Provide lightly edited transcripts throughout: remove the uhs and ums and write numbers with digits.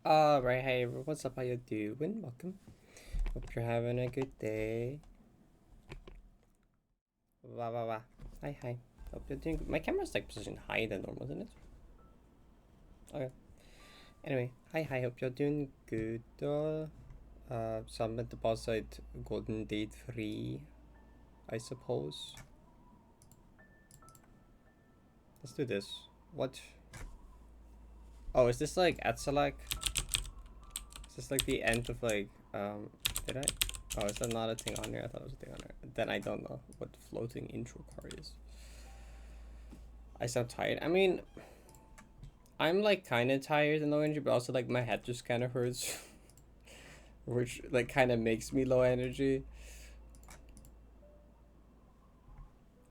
Alright, hey, what's up? How you doing? Welcome. Hope you're having a good day. Wah wah wah. Hi, hi. Hope you're doing good. My camera's like positioned higher than normal, isn't it? Okay. Anyway, hi, hi. Hope you're doing good. So I'm at the Ballsside Golden Date 3, I suppose. Let's do this. What? Oh, is this like Etzalak? Is this like the end of like, did I? Oh, is that not a thing on there? I thought it was a thing on there. Then I don't know what floating intro card is. I sound tired. I mean, I'm like kind of tired and low energy, but also like my head just kind of hurts, which like kind of makes me low energy.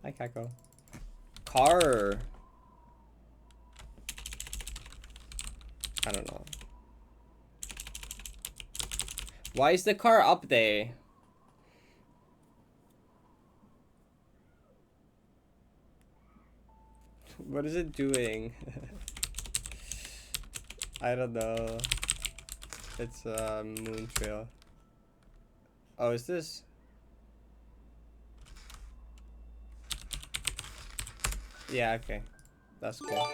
Hi, Kako. Car. I don't know. Why is the car up there? What is it doing? I don't know. It's a moon trail. Oh, is this? Yeah, okay. That's cool.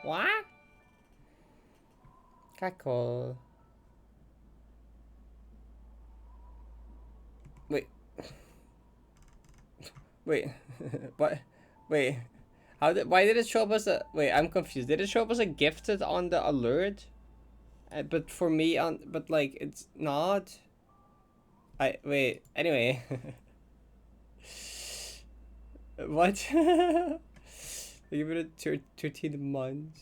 What? Kako. Wait. Wait. What? Wait. Why did it show up as a, wait, I'm confused. Did it show up as a gifted on the alert? But for me but like, it's not. Wait, anyway. What? Give it a 13 months.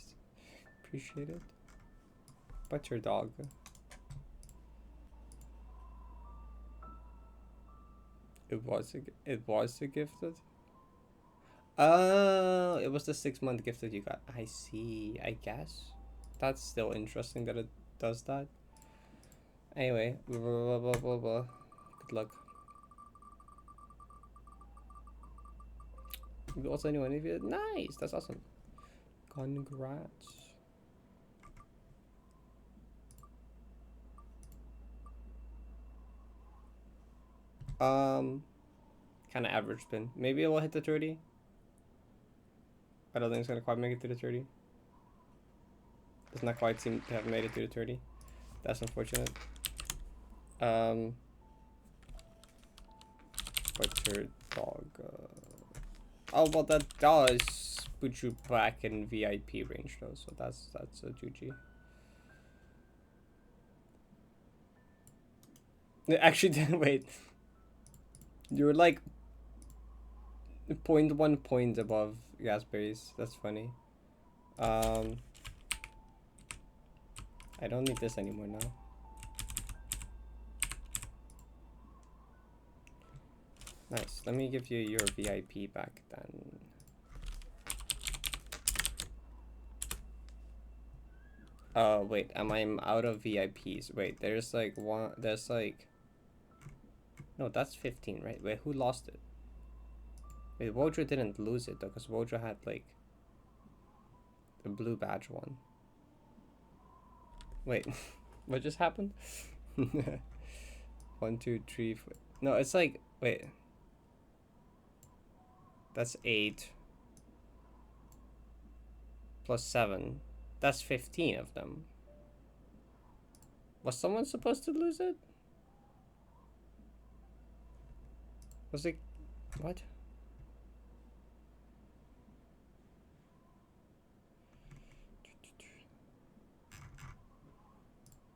Appreciate it. What's your dog? It was a gifted? Oh, it was the 6 month gift that you got. I see, I guess. That's still interesting that it does that. Anyway, blah, blah, blah, blah, blah. Good luck. You also knew any of you? Nice, that's awesome. Congrats. Kind of average spin. Maybe it will hit the 30. I don't think it's gonna quite make it to the 30. Does not quite seem to have made it to the 30. That's unfortunate. What's your dog? Oh, well, that does put you back in VIP range though, so that's a GG. Actually, wait. You're like 0.1 point above Raspberries. That's funny. I don't need this anymore now. Nice. Let me give you your VIP back then. Oh, wait. I'm out of VIPs. Wait, there's like one. There's like. No, that's 15, right? Wait, who lost it? Wait, Wojo didn't lose it though, because Wojo had like the blue badge one. Wait, what just happened? 1, 2, 3, 4. No, it's like, wait. That's 8 plus 7. That's 15 of them. Was someone supposed to lose it? Was it? What?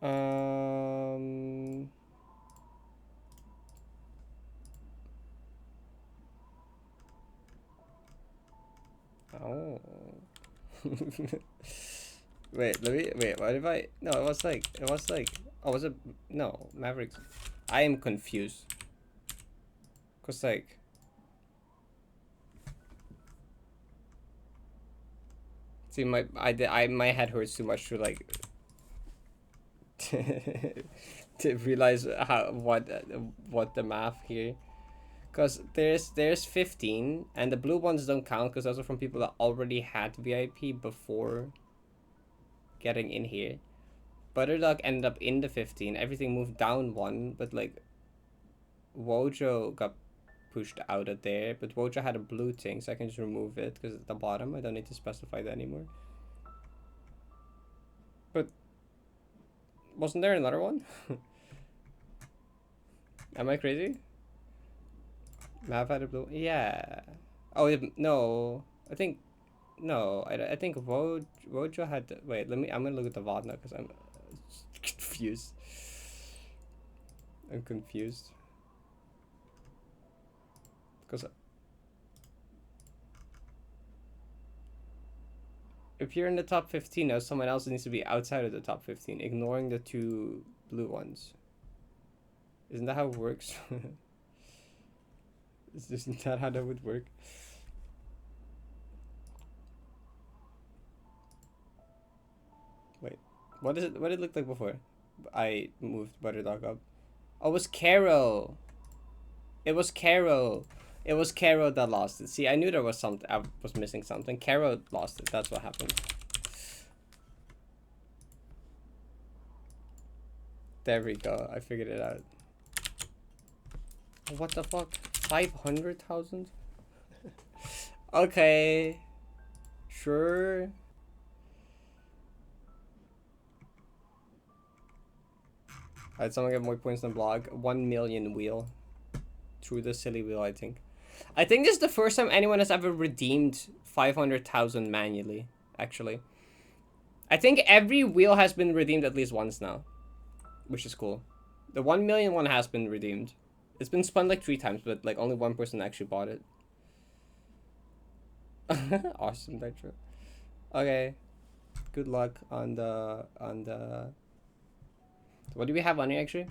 Oh. Wait, what if I, no, it was like, oh, was it, no, Mavericks. I am confused. Cause like, see, my head hurts too much to like, to realize what the math here. Because there's 15, and the blue ones don't count because those are from people that already had VIP before getting in here. Butterdog ended up in the 15. Everything moved down 1, but like Wojo got pushed out of there. But Wojo had a blue thing, so I can just remove it because it's at the bottom. I don't need to specify that anymore. But wasn't there another one? Am I crazy? Mav had a blue. Yeah. Oh no. I think no. I think Wojo had. Wait. I'm gonna look at the VOD now because I'm confused. I'm confused. Because if you're in the top 15 now, someone else needs to be outside of the top 15, ignoring the 2 blue ones. Isn't that how it works? Isn't that how that would work? Wait, what is it? What did it look like before? I moved Butterdog up. Oh, it was Carol. It was Carol. It was Carol that lost it. See, I knew there was something. I was missing something. Carol lost it. That's what happened. There we go. I figured it out. What the fuck? 500,000? Okay. Sure. Alright, someone get more points than blog. 1 million wheel. Through the silly wheel, I think. I think this is the first time anyone has ever redeemed 500,000 manually, actually. I think every wheel has been redeemed at least once now. Which is cool. The 1 million one has been redeemed. It's been spun like 3 times, but like only 1 person actually bought it. Awesome, Nitro. Okay. Good luck on the what do we have on here actually?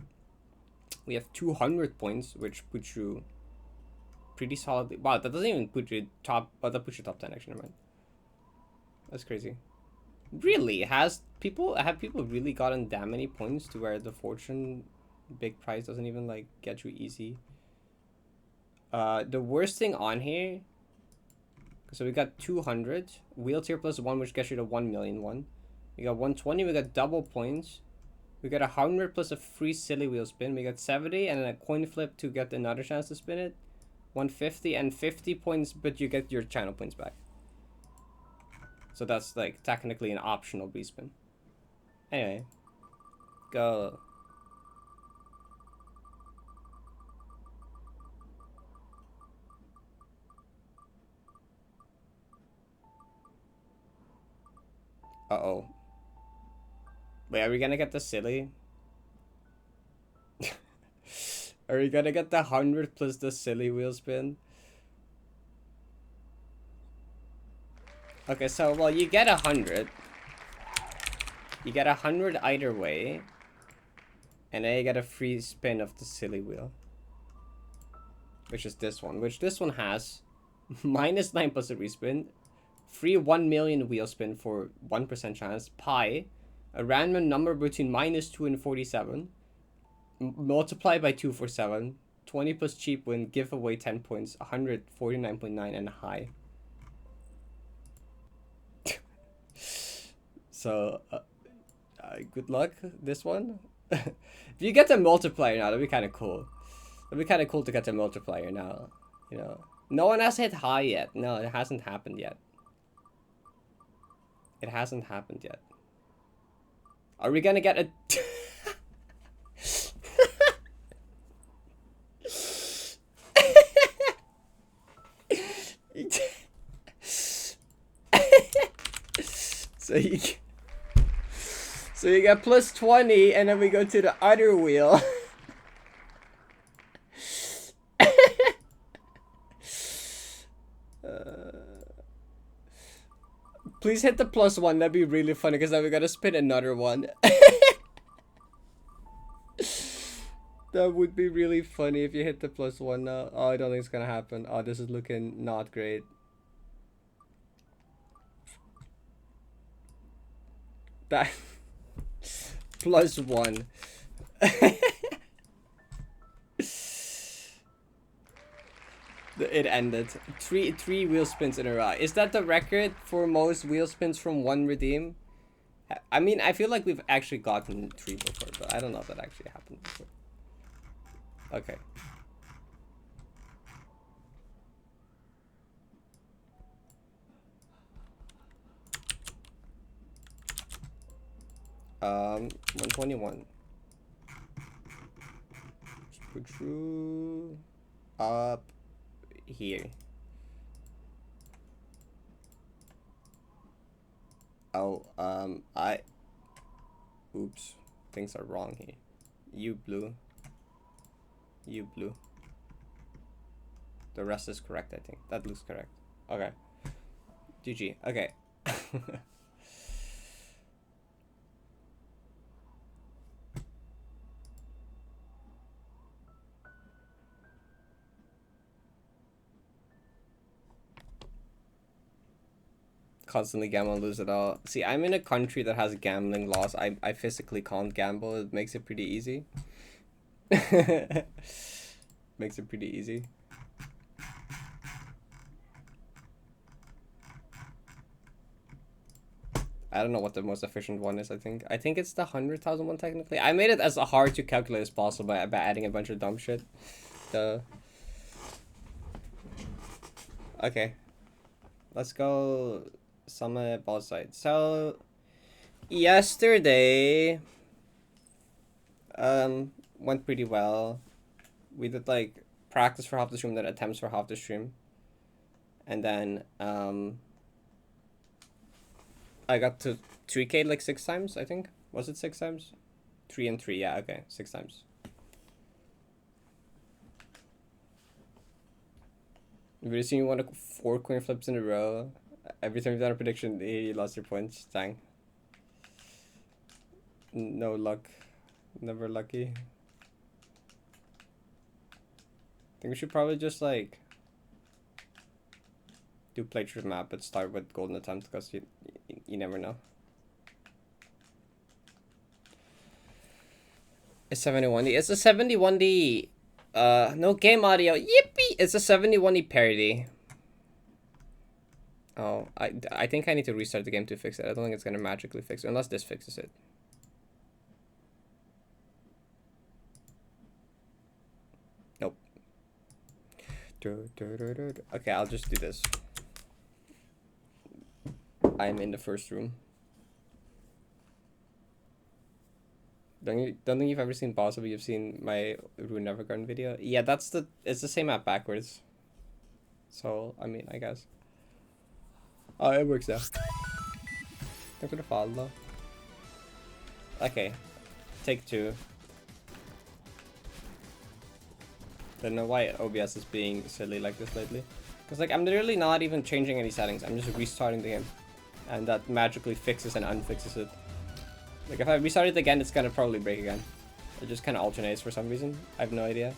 We have 200 points, which puts you pretty solidly. Wow, that doesn't even put you top. Oh, that puts you top 10 actually. Never mind. That's crazy. Really? Have people really gotten that many points to where the fortune big prize doesn't even like get you easy? The worst thing on here. So we got 200 wheelchair plus 1, which gets you to 1 million one. We got 120. We got double points. We got 100 plus a free silly wheel spin. We got 70 and then a coin flip to get another chance to spin it. 150 and 50 points, but you get your channel points back. So that's like technically an optional respin. Anyway, go. Uh-oh. Wait, are we gonna get the silly? Are we gonna get the 100 plus the silly wheel spin? Okay, so, well, you get 100. You get 100 either way. And then you get a free spin of the silly wheel. Which is this one. Which this one has -9 plus a respin. Free 1 million wheel spin for 1% chance. Pi. A random number between -2 and 47. Multiply by 2 for 7. 20 plus cheap win. Give away 10 points. 149.9 and high. So, good luck, this one. If you get the multiplier now, that'd be kind of cool. That'd be kind of cool to get the multiplier now, you know. No one has hit high yet. No, it hasn't happened yet. It hasn't happened yet. Are we gonna get a... So you get plus 20, and then we go to the other wheel. Please hit the +1. That'd be really funny, because then we gotta spin another one. That would be really funny if you hit the +1 now. Oh, I don't think it's gonna happen. Oh, this is looking not great. That +1. It ended. Three wheel spins in a row. Is that the record for most wheel spins from one redeem? I mean, I feel like we've actually gotten 3 before, but I don't know if that actually happened before. Okay. Um, 121. Just put you up here. Oh, oops, things are wrong here. You blue. You blue. The rest is correct, I think. That looks correct. Okay. GG. Okay. Constantly gamble and lose it all. See, I'm in a country that has gambling laws. I physically can't gamble. It makes it pretty easy. Makes it pretty easy. I don't know what the most efficient one is. I think it's the 100,000 one technically. I made it as hard to calculate as possible by adding a bunch of dumb shit. Okay, let's go summit Ballsside. So yesterday went pretty well. We did like practice for half the stream, then attempts for half the stream, and then I got to 3K like 6 times, I think. Was it 6 times? 3 and 3, yeah, okay, 6 times. We've seen you won 4 coin flips in a row. Every time you've done a prediction, you lost your points. Dang. No luck. Never lucky. I think we should probably just like do playthrough map, but start with golden attempt because you never know. It's 71D. It's a 71D. No game audio. Yippee! It's a 71D parody. Oh, I think I need to restart the game to fix it. I don't think it's gonna magically fix it unless this fixes it. Nope. Okay, I'll just do this. I'm in the first room. Don't think you've ever seen Boss, but you've seen my Rune Nevergarden video. Yeah, it's the same map backwards. So I mean, I guess. Oh, it works out. Thank you for the follow. Okay, take 2. Don't know why OBS is being silly like this lately. Because like I'm literally not even changing any settings. I'm just restarting the game, and that magically fixes and unfixes it. Like if I restart it again, it's gonna probably break again. It just kind of alternates for some reason. I have no idea.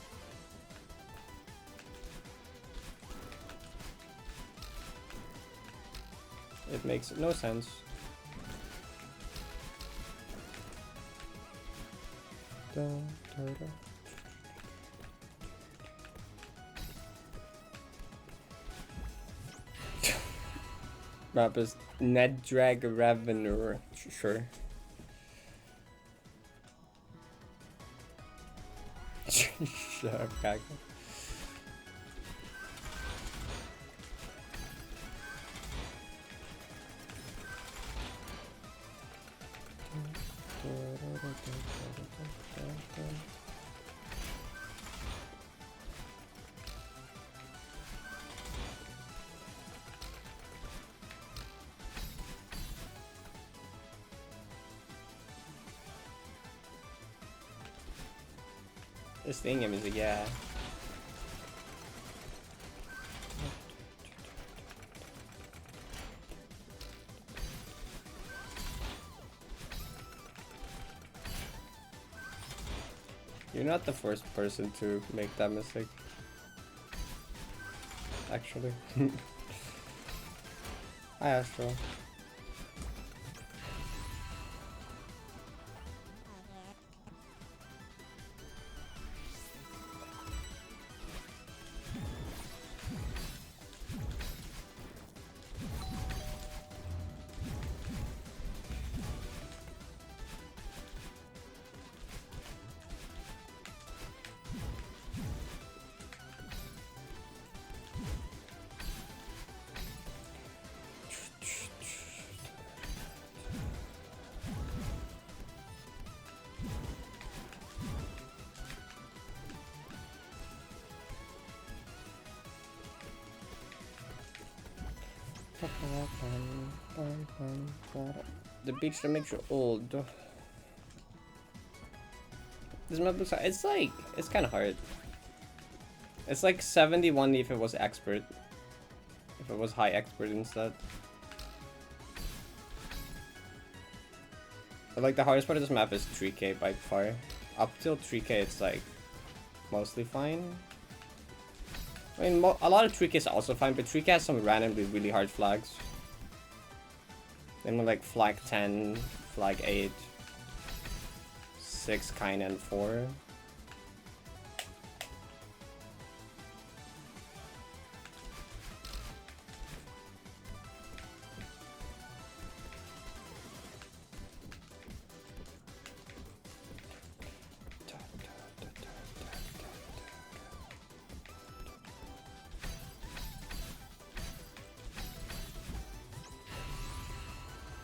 It makes no sense. Map is Ned Drag Ravener. Sure. Shut up, Kaka. This thing music, yeah. You're not the first person to make that mistake. Actually. Hi, Astro. The beach that makes you old. This map looks hard. It's like, it's kind of hard. It's like 71 if it was expert. If it was high expert instead. But like the hardest part of this map is 3k by far. Up till 3k it's like mostly fine. I mean, a lot of 3k is also fine, but 3k has some randomly really hard flags. Then with like flag 10, flag 8, 6, kind and 4.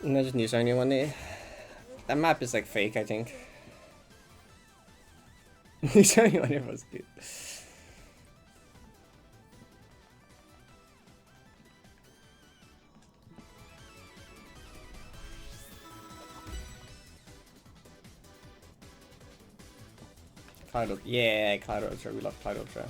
I just need anyone there. That map is like fake, I think. Needs anyone it was good. Cloud Ultra. Yeah, Cloud Ultra. We love Cloud Ultra.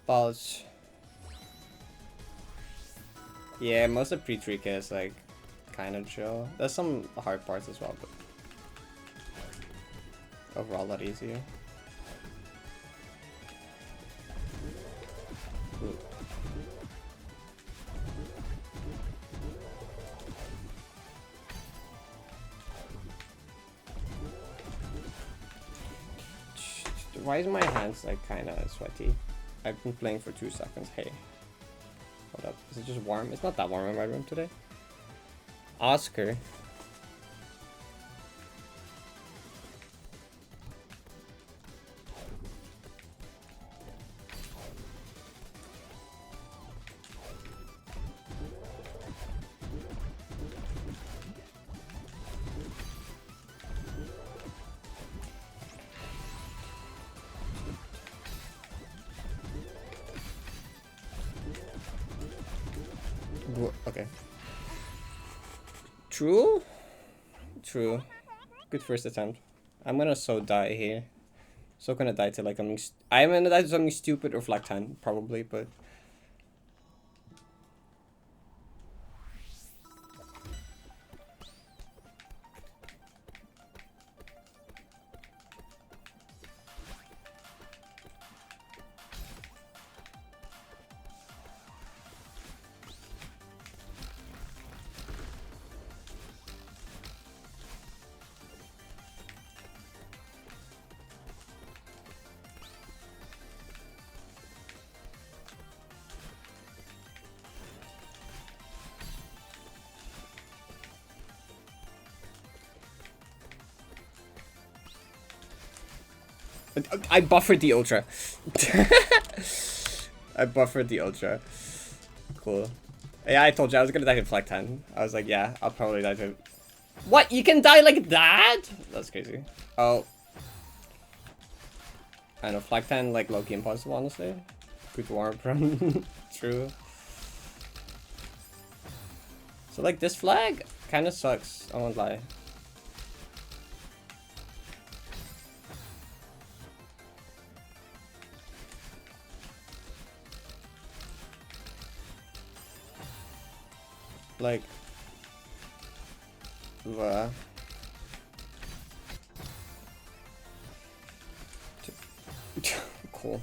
Balls. Yeah, most of pre-3k is like kind of chill. There's some hard parts as well, but overall a lot easier. Ooh. Why is my hands like kind of sweaty? I've been playing for 2 seconds. Hey, hold up. Is it just warm? It's not that warm in my room today. Oscar. Okay. True? True. Good first attempt. I'm gonna so die here. So gonna die to like something. I'm gonna die to something stupid or flag 10, probably, but. I buffered the ultra. I buffered the ultra. Cool. Yeah, I told you I was gonna die to flag 10. I was like, yeah, I'll probably die to. What? You can die like that? That's crazy. Oh. I know, flag 10 like low-key impossible, honestly. Good warm from. True. So like this flag kind of sucks. I won't lie. Like, cool.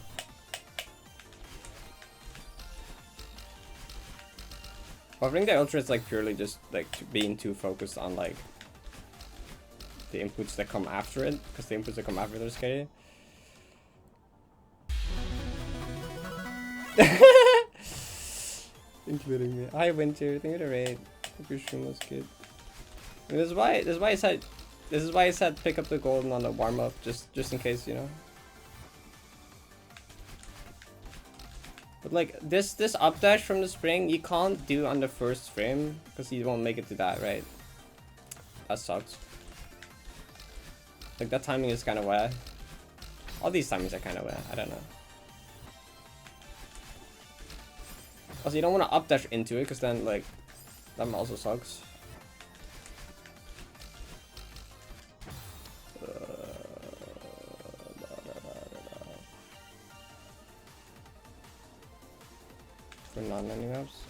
Buffering the ultra is like purely just like being too focused on like the inputs that come after it, because the inputs that come after it are scary. including me. Hi Winter, thank you for the raid. Hope your stream was good. I mean, this is why I said pick up the golden on the warm up, just in case, you know. But like this updash from the spring you can't do on the first frame because you won't make it to that, right? That sucks. Like that timing is kind of wet. All these timings are kind of wet. I don't know. Also, you don't want to updash into it because then like that also sucks. For non-landing maps,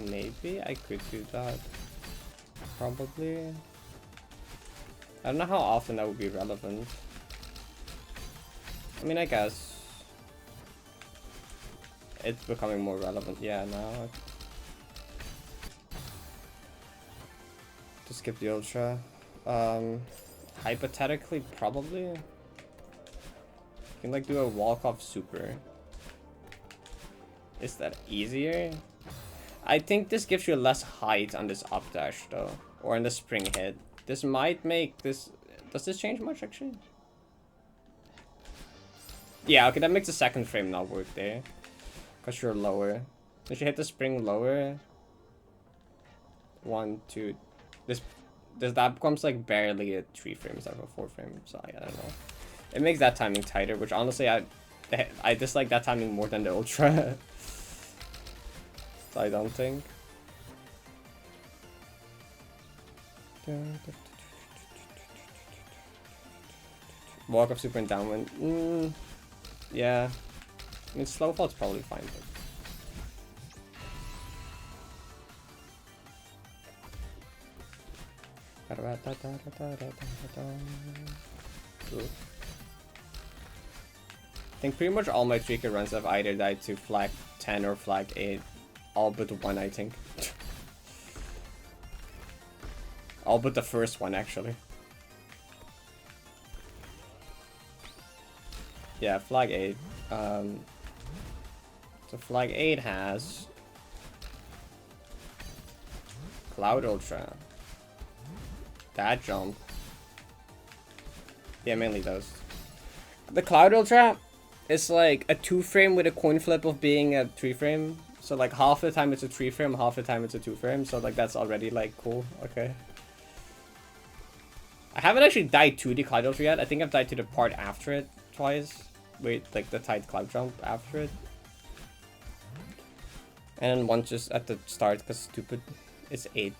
maybe I could do that. Probably. I don't know how often that would be relevant. I mean, I guess it's becoming more relevant. Yeah, now. To skip the ultra. Hypothetically, probably. You can like do a walk-off super. Is that easier? I think this gives you less height on this updash though, or on the spring hit. This might make this. Does this change much actually? Yeah, okay, that makes the second frame not work there, cause you're lower. If you hit the spring lower, 1, 2, that becomes like barely a 3 frame instead of a 4 frame. So I don't know. It makes that timing tighter, which honestly I dislike that timing more than the ultra. I don't think. Walk up super and downwind. Yeah. I mean, slow fall's probably fine. But... I think pretty much all my Trika runs have either died to flag 10 or flag 8. All but one, I think. All but the first one, actually. Yeah, flag 8. So flag 8 has Cloud Ultra. That jump. Yeah, mainly those. The Cloud Ultra is like a 2 frame with a coin flip of being a 3 frame. So like half the time it's a 3 frame, half the time it's a 2 frame. So like that's already like cool. Okay. I haven't actually died to the Cloud Ultra yet. I think I've died to the part after it twice. Wait, like the tight cloud jump after it. And then once just at the start because stupid. It's 8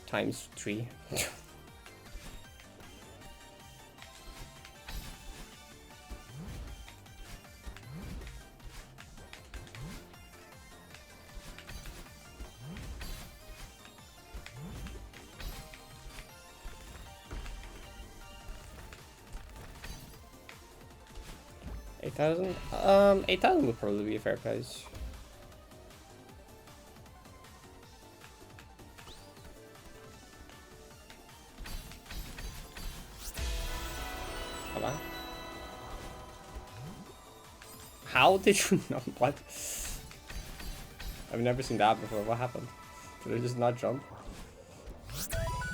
times 3. 8,000? 8,000 would probably be a fair price. Hello? How did you know? What? I've never seen that before. What happened? Did I just not jump?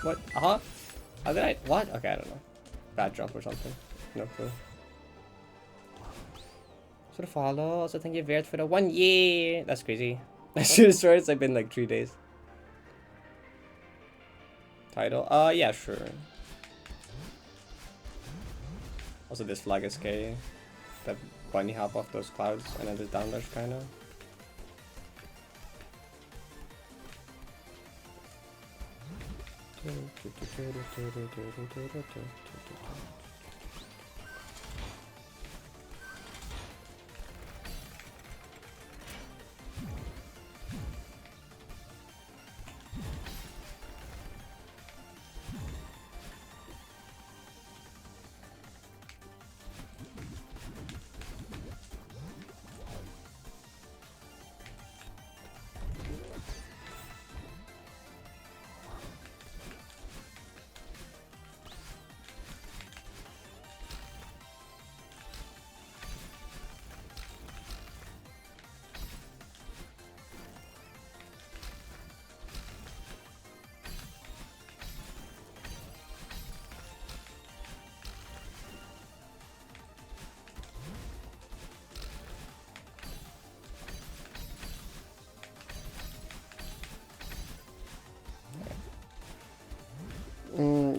What? How did I? What? Okay, I don't know. Bad jump or something. No clue. For the follow. Also, thank you, Vert, for the 1 year. That's crazy. I should have sworn it's like been like 3 days. Title? Yeah, sure. Also, this flag is scary. That bunny hop off those clouds and then this down dash kind of.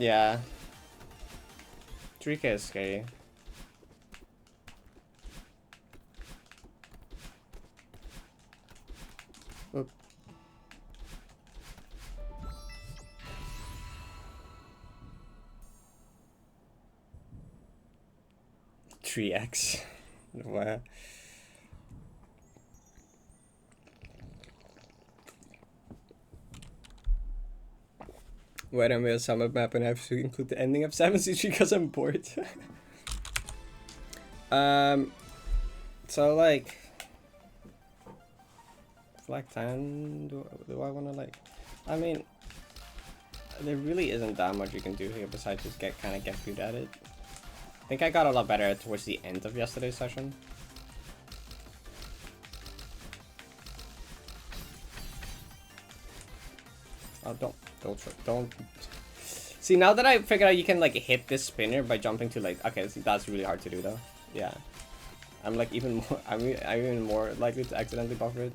Yeah. 3K is scary. Oop. 3x. Wow. Wait, I made a summer map and I have to include the ending of 7C3 because I'm bored. So like Flag 10, do I want to like, I mean, there really isn't that much you can do here besides just get good at it. I think I got a lot better towards the end of yesterday's session. Oh, don't. See, now that I figured out you can like hit this spinner by jumping to like, okay, that's really hard to do though. Yeah, I'm like even more. I'm even more likely to accidentally buffer it.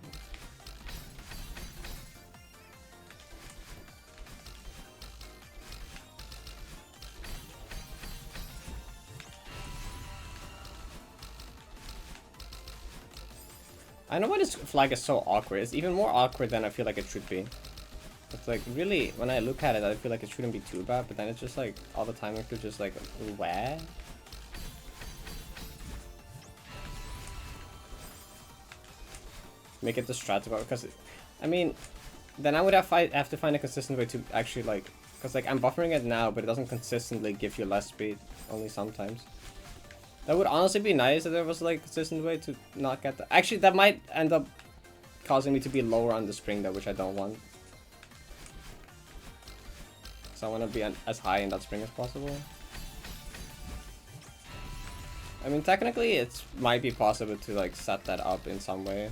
I know why this flag is so awkward. It's even more awkward than I feel like it should be. It's like, really, when I look at it, I feel like it shouldn't be too bad, but then it's just like, all the time it's just like, where? Make it the strat about, because, I mean, then I would have to find a consistent way to actually like, because like, I'm buffering it now, but it doesn't consistently give you less speed, only sometimes. That would honestly be nice if there was like a consistent way to not get that. Actually, that might end up causing me to be lower on the spring though, which I don't want. So I want to be as high in that spring as possible. I mean, technically it might be possible to like set that up in some way.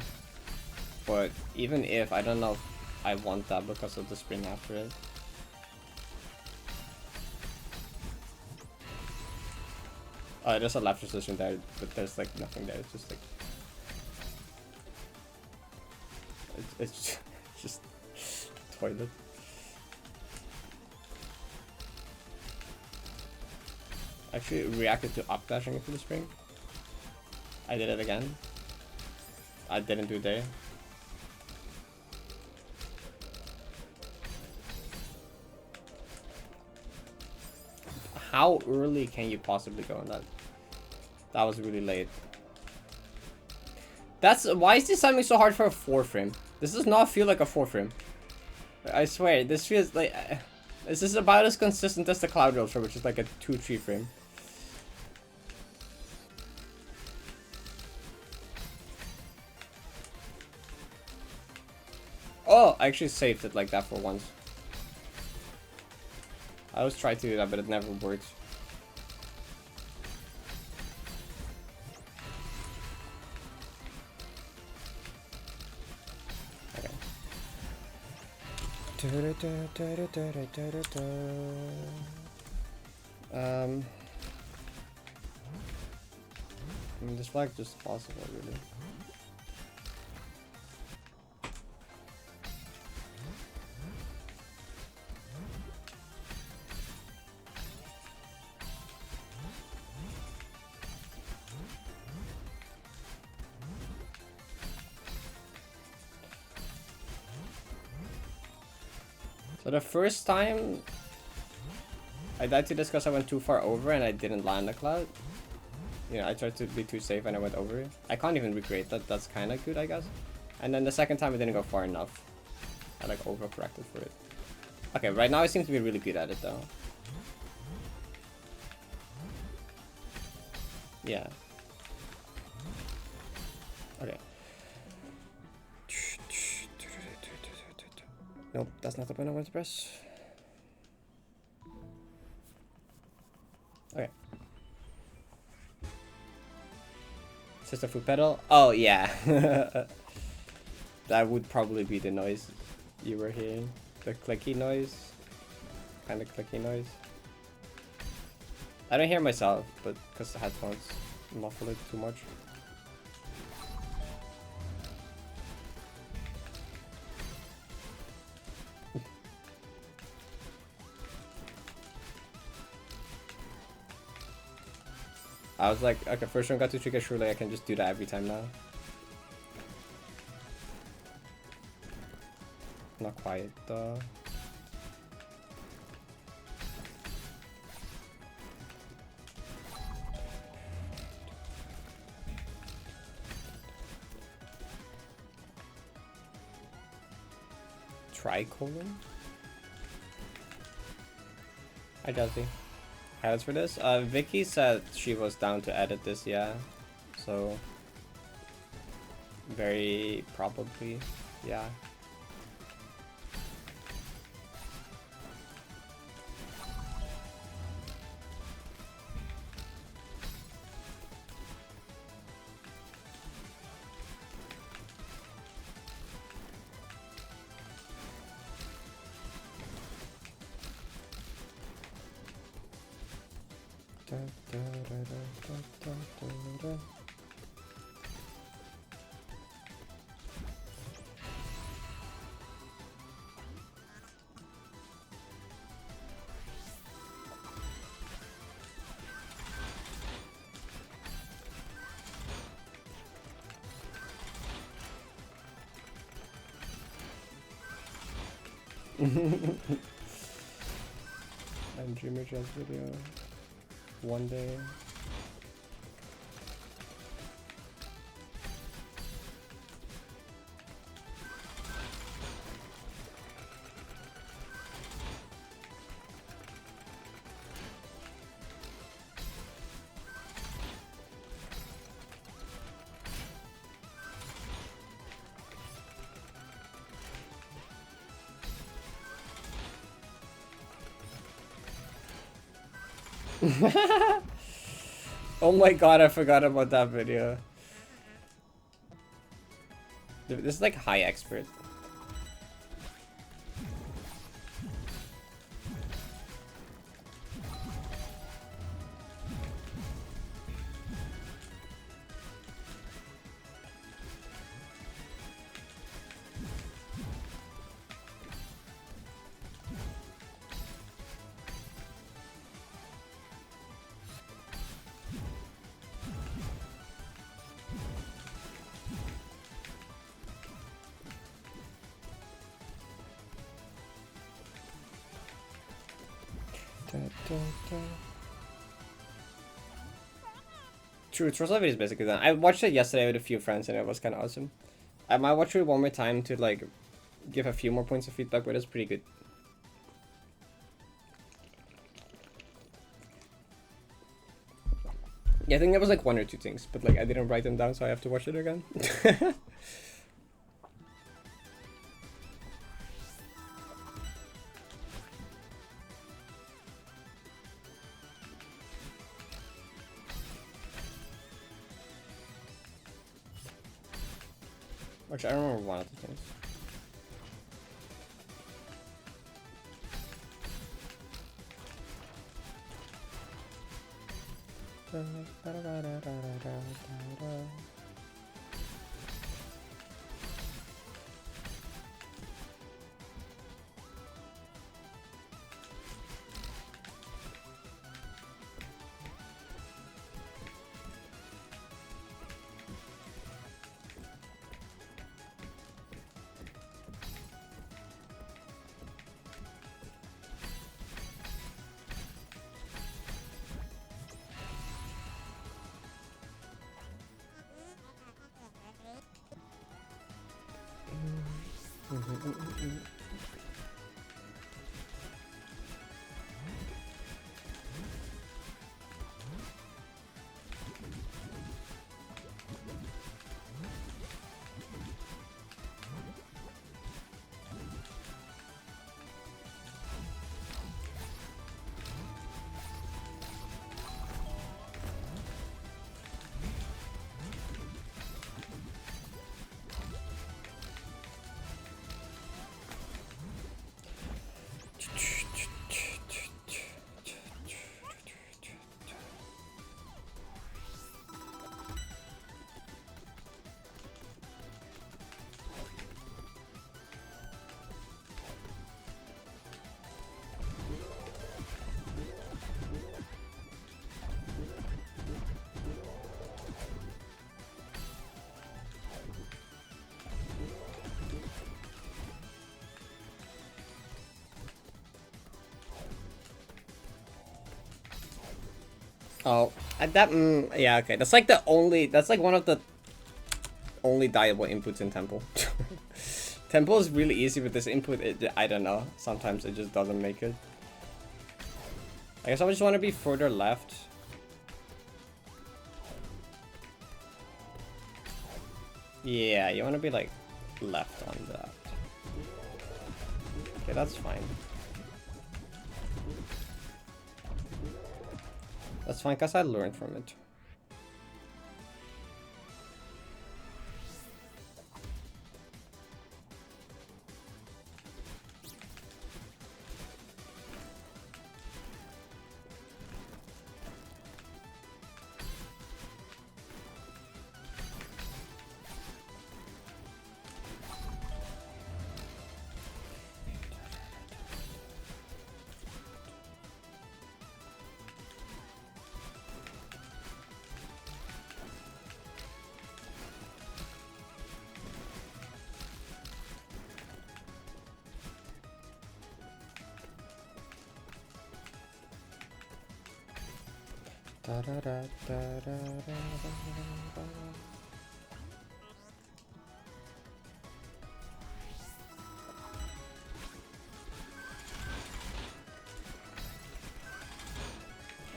But even if, I don't know if I want that because of the spring after it. Oh, there's a left position there, but there's like nothing there. It's just like... It's just toilet. Actually reacted to up dashing into the spring. I did it again. I didn't do there. How early can you possibly go on that? That was really late. Why is this timing so hard for a 4 frame? This does not feel like a 4 frame. I swear, this feels like... this is about as consistent as the Cloud Roaster, which is like a 2-3 frame. Oh, I actually saved it like that for once. I always try to do that, but it never works. Okay. I mean, this flag just possible, really. So the first time I died to this because I went too far over and I didn't land the cloud. You know, I tried to be too safe and I went over it. I can't even recreate that. That's kind of good, I guess. And then the second time I didn't go far enough. I like overcorrected for it. Okay, right now I seem to be really good at it though. Yeah. Okay. Nope, that's not the point I want to press. Okay. Is this the foot pedal? Oh, yeah. That would probably be the noise you were hearing. The clicky noise. Kind of clicky noise. I don't hear myself, but because the headphones muffle it too much. I was like, okay, first one got to trigger, surely I can just do that every time now. Not quite though. Tricolon? Hi Jazzy. Highlights for this? Vicky said she was down to edit this, yeah. So very probably, yeah. And Dreamer Jazz video one day. Oh my god, I forgot about that video. This is like high expert. True, Trollside is basically done. I watched it yesterday with a few friends and it was kind of awesome. I might watch it one more time to like give a few more points of feedback, but it's pretty good. Yeah, I think there was like one or two things, but like I didn't write them down, so I have to watch it again. Actually, I don't remember one of the things. Oh, yeah, okay. That's like that's like one of the only dieable inputs in Temple. Temple is really easy with this input. I don't know. Sometimes it just doesn't make it. I guess I just want to be further left. Yeah, you want to be like left on that. Okay, that's fine. That's fine because I learned from it.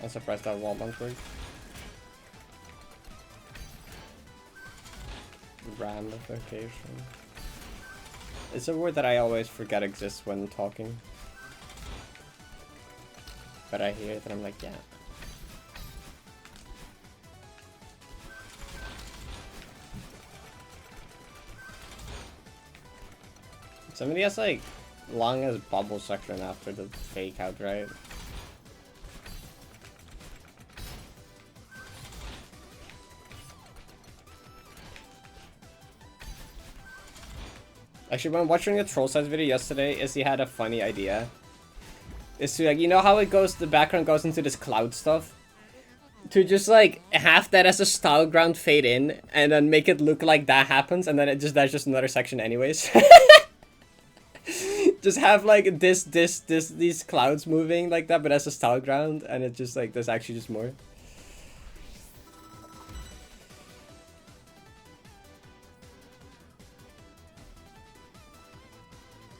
I'm surprised that wall won't work. Ramification. It's a word that I always forget exists when talking. But I hear it and I'm like, yeah. Somebody has like long as bubble section after the fake out, right? Actually, when watching the troll size video yesterday, Izzy had a funny idea. Is to, like, you know how it goes, the background goes into this cloud stuff? To just like have that as a style ground fade in and then make it look like that happens and then that's just another section anyways. Just have like these clouds moving like that, but as a style ground, and it just like there's actually just more.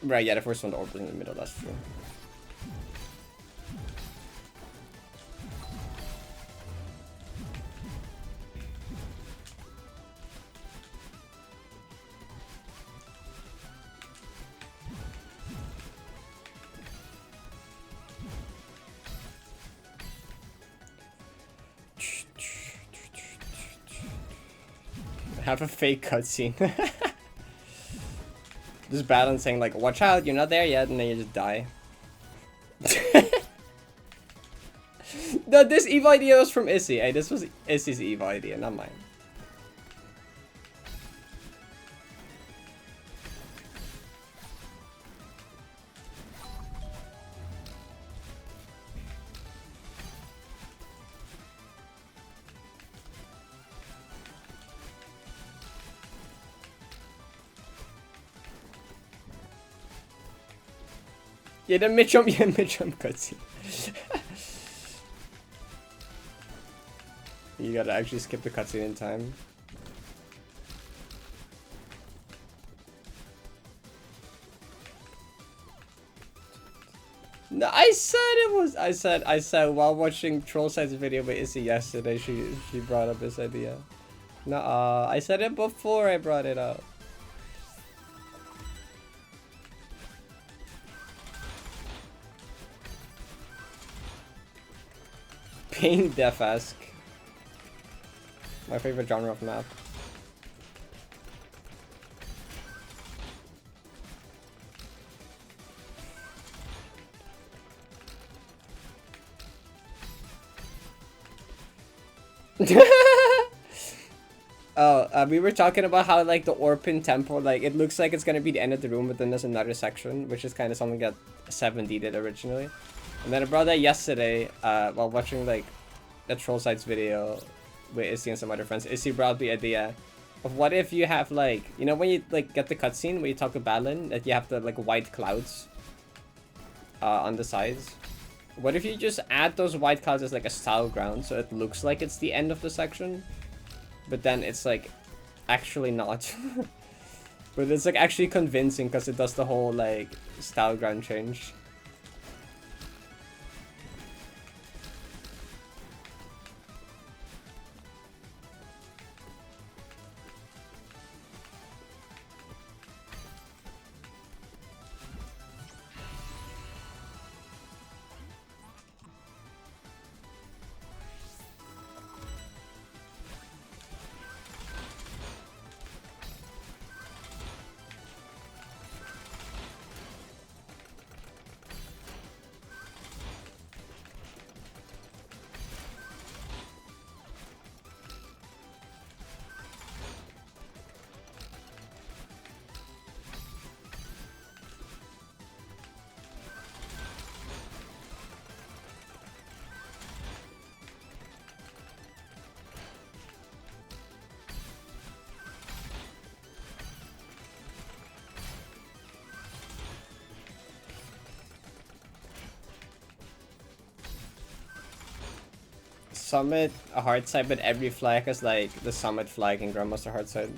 Right, yeah, the first one, the orb was in the middle, that's true. Have a fake cutscene. Just balancing like, watch out, you're not there yet, and then you just die. No, this Evo idea was from Issy. Hey, this was Issy's Evo idea, not mine. Yeah, the mid-jump cutscene. You gotta actually skip the cutscene in time. No, I said it was. I said while watching Trollside's video with Issy yesterday, she brought up this idea. Nuh-uh, I said it before I brought it up. Pain Death-esque. My favorite genre of map. We were talking about how like the Orpin Temple, like it looks like it's gonna be the end of the room, but then there's another section, which is kind of something that 7D did originally. And then I brought that yesterday, while watching like a Trollside's video with Issy and some other friends. Issy brought the idea of what if you have like, you know when you like get the cutscene where you talk to Balin, that you have the like white clouds on the sides. What if you just add those white clouds as like a style ground so it looks like it's the end of the section, but then it's like actually not. But it's like actually convincing because it does the whole like style ground change. Summit a hard side, but every flag is like the summit flag in Grandmaster hard side.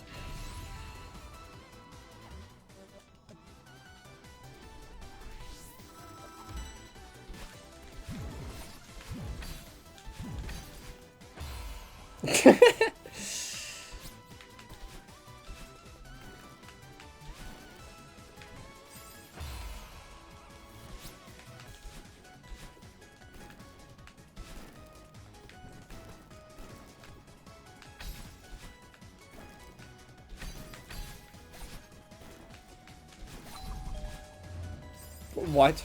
What?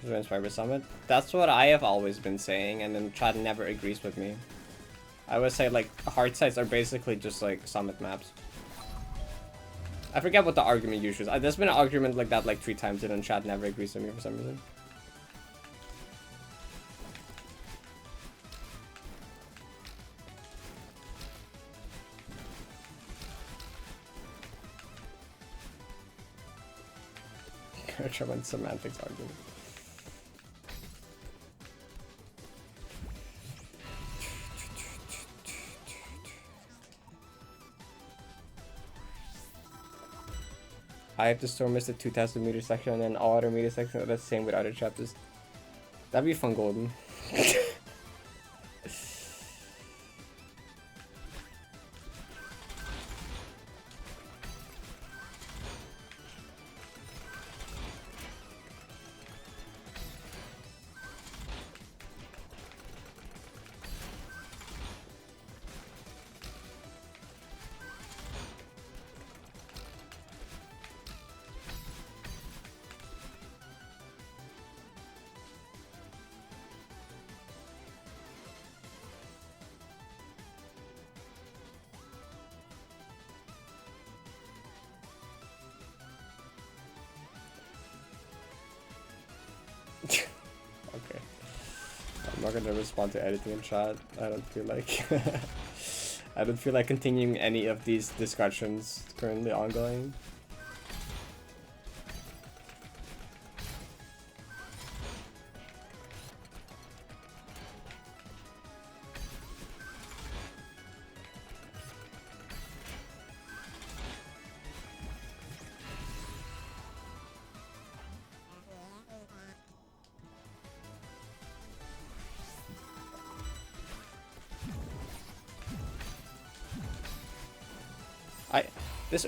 Inspired by Summit? That's what I have always been saying, and then Chad never agrees with me. I would say like hard sites are basically just like Summit maps. I forget what the argument usually is. There's been an argument like that like 3 times, and then Chad never agrees with me for some reason. German semantics argument. I have to storm is the 2000 meter section and then all other meter sections are the same with other chapters. That'd be fun, Golden. Okay. I'm not gonna respond to anything in chat. I don't feel like I don't feel like continuing any of these discussions currently ongoing. This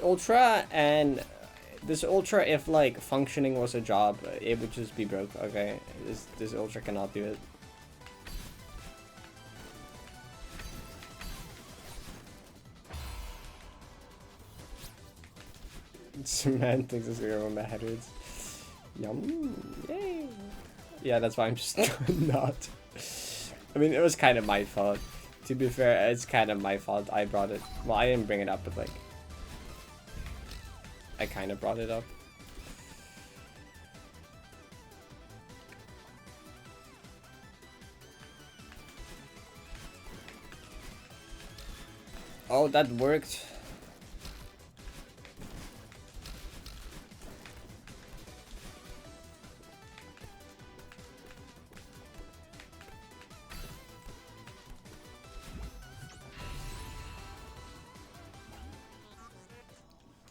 ultra, if like functioning was a job, it would just be broke. Okay, this ultra cannot do it. Semantics is where my head is. Yum. Yay. Yeah, that's why I'm just not. I mean, it was kind of my fault. To be fair, it's kind of my fault. I brought it. Well, I didn't bring it up, but like, I kind of brought it up. Oh, that worked.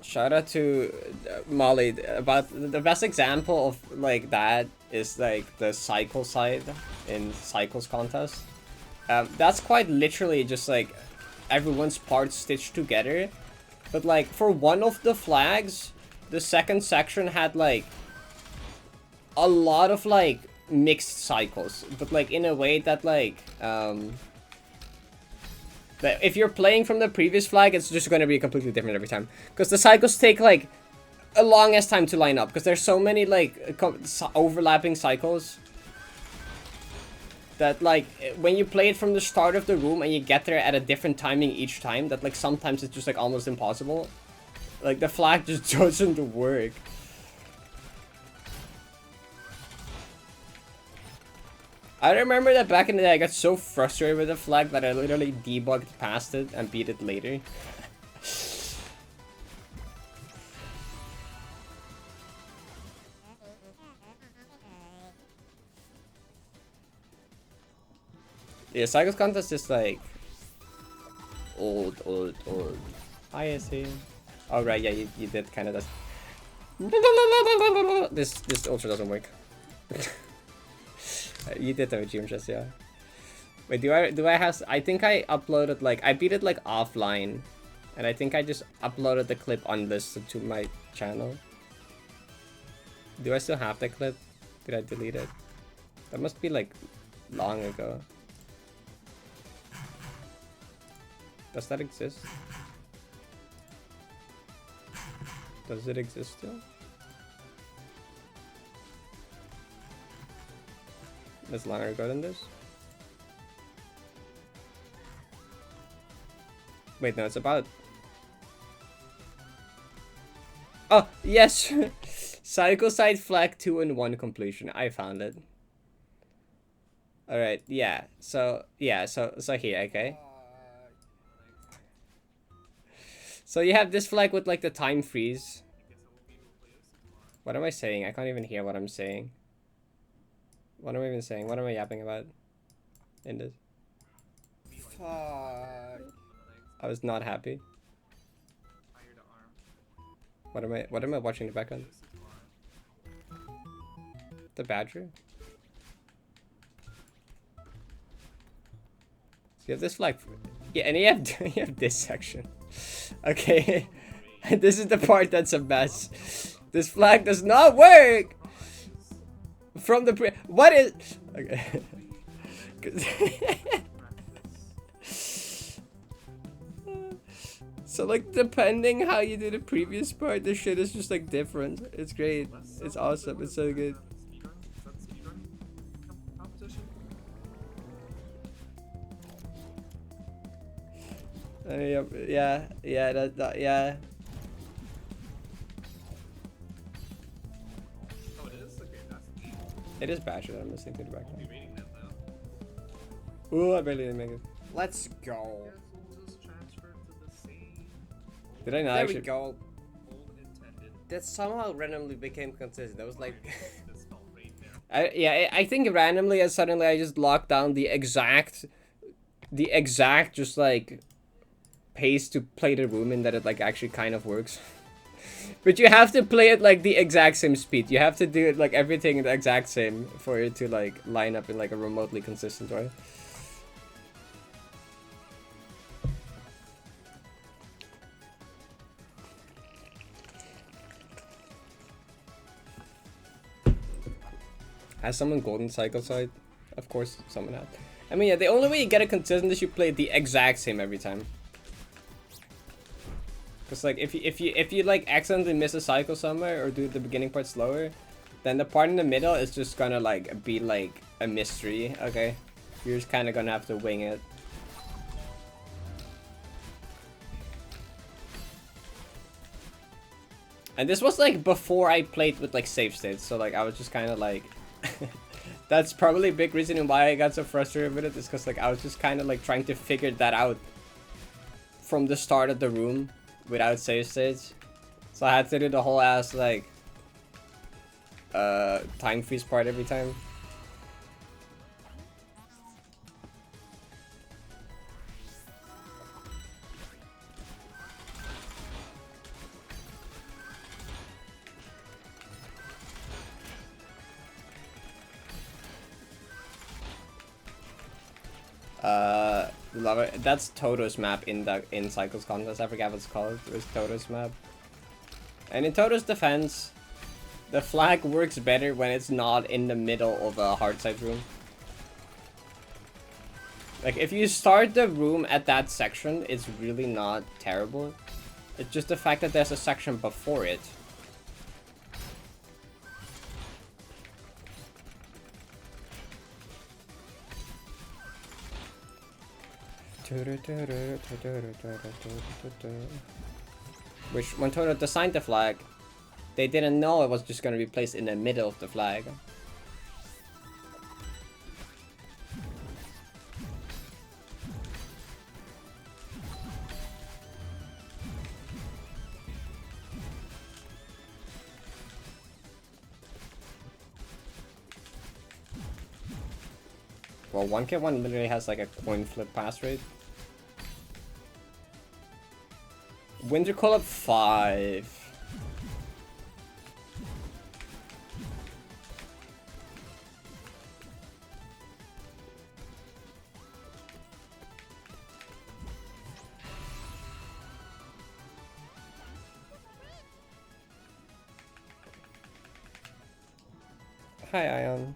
Shout out to Molly. About the best example of like that is like the cycle side in cycles contest. That's quite literally just like everyone's parts stitched together. But like for one of the flags, the second section had like a lot of like mixed cycles, but like in a way that like that if you're playing from the previous flag, it's just going to be completely different every time, because the cycles take like a longest time to line up, because there's so many like overlapping cycles that like when you play it from the start of the room and you get there at a different timing each time, that like sometimes it's just like almost impossible. Like the flag just doesn't work. I remember that back in the day I got so frustrated with the flag that I literally debugged past it and beat it later. Yeah, Cycles Contest is like old. Hi, SC. Oh right, yeah, you did kind of that. This ultra doesn't work. You did have a gym chest, yeah. Wait, do I have? I think I uploaded like I beat it like offline, and I think I just uploaded the clip unlisted to my channel. Do I still have the clip? Did I delete it? That must be like long ago. Does that exist? Does it exist still? That's longer ago than this? Wait, no, it's about... Oh, yes! Cycle side flag 2-in-1 completion. I found it. Alright, yeah. So here, okay? So you have this flag with like the time freeze. What am I saying? I can't even hear what I'm saying. What am I even saying? What am I yapping about in this? Fuck. I was not happy. What am I watching in the background? The badger? So you have this flag. Yeah, and you have this section. Okay. This is the part that's a mess. This flag does not work! From the what is okay. So like depending how you do the previous part, this shit is just like different. It's great. It's awesome. It's so good. Yeah, yeah. It is Basher that I'm listening to the background. Ooh, I barely didn't make it. Let's go. Did I not there actually? We go. That somehow randomly became consistent. That was like... I think randomly and suddenly I just locked down the exact just like pace to play the room, and that it like actually kind of works. But you have to play it like the exact same speed. You have to do it like everything the exact same for it to like line up in like a remotely consistent way. Has someone golden cycle side? Of course someone had. I mean, yeah, the only way you get it consistent is you play the exact same every time. Cause like if you like accidentally miss a cycle somewhere or do the beginning part slower, then the part in the middle is just gonna like be like a mystery. Okay, you're just kind of gonna have to wing it. And this was like before I played with like save states, so like I was just kind of like, that's probably a big reason why I got so frustrated with it, is because like I was just kind of like trying to figure that out from the start of the room without save states. So I had to do the whole ass like time freeze part every time. Lava. That's Toto's map in Cycles Contest. I forgot what it's called. It was Toto's map. And in Toto's defense, the flag works better when it's not in the middle of a hard side room. Like, if you start the room at that section, it's really not terrible. It's just the fact that there's a section before it. Which, when Toto designed the flag, they didn't know it was just going to be placed in the middle of the flag. Well, 1k1 literally has like a coin flip pass rate. Winter Collab 5. Hi, Ion.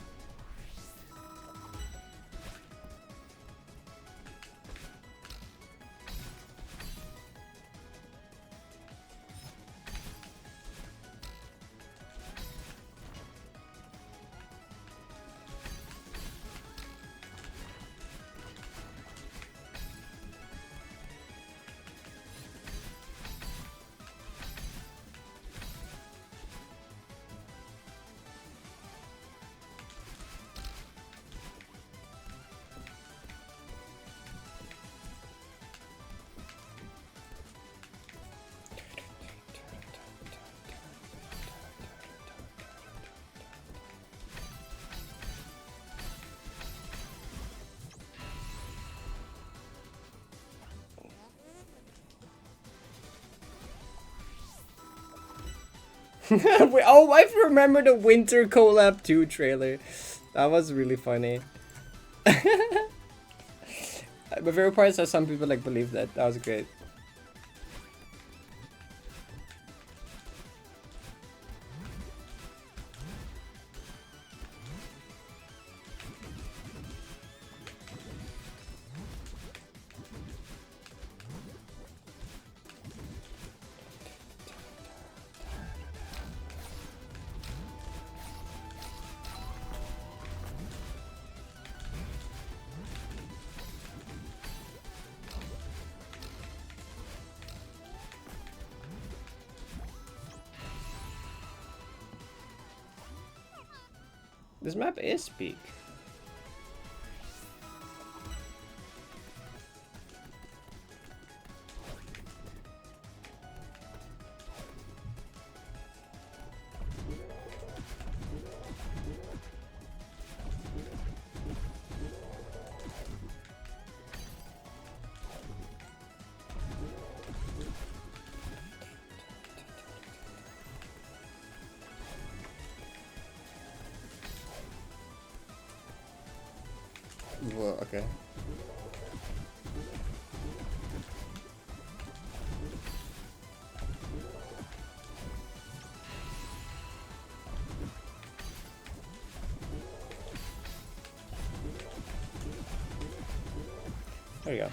Oh, I remember the Winter Collab 2 trailer. That was really funny. My favorite part is that some people like believe that. That was great. This map is peak. Well, okay. There you go.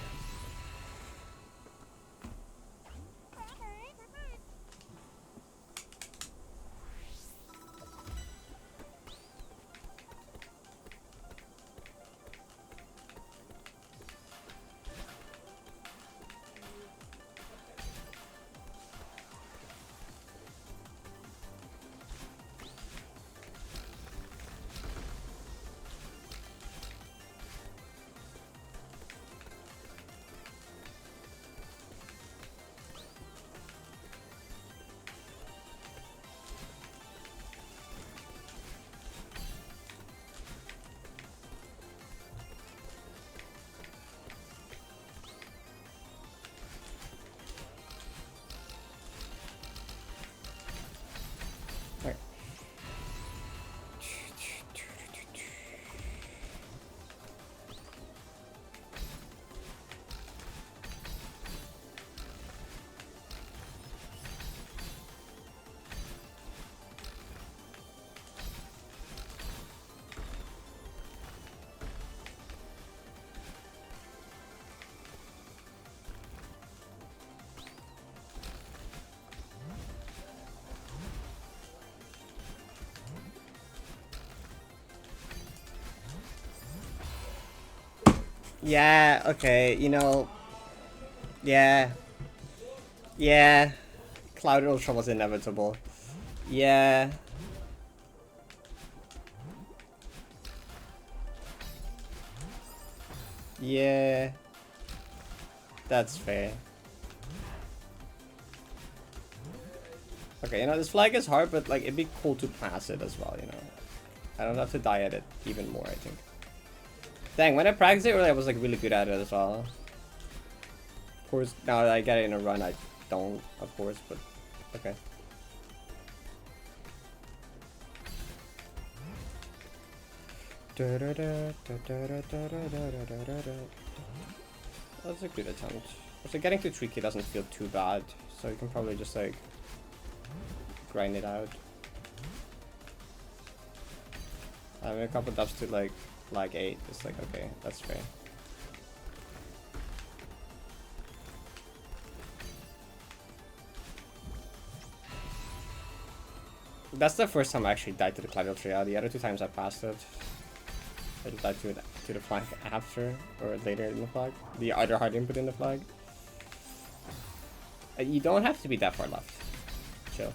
Yeah, okay, you know. Yeah. Yeah. Cloud Ultra was inevitable. Yeah. Yeah. That's fair. Okay, you know, this flag is hard, but like it'd be cool to pass it as well, you know. I don't have to die at it even more, I think. Dang, when I practiced it earlier, I was like really good at it as well. Of course, now that I get it in a run, I don't, of course, but okay. That's a good attempt. Also, getting to 3k doesn't feel too bad, so you can probably just like grind it out. Having a couple dubs to like lag 8 is like, okay, that's fair. That's the first time I actually died to the Cloud Ultra. The other 2 times I passed it. I just died to the flag after or later in the flag. The other hard input in the flag. You don't have to be that far left. Chill.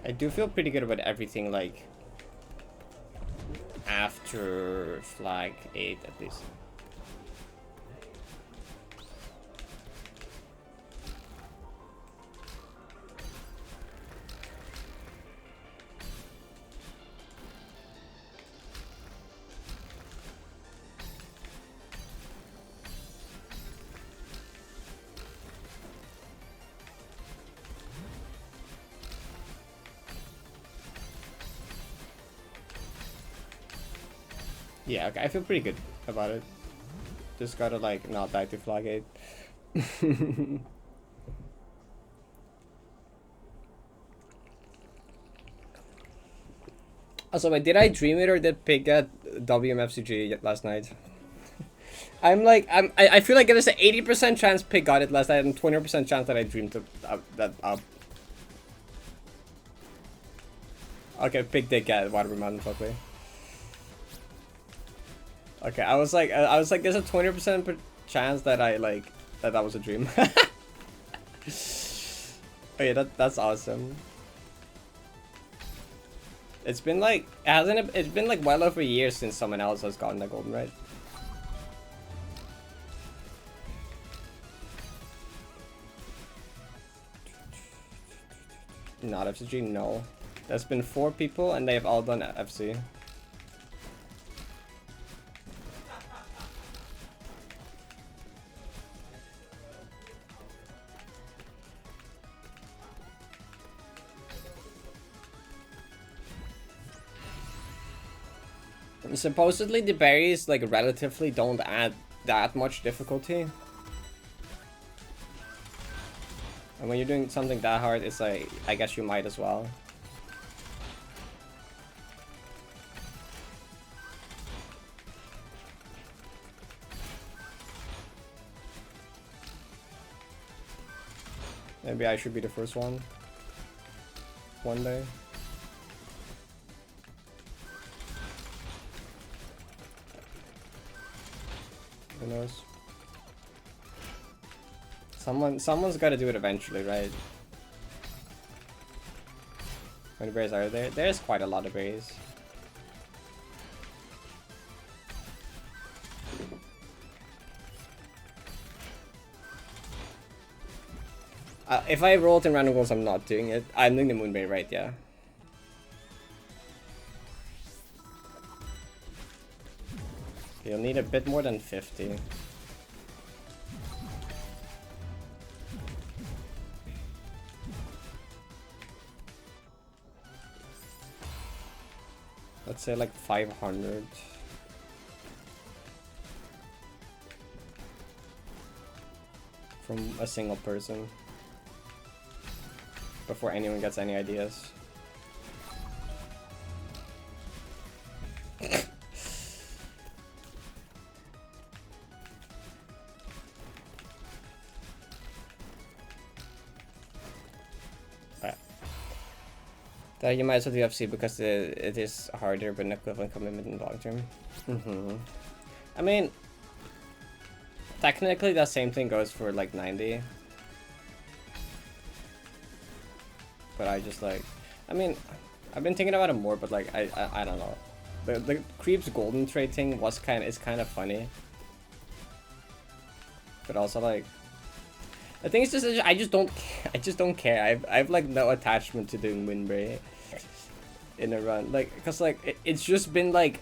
I do feel pretty good about everything, like, after flag 8 at least. Yeah, okay, I feel pretty good about it. Just gotta like not die to flag 8. Also, wait, did I dream it or did Pig get WMFCG last night? I feel like there's an 80% chance Pig got it last night and 20% chance that I dreamed that up. Okay, Pig did get Water Mountain Fuckley. Okay, I was like, there's a 20% chance that that was a dream. Okay, that's awesome. It's been like, it's been like well over a year since someone else has gotten that golden, right? Not FCG, no. There's been 4 people and they've all done FC. Supposedly the berries like relatively don't add that much difficulty. And when you're doing something that hard, it's like, I guess you might as well. Maybe I should be the first one. One day. Who knows? Someone's got to do it eventually, right? How many berries are there? There's quite a lot of berries. If I roll it in random goals, I'm not doing it. I'm doing the moonberry, right? Yeah. You'll need a bit more than 50. Let's say like 500. From a single person. Before anyone gets any ideas. You might as well do UFC because it is harder but an equivalent commitment in the long term. I mean, technically that same thing goes for like 90. But I just like, I mean, I've been thinking about it more, but like I don't know. The Creep's golden trade thing is kind of funny. But also like, the thing is just I just don't care. I've like no attachment to doing Winbury in a run, like, cause like it's just been like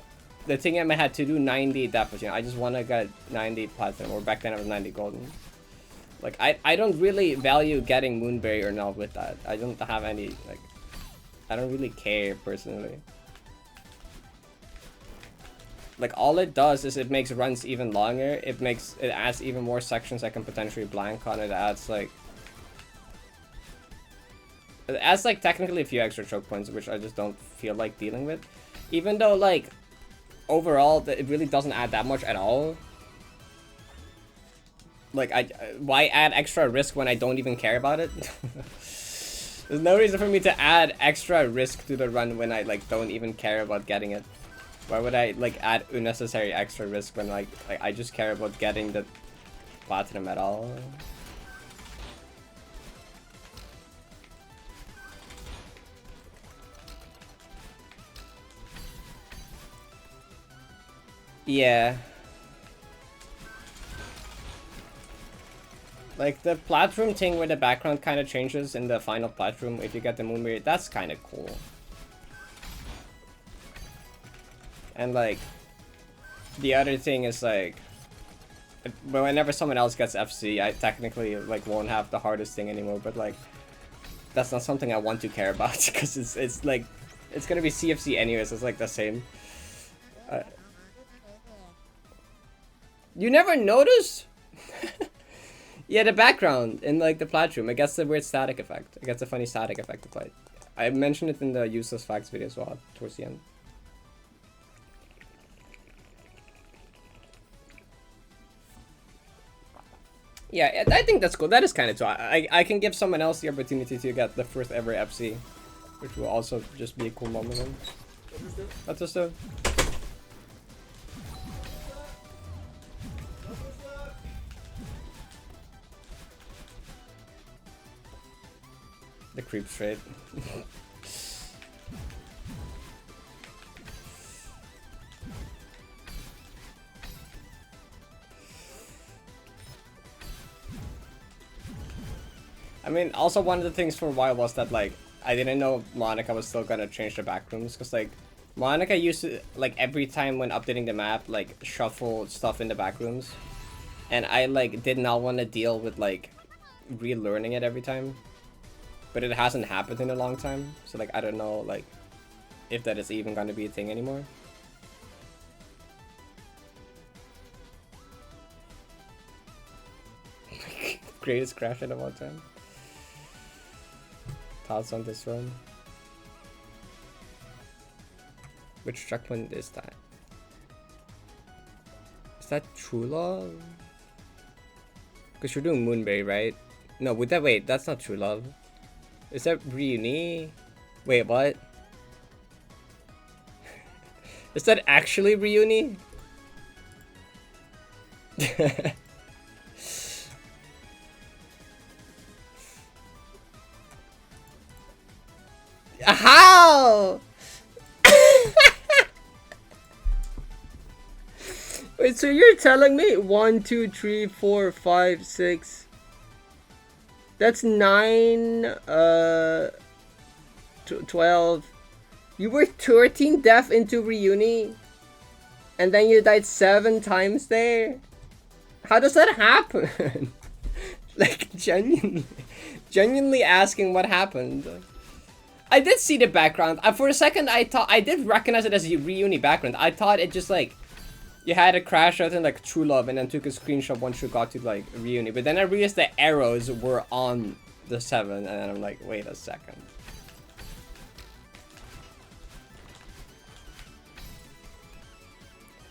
the thing I had to do 90 depth. I just want to get 90 platinum, or back then it was 90 golden. Like I don't really value getting Moonberry or not with that. I don't have any like, I don't really care personally. Like all it does is it makes runs even longer. It adds even more sections I can potentially blank on. It adds like technically a few extra choke points, which I just don't feel like dealing with. Even though like overall it really doesn't add that much at all. Like why add extra risk when I don't even care about it? There's no reason for me to add extra risk to the run when I like don't even care about getting it. Why would I like add unnecessary extra risk when like I just care about getting the platinum at all? Yeah. Like the platform thing where the background kind of changes in the final platform if you get the Moonberry, that's kind of cool. And like, the other thing is like, whenever someone else gets FC, I technically like won't have the hardest thing anymore, but like, that's not something I want to care about because it's like, it's gonna be CFC anyways, it's like the same. You never noticed? Yeah, the background in like the platform, it gets the weird static effect. It gets a funny static effect to play. I mentioned it in the useless facts video as well towards the end. Yeah, I think that's cool. That is kind of cool. I can give someone else the opportunity to get the first ever FC, which will also just be a cool moment. That's just a... The creep trade. I mean, also one of the things for a while was that like I didn't know Monica was still gonna change the backrooms, because like Monica used to like every time when updating the map like shuffle stuff in the backrooms, and I like did not want to deal with like relearning it every time. But it hasn't happened in a long time, so like I don't know like if that is even gonna be a thing anymore. Greatest crash of all time. Thoughts on this one? Which checkpoint is that? Is that True Love? Because you're doing Moonberry, right? No, would that wait? That's not True Love. Is that Reuni? Wait, what? Is that actually Reuni? How? Wait, so you're telling me 1, 2, 3, 4, 5, 6. That's 9, 12. You were 13 deaf into Reuni? And then you died 7 times there? How does that happen? Like, genuinely asking what happened. I did see the background. For a second, I thought I did recognize it as a reuni background. I thought it just like you had a crash out in like True Love and then took a screenshot once you got to like reuni. But then I realized the arrows were on the 7, and then I'm like, wait a second.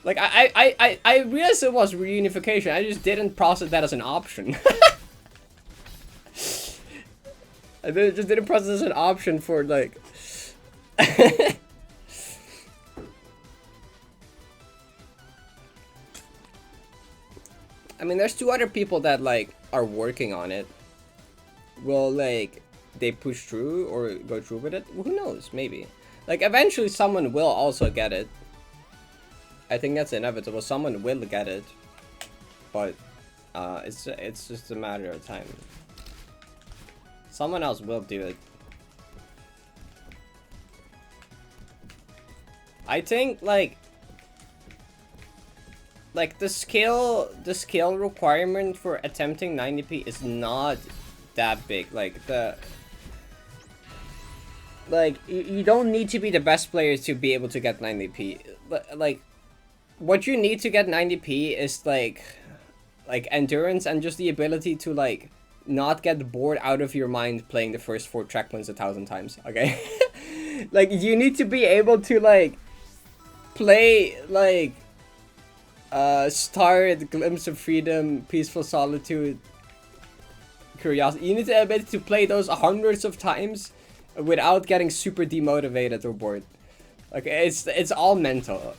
Like I realized it was reunification. I just didn't process that as an option. I just didn't process it as an option for like. I mean, there's 2 other people that like are working on it. Will like they push through or go through with it? Who knows? Maybe. Like eventually someone will also get it. I think that's inevitable. Someone will get it, but it's just a matter of time. Someone else will do it. I think like the skill requirement for attempting 90p is not that big. Like you don't need to be the best player to be able to get 90p. Like what you need to get 90p is like endurance and just the ability to like not get bored out of your mind playing the first 4 checkpoints 1,000 times. Okay. Like you need to be able to like play like Start, Glimpse of Freedom, Peaceful Solitude, Curiosity. You need the ability to play those hundreds of times without getting super demotivated or bored. Like it's all mental.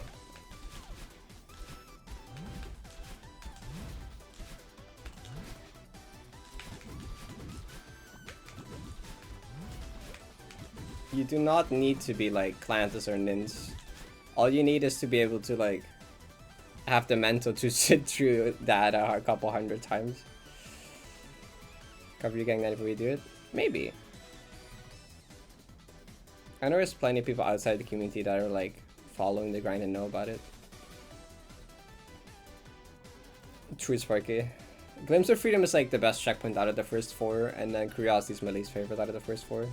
You do not need to be like Clantis or Nins. All you need is to be able to like have the mental to sit through that a couple 100 times. Cover you getting that if we do it? Maybe. I know there's plenty of people outside the community that are like following the grind and know about it. True, Sparky. Glimpse of Freedom is like the best checkpoint out of the first 4, and then Curiosity is my least favorite out of the first 4.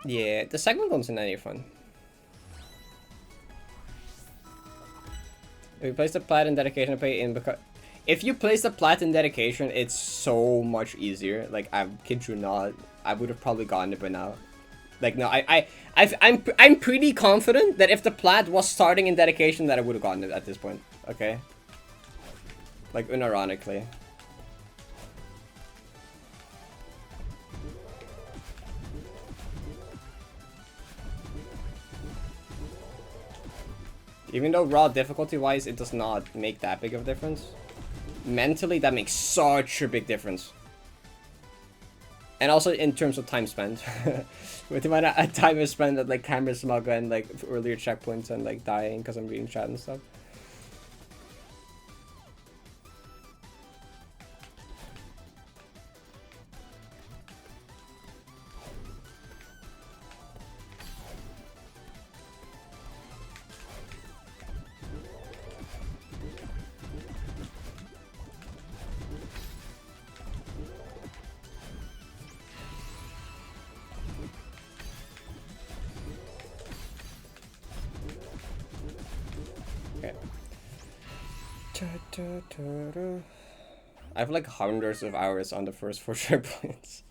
Yeah, the second one's not any fun. If you place the plat in dedication, pay in because if you place the plat in dedication, it's so much easier. Like I kid you not, I would have probably gotten it by now. Like no, I'm pretty confident that if the plat was starting in dedication, that I would have gotten it at this point. Okay. Like unironically. Even though raw difficulty-wise, it does not make that big of a difference. Mentally, that makes such a big difference. And also in terms of time spent. With the amount of time I spent at like camera slug and like earlier checkpoints and like dying because I'm reading chat and stuff. I have like hundreds of hours on the first 4 checkpoints.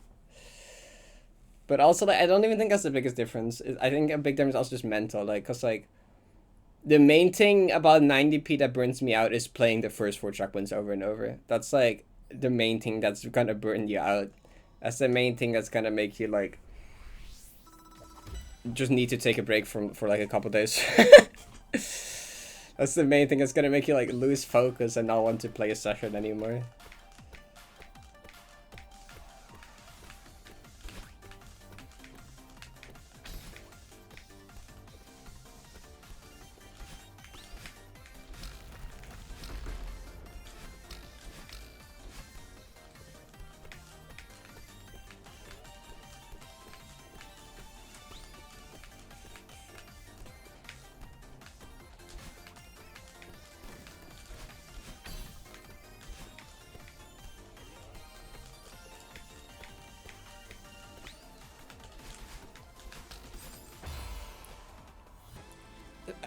But also, like, I don't even think that's the biggest difference. I think a big difference is also just mental, like, cause like, the main thing about 90p that burns me out is playing the first 4 checkpoints over and over. That's like the main thing that's gonna burn you out. That's the main thing that's gonna make you like just need to take a break for like a couple days. That's the main thing that's gonna make you like lose focus and not want to play a session anymore.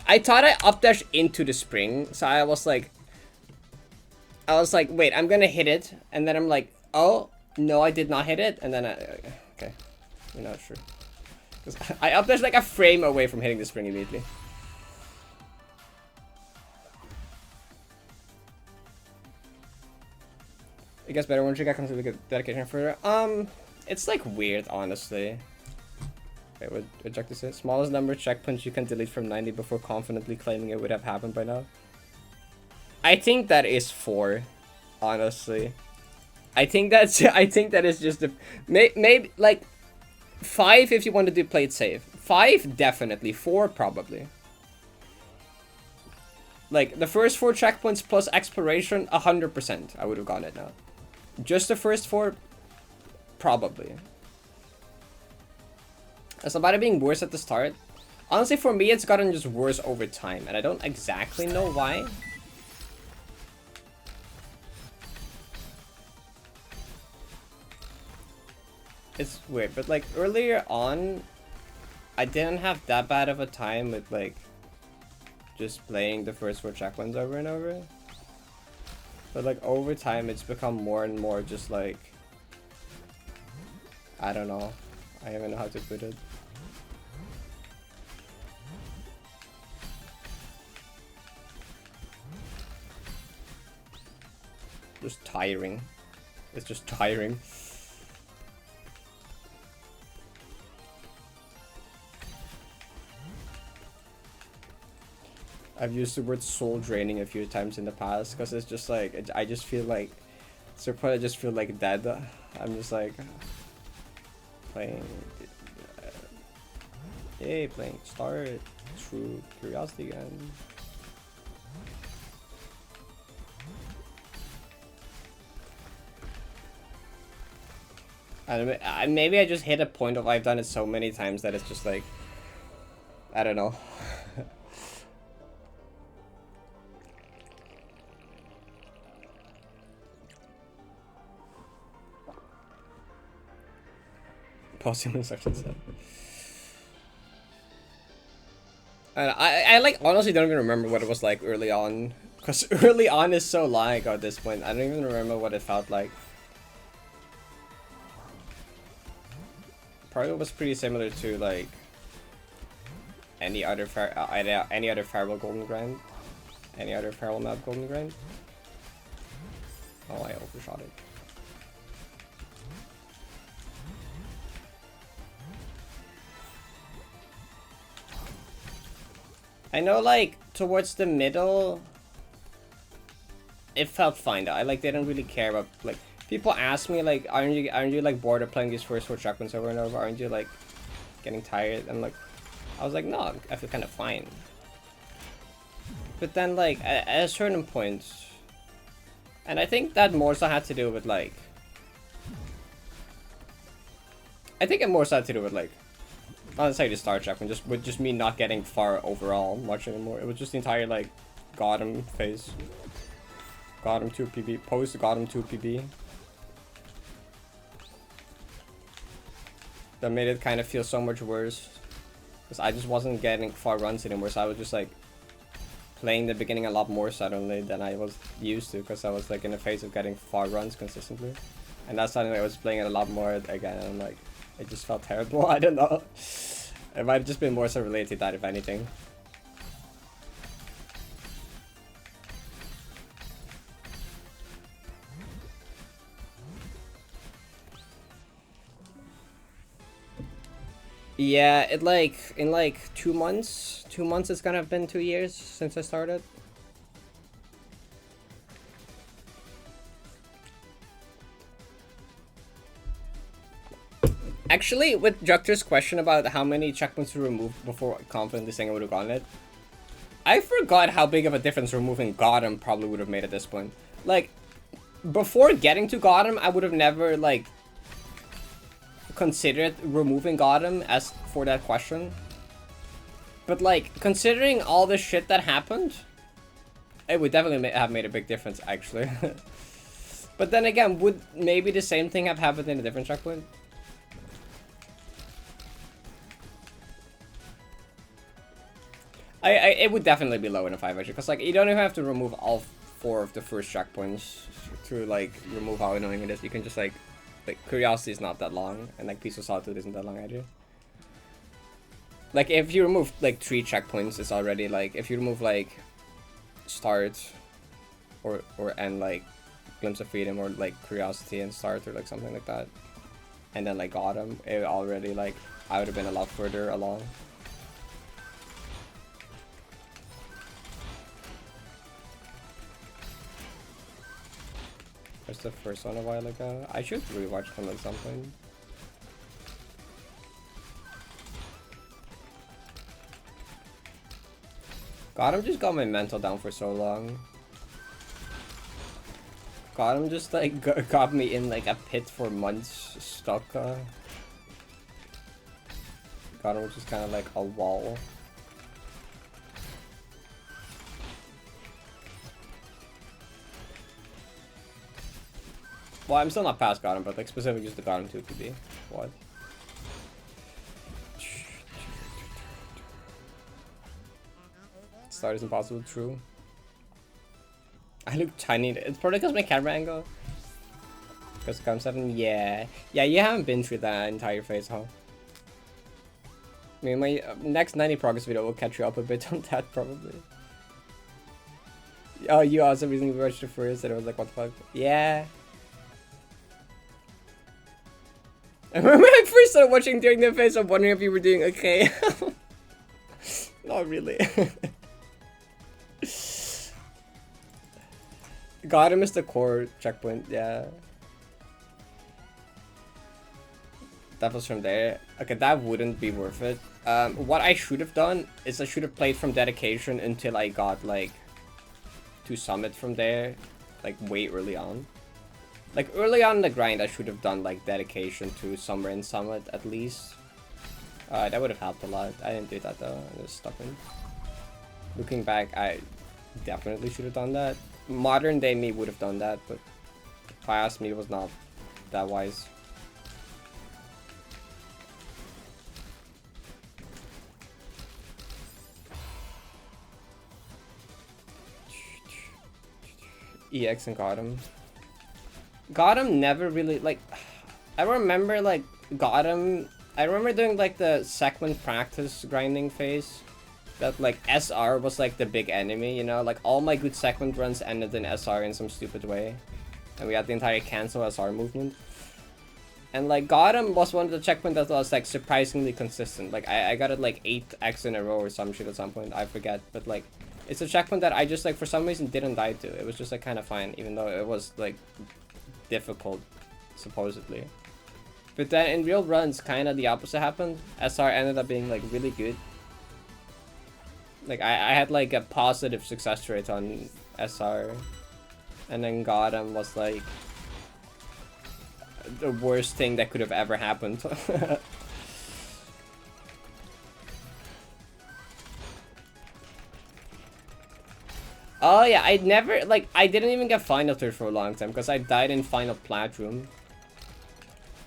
I thought I updash into the spring, so I was like, wait, I'm gonna hit it, and then I'm like, oh no, I did not hit it, and then okay, you're not sure, because I updash like a frame away from hitting the spring immediately. It gets better once you get completely good dedication for it. It's like weird, honestly. Okay, what objective is smallest number of checkpoints you can delete from 90 before confidently claiming it would have happened by now. I think that is 4, honestly. I think that is just a maybe like 5 if you want to do play it safe. 5 definitely, 4 probably. Like the first 4 checkpoints plus exploration, 100%. I would have gotten it now. Just the first 4, probably. It's about it being worse at the start. Honestly, for me, it's gotten just worse over time, and I don't exactly know why. It's weird, but like earlier on, I didn't have that bad of a time with like just playing the first 4 checkpoints over and over. But like over time, it's become more and more just like, I don't know. I don't even know how to put it. Just tiring. It's just tiring. I've used the word soul draining a few times in the past because it's just like I just feel like I just feel like dead. I'm just like playing. Yay, playing start through curiosity again. And maybe I just hit a point of I've done it so many times that it's just like I don't know. Possible instruction set. And I like honestly don't even remember what it was like early on, because early on is so long ago at this point. I don't even remember what it felt like. Probably was pretty similar to like any other farewell golden grind, any other farewell map golden grind. Oh, I overshot it. I know, like, towards the middle, it felt fine though. I like didn't really care about like people ask me like, aren't you like bored of playing these first 4 checkpoints over and over? Aren't you like getting tired? And like, I was like, no, I feel kind of fine. But then like at a certain point, and I think that more so had to do with like, I think it more so had to do with like, not necessarily the star checkpoint, just with just me not getting far overall much anymore. It was just the entire like Gotham phase. Gotham 2 PB, post Gotham 2 PB. That made it kind of feel so much worse. Because I just wasn't getting far runs anymore, so I was just like playing the beginning a lot more suddenly than I was used to, because I was like in a phase of getting far runs consistently. And that's suddenly I was playing it a lot more again, and I'm like, it just felt terrible. I don't know. It might have just been more so related to that, if anything. Yeah, it like, in like 2 months, it's gonna have been 2 years since I started. Actually, with Juctor's question about how many checkpoints to remove before confidently saying I would have gotten it, I forgot how big of a difference removing Gotham probably would have made at this point. Like, before getting to Gotham, I would have never, like, considered removing Gotham as for that question. But, like, considering all the shit that happened, it would definitely have made a big difference, actually. But then again, would maybe the same thing have happened in a different checkpoint? It would definitely be lower than 5 actually, because like you don't even have to remove all 4 of the first checkpoints to like remove how annoying it is. You can just like Curiosity is not that long, and like Piece of Solitude isn't that long either. Like if you remove like 3 checkpoints, it's already like, if you remove like Start or and like Glimpse of Freedom or like Curiosity and Start or like something like that, and then like Autumn, it already like I would have been a lot further along. Where's the first one a while ago? I should rewatch them at some point. God, I'm just got my mental down for so long. God, I'm just like got me in like a pit for months, stuck. God, I'm just kind of like a wall. Well, I'm still not past Gotham, but like specifically just the Gotham 2 could be. What? Start is impossible, true. I look tiny. It's probably because my camera angle. Because Gotham 7, yeah. Yeah, you haven't been through that entire phase, huh? I mean, my next 90 progress video will catch you up a bit on that, probably. Oh, you also recently watched the first and it was like, what the fuck? Yeah. I remember I first started watching during the phase, I'm wondering if you were doing okay. Not really. Gotham is the core checkpoint, yeah. That was from there. Okay, that wouldn't be worth it. What I should have done is I should have played from Dedication until I got like to Summit from there, like way early on. Like early on in the grind, I should have done like Dedication to somewhere in Summit at least. That would have helped a lot. I didn't do that though. I was stubborn. Looking back, I definitely should have done that. Modern day me would have done that, but past me was not that wise. EX and Gotham. Gotham never really, like, I remember, like, Gotham, I remember doing, like, the segment practice grinding phase. That, like, SR was, like, the big enemy, you know? Like, all my good segment runs ended in SR in some stupid way. And we had the entire cancel SR movement. And, like, Gotham was one of the checkpoints that was, like, surprisingly consistent. Like, I got it, like, 8x in a row or some shit at some point. I forget. But, like, it's a checkpoint that I just, like, for some reason didn't die to. It was just, like, kind of fine. Even though it was, like, difficult, supposedly. But then in real runs, kind of the opposite happened. SR ended up being, like, really good. Like, I had, like, a positive success rate on SR. And then Gotham was, like, the worst thing that could have ever happened. Oh yeah, I never, like, I didn't even get Final Third for a long time because I died in Final Platinum.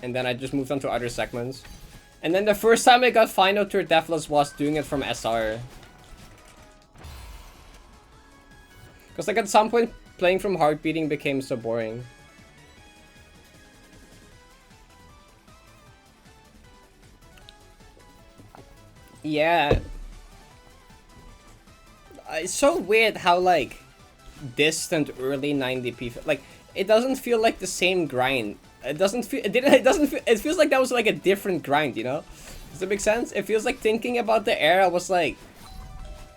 And then I just moved on to other segments. And then the first time I got Final Third Deathless was doing it from SR. Because, like, at some point, playing from Heart Beating became so boring. Yeah. It's so weird how, like, distant early 90p, like, it doesn't feel like the same grind. It doesn't feel, it feels like that was, like, a different grind, you know? Does that make sense? It feels like thinking about the era was, like,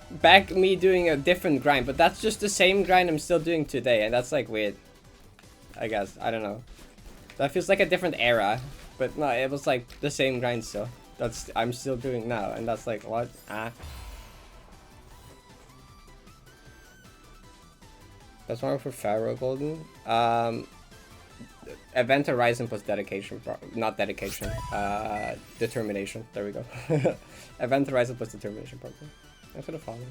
back me doing a different grind, but that's just the same grind I'm still doing today, and that's, like, weird. I guess. I don't know. That feels like a different era, but no, it was, like, the same grind still. That's, I'm still doing now, and that's, like, what? Ah. That's one for Pharaoh Golden. Event Horizon plus Dedication, not Dedication. Determination. There we go. Event Horizon plus Determination probably. I could have followed.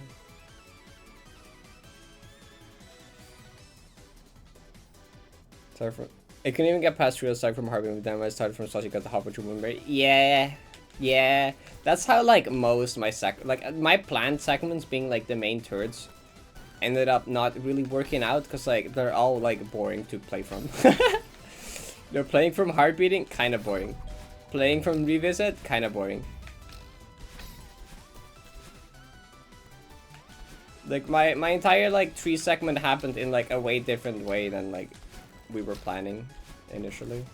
Sorry for. It can even get past real aside from Harvey with them. I started from Saucy, got the hop with your remember. Yeah. Yeah, that's how like most my planned segments being like the main turds ended up not really working out because like they're all like boring to play from. They're playing from Heartbeating, kind of boring. Playing from Revisit, kind of boring. Like my entire like tree segment happened in like a way different way than like we were planning initially.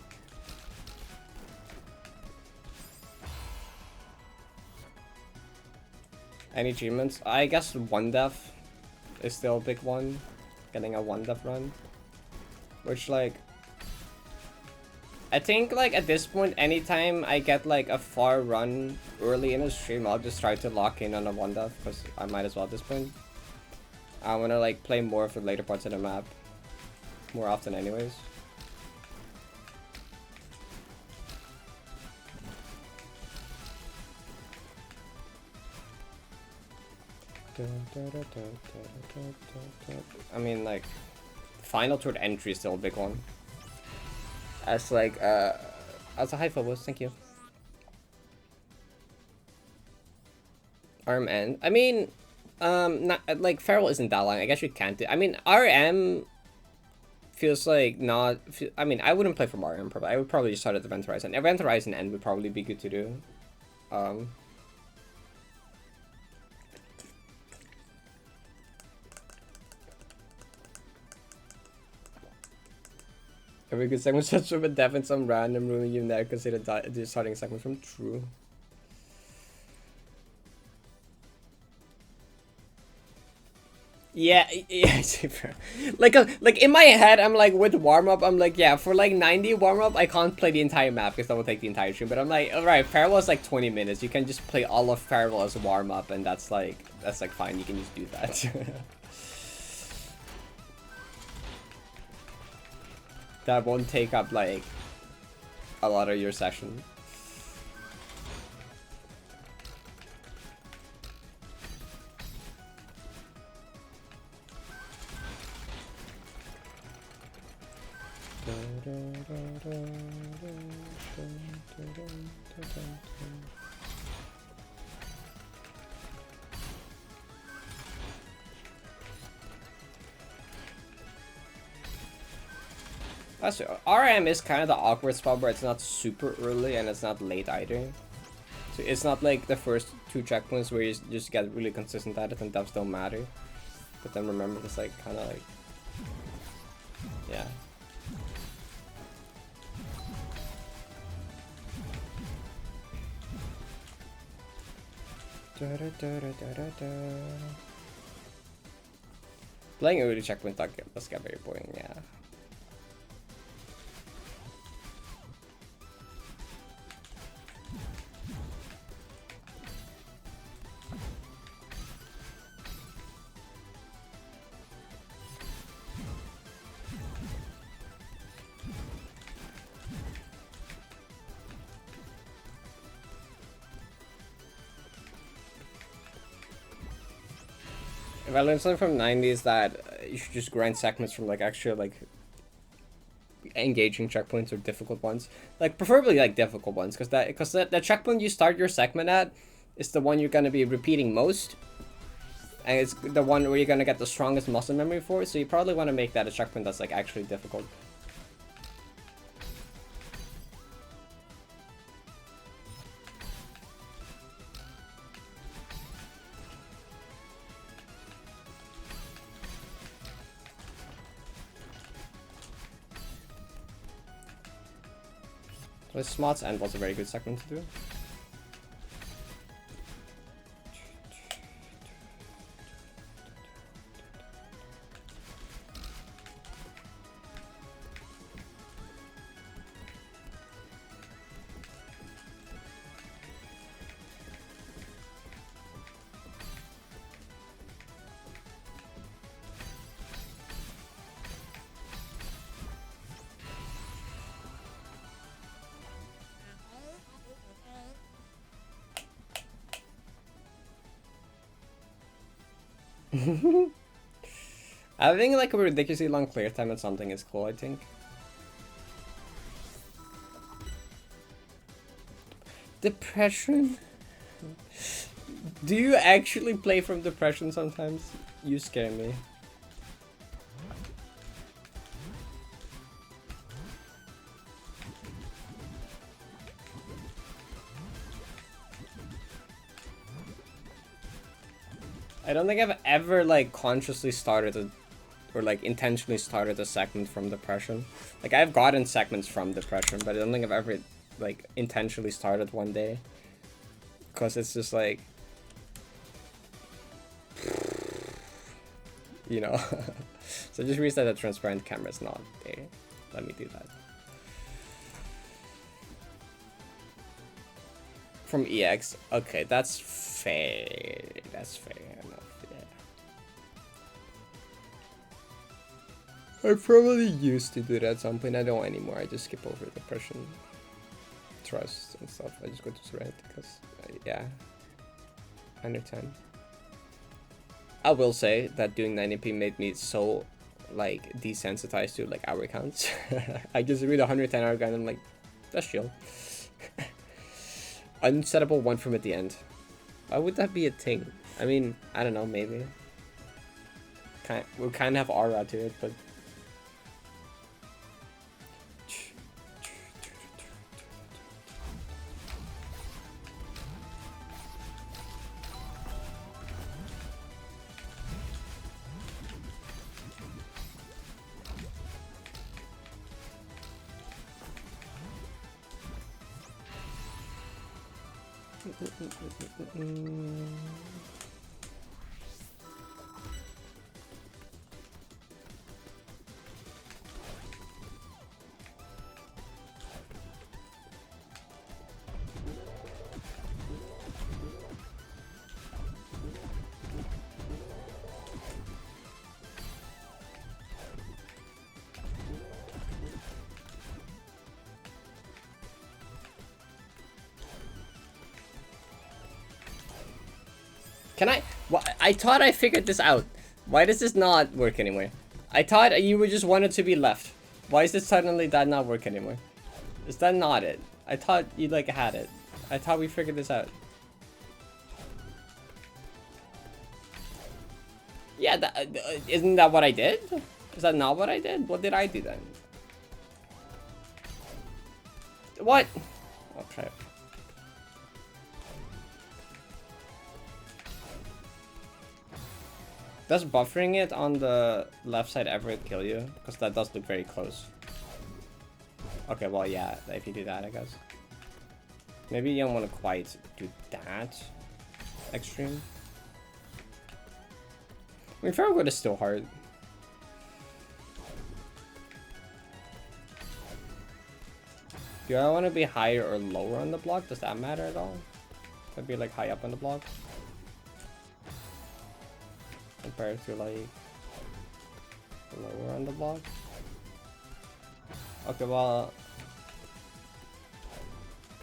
Any achievements? I guess one death is still a big one. Getting a one death run. Which like I think like at this point anytime I get like a far run early in a stream I'll just try to lock in on a one death because I might as well at this point. I wanna like play more of the later parts of the map. More often anyways. I mean like final turret entry is still a big one. As like as a high Phobos, thank you. Arm end. I mean not like Feral isn't that long. I guess you can't do. I mean RM feels like not. I mean I wouldn't play from RM probably. I would probably just start at Event Horizon. Event Horizon end would probably be good to do. Every good segment starts from a death in some random room you never consider the starting segment from. True. Yeah, yeah, like in my head, I'm like with warm up, I'm like, yeah, for like 90 warm up, I can't play the entire map because that will take the entire stream. But I'm like, all right, Farewell is like 20 minutes. You can just play all of Farewell as warm up, and that's like fine. You can just do that. That won't take up like a lot of your session. That's RM is kind of the awkward spot where it's not super early and it's not late either. So it's not like the first two checkpoints where you just get really consistent at it and devs don't matter. But then remember, it's like kind of like, yeah. Playing early checkpoint does get very boring, yeah. If I learned something from 90s that you should just grind segments from like actual like engaging checkpoints or difficult ones, like preferably like difficult ones, because the checkpoint you start your segment at is the one you're gonna be repeating most, and it's the one where you're gonna get the strongest muscle memory for. So you probably want to make that a checkpoint that's like actually difficult. So Smart's end was a very good segment to do. Having like a ridiculously long clear time at something is cool, I think. Depression? Do you actually play from depression sometimes? You scare me. I don't think I've ever like consciously started a, or like intentionally started a segment from depression. Like I've gotten segments from depression, but I don't think I've ever like intentionally started one day. Cause it's just like, you know. So just reset that transparent camera is not there. Let me do that. From EX. Okay, that's fair. That's fair enough, yeah. I probably used to do that at some point. I don't anymore. I just skip over depression, trust, and stuff. I just go to Serenity because, yeah. 110. I will say that doing 90p made me so, like, desensitized to, like, hour counts. I just read 110 hour gun and I'm like, that's chill. Unsettable one from at the end. Why would that be a thing? I mean, I don't know, maybe. We'll kind of have aura to it, but... Can I? I thought I figured this out. Why does this not work anymore? I thought you would just want it to be left. Why is this suddenly that not work anymore? Is that not it? I thought you like had it. I thought we figured this out. Yeah, isn't that what I did? Is that not what I did? What did I do then? What? Okay. Does buffering it on the left side ever kill you? Because that does look very close. Okay, well, yeah, if you do that, I guess. Maybe you don't want to quite do that extreme. I mean, Farragut is still hard. Do I want to be higher or lower on the block? Does that matter at all? Could be like high up on the block compared to like lower on the block. Okay, well,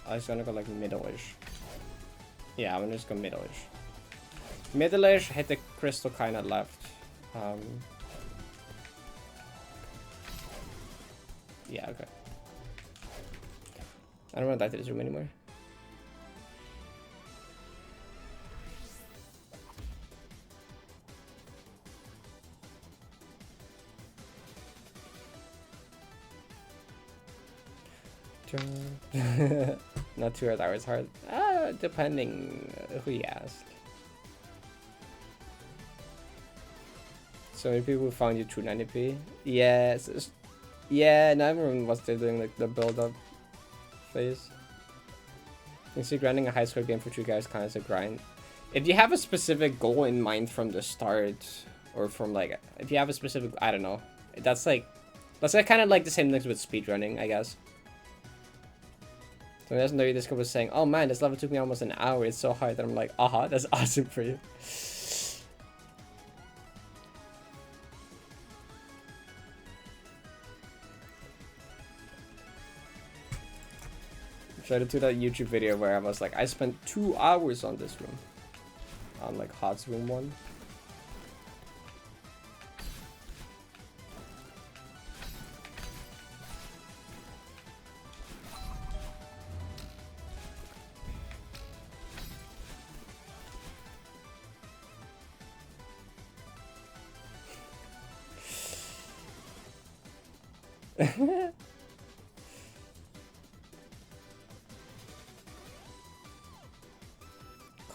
I was gonna go like middle-ish. Yeah, I'm gonna just go middle-ish. Middle-ish, hit the crystal kind of left. Yeah, okay. I don't want to die to this room anymore. Not 2 hours hard. Depending who you ask. So many people found you through 90p. Yes. Yeah, now everyone was still doing like the build-up phase. You see, grinding a high score game for 2 guys kind of a grind. If you have a specific goal in mind from the start, or from like, if you have a specific, I don't know. That's like kind of like the same things with speedrunning, I guess. So Legendary Disco was saying, oh man, this level took me almost an hour, it's so hard. And I'm like, aha, that's awesome for you. Shout out to that YouTube video where I was like, I spent 2 hours on this room. On like Hot's room 1.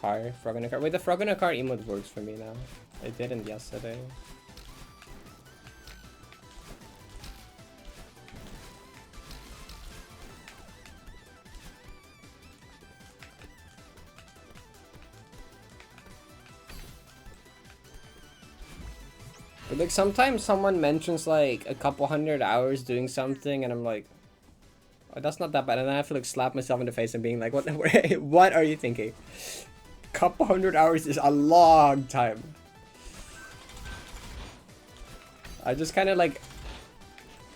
Car, frog in a car. Wait, the frog in a car emote works for me now. It didn't yesterday. But like sometimes someone mentions like a couple 100 hours doing something and I'm like, oh, that's not that bad. And then I have to like slap myself in the face and being like, what are you thinking? Couple 100 hours is a long time. I just kind of like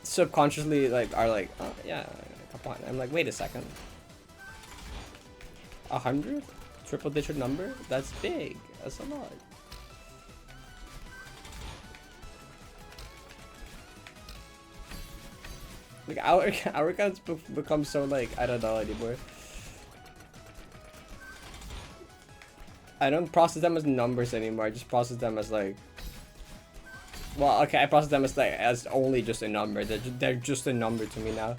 subconsciously like are like, oh yeah, a couple. I'm like, wait a second. 100? Triple digit number? That's big. That's a lot. Like our accounts become so like I don't know anymore. I don't process them as numbers anymore. I just process them as like. Well, okay, I process them as like as only just a number. They're just a number to me now.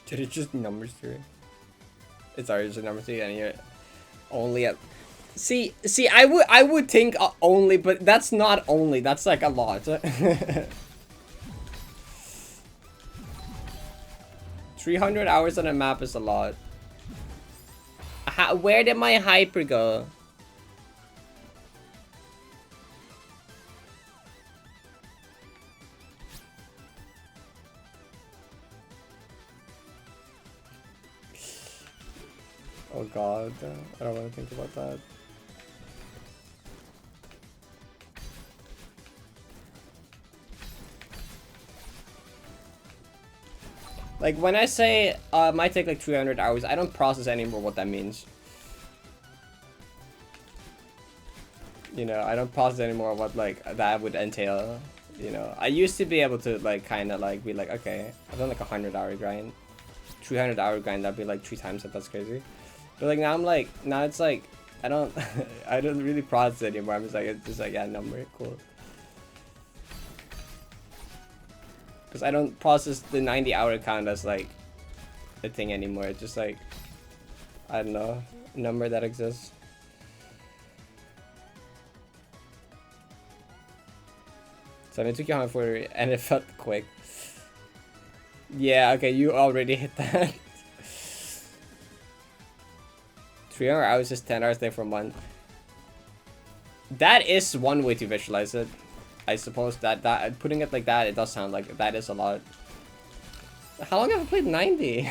Did it just numbers through? It's already just a number 3 and you're only at. See, I would think only, but that's not only. That's like a lot. 300 hours on a map is a lot. Where did my hyper go? Oh god, I don't want to think about that. Like when I say it might take like 300 hours, I don't process anymore what that means. You know, I don't process anymore what like that would entail. You know, I used to be able to like kind of like be like, okay, I've done like 100-hour grind, 300-hour grind. That'd be like 3 times that. That's crazy. But like now I'm like, now it's like I don't I don't really process it anymore. I'm just like, it's just like, yeah, number, cool. Because I don't process the 90-hour count as like a thing anymore. It's just like, I don't know, a number that exists. So I took you on for it and it felt quick. Yeah, okay, you already hit that. 300 hours is 10 hours there for a month. That is one way to visualize it. I suppose that putting it like that, it does sound like that is a lot. How long have I played 90?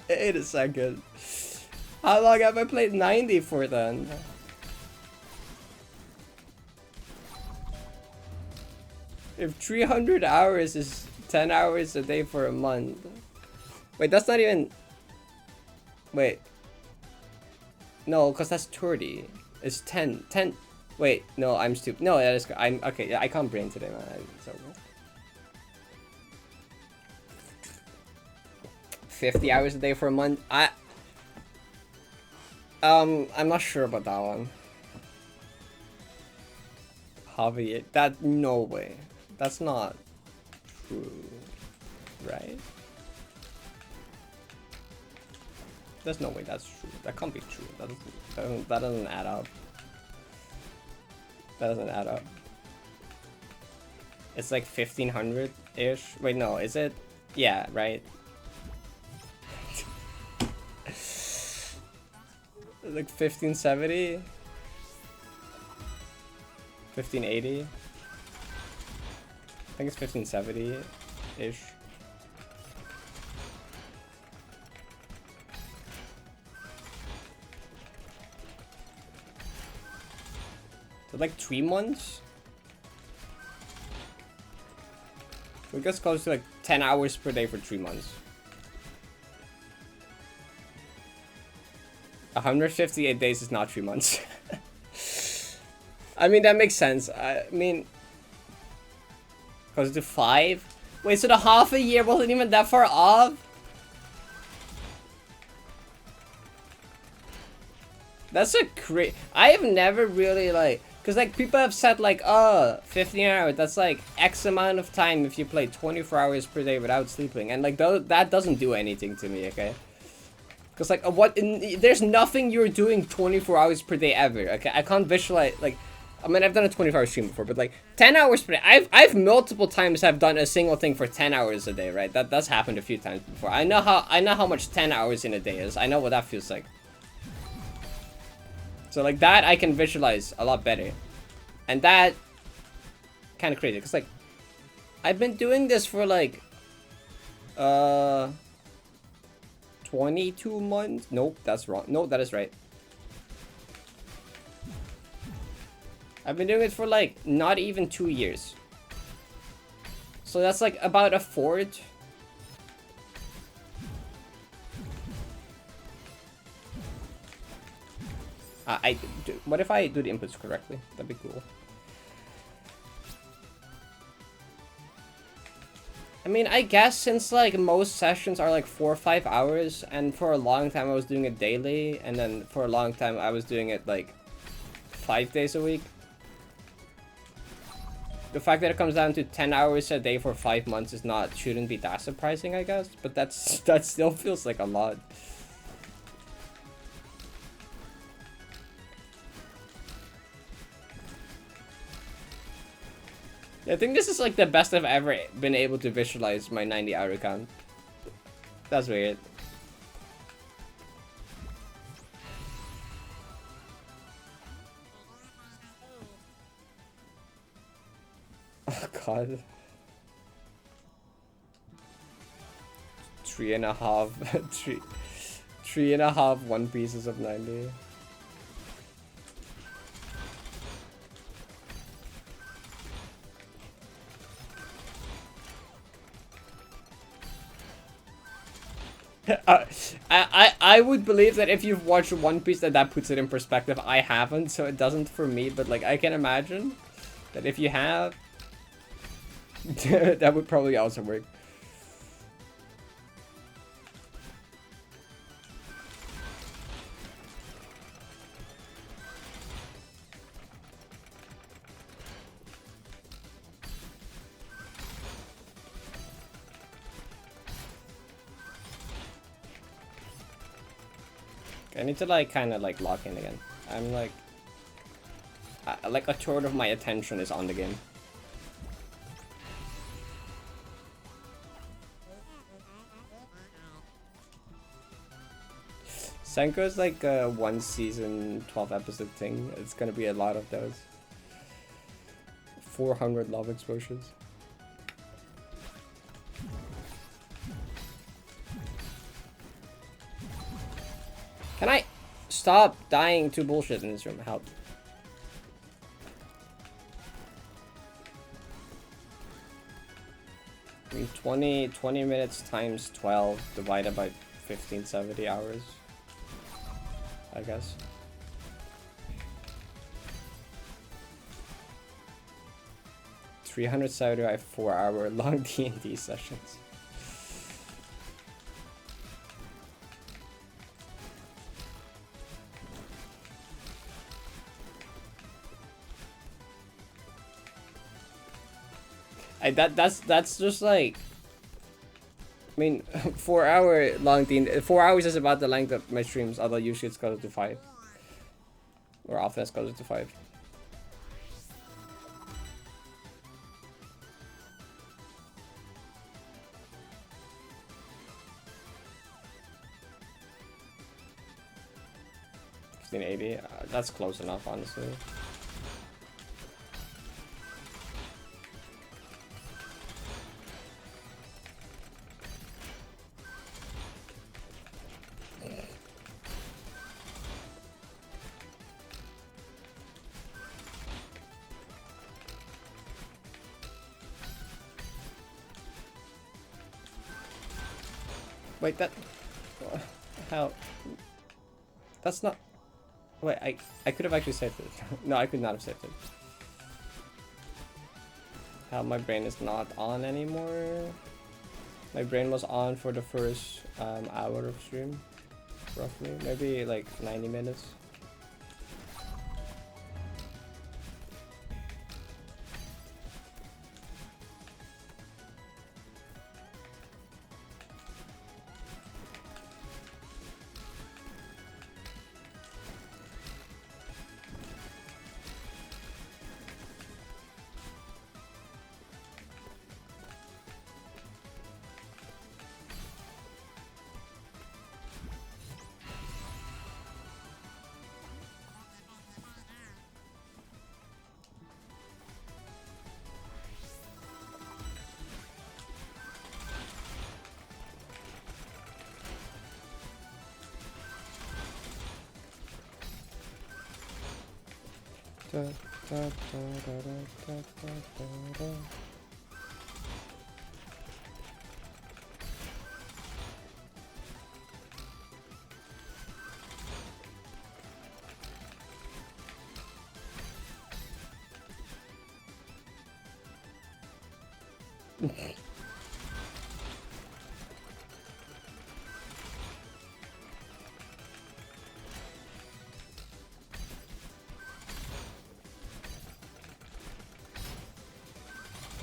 Wait a second. How long have I played 90 for then? If 300 hours is 10 hours a day for a month. Wait, that's not even. Wait. No, because that's 30. It's 10. 10. Wait, no, I'm stupid. No, that is. I'm okay. Yeah, I can't brain today, man. It's over. 50 hours a day for a month. I'm not sure about that one. Hobby. That no way. That's not true, right? There's no way that's true. That can't be true. That doesn't add up. That doesn't add up. It's like 1500-ish. Wait, no, is it? Yeah, right. Like 1570? 1580? I think it's 1570-ish. So like 3 months? We get close to like 10 hours per day for 3 months. 158 days is not 3 months. I mean, that makes sense. I mean, goes to 5. Wait, so the half a year wasn't even that far off? That's a great. I have never really like, cause like people have said like, oh, 15 hours. That's like X amount of time if you play 24 hours per day without sleeping, and like that doesn't do anything to me. Okay. Cause like there's nothing you're doing 24 hours per day ever. Okay, I can't visualize like. I mean, I've done a 24-hour stream before, but like 10 hours per day. I've multiple times have done a single thing for 10 hours a day, right? That's happened a few times before. I know how much 10 hours in a day is. I know what that feels like. So like that I can visualize a lot better. And that kind of crazy because like I've been doing this for like 22 months. Nope, that's wrong. No, that is right. I've been doing it for like not even 2 years. So that's like about a fourth. What if I do the inputs correctly? That'd be cool. I mean, I guess since like most sessions are like 4 or 5 hours, and for a long time I was doing it daily, and then for a long time I was doing it like 5 days a week. The fact that it comes down to 10 hours a day for 5 months shouldn't be that surprising, I guess. But that still feels like a lot. I think this is like the best I've ever been able to visualize my 90-hour count. That's weird. Oh god. 3.5 3.5 One Pieces of 90. I would believe that if you've watched One Piece that puts it in perspective. I haven't, so it doesn't for me, but like I can imagine that if you have that would probably also work. I need to like kind of like lock in again. I'm like a third of my attention is on the game. Senko's like a 1 season 12 episode thing. It's gonna be a lot of those. 400 love explosions. Can I stop dying to bullshit in this room? Help. I mean, 20 minutes times 12 divided by 1570 hours. I guess. $375 4-hour long D&D sessions. That's just like, I mean, 4-hour long D&D. 4 hours is about the length of my streams, although usually it's closer to 5. Or often it's closer to 5. $1580. That's close enough, honestly. Wait, that... How? That's not... Wait, I could have actually saved it. No, I could not have saved it. How my brain is not on anymore. My brain was on for the first hour of stream, roughly. Maybe like 90 minutes.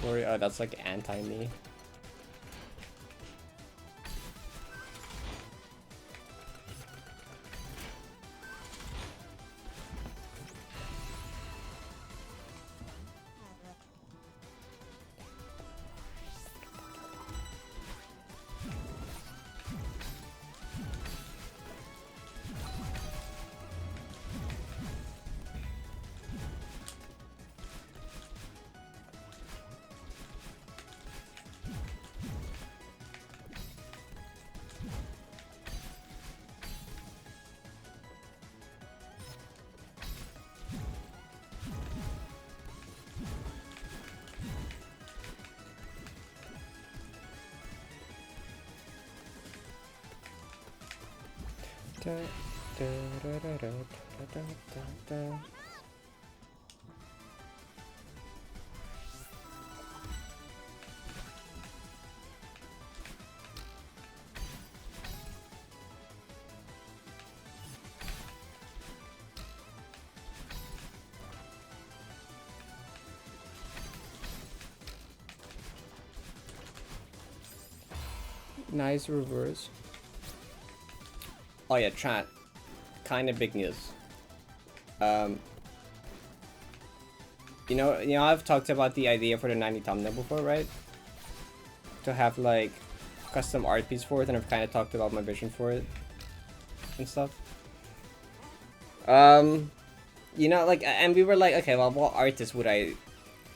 Worry, oh, that's like anti-me. Nice reverse. Oh yeah, chat. Kind of big news. You know, I've talked about the idea for the 90 thumbnail before, right? To have like custom art piece for it, and I've kind of talked about my vision for it and stuff. You know, like, and we were like, okay, well, what artist would I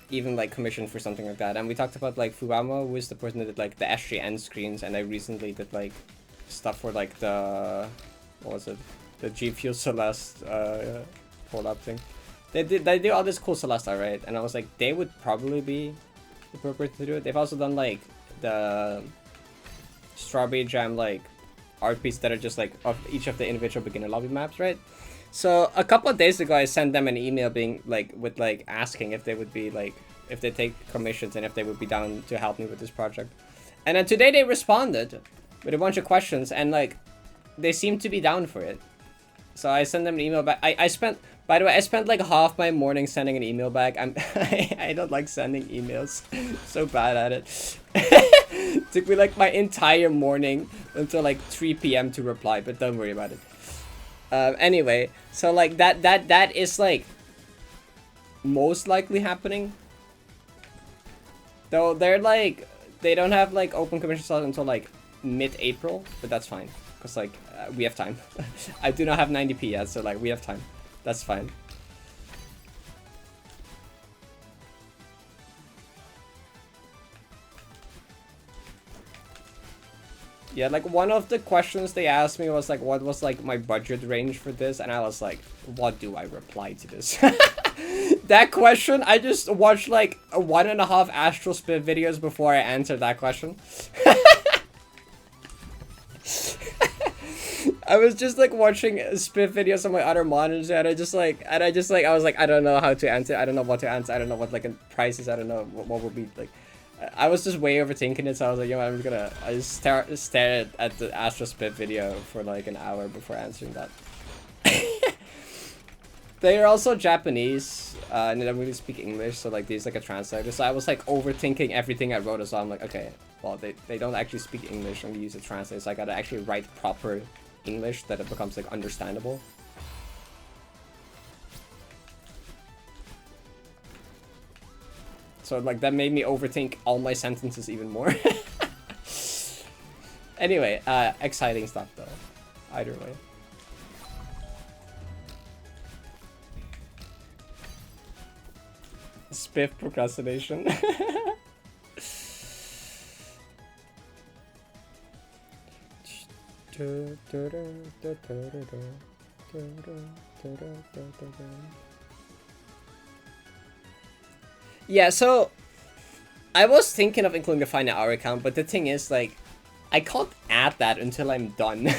even like commission for something like that? And we talked about like Fuwama, who is the person that did like the SGN screens, and I recently did like stuff for like the, what was it, the G Fuel Celeste pull up thing. They do all this cool Celeste art, right? And I was like, they would probably be appropriate to do it. They've also done like the Strawberry Jam like art piece that are just like of each of the individual beginner lobby maps, right? So a couple of days ago, I sent them an email being like, with like asking if they would be like, if they take commissions and if they would be down to help me with this project. And then today they responded with a bunch of questions, and like, they seem to be down for it. So I sent them an email back. I spent, by the way, I spent like half my morning sending an email back. I don't like sending emails. So bad at it. Took me like my entire morning until like 3 p.m. to reply, but don't worry about it. Anyway, so like that is like most likely happening. Though they're like, they don't have like open commission slots until like mid-April, but that's fine. Because like, we have time. I do not have 90p yet, so like, we have time. That's fine. Yeah, like one of the questions they asked me was like, what was like my budget range for this? And I was like, what do I reply to this? That question, I just watched like 1.5 Astral Spit videos before I answered that question. I was just like watching Spiff videos on my other monitors, and I was like, I don't know how to answer. I don't know what to answer. I don't know what like prices. I don't know what will be like. I was just way overthinking it, so I was like, you know, I just stare at the Astro Spiff video for like an hour before answering that. They are also Japanese, and they don't really speak English, so like these like a translator. So I was like overthinking everything I wrote, so I'm like, okay, well they don't actually speak English, and we use a translator, so I gotta actually write proper English that it becomes like understandable. So like that made me overthink all my sentences even more. Anyway, exciting stuff though, either way. Spiff procrastination. Yeah, so I was thinking of including the final hour count, but the thing is, like, I can't add that until I'm done.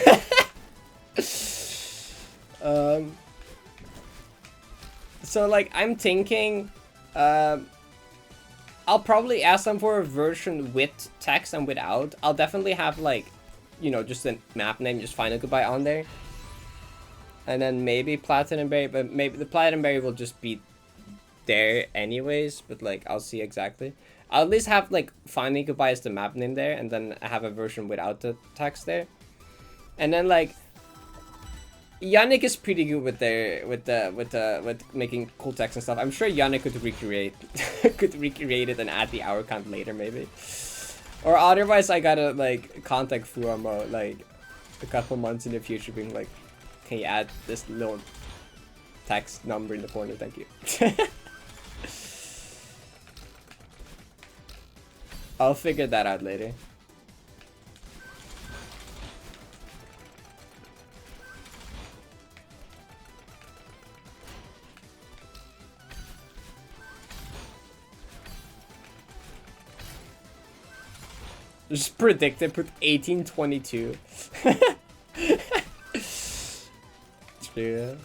So like I'm thinking, I'll probably ask them for a version with text and without. I'll definitely have like, you know, just a map name, just Final Goodbye on there. And then maybe Platinum Berry, but maybe the Platinum Berry will just be there anyways, but like I'll see exactly. I'll at least have like Final Goodbye as the map name there, and then I have a version without the text there. And then like Yannick is pretty good with making cool text and stuff. I'm sure Yannick could recreate it and add the hour count later maybe. Or otherwise I gotta like contact Fuamo like a couple months in the future being like, can you add this little text number in the corner, thank you. I'll figure that out later. Just predict it, put 1822. True.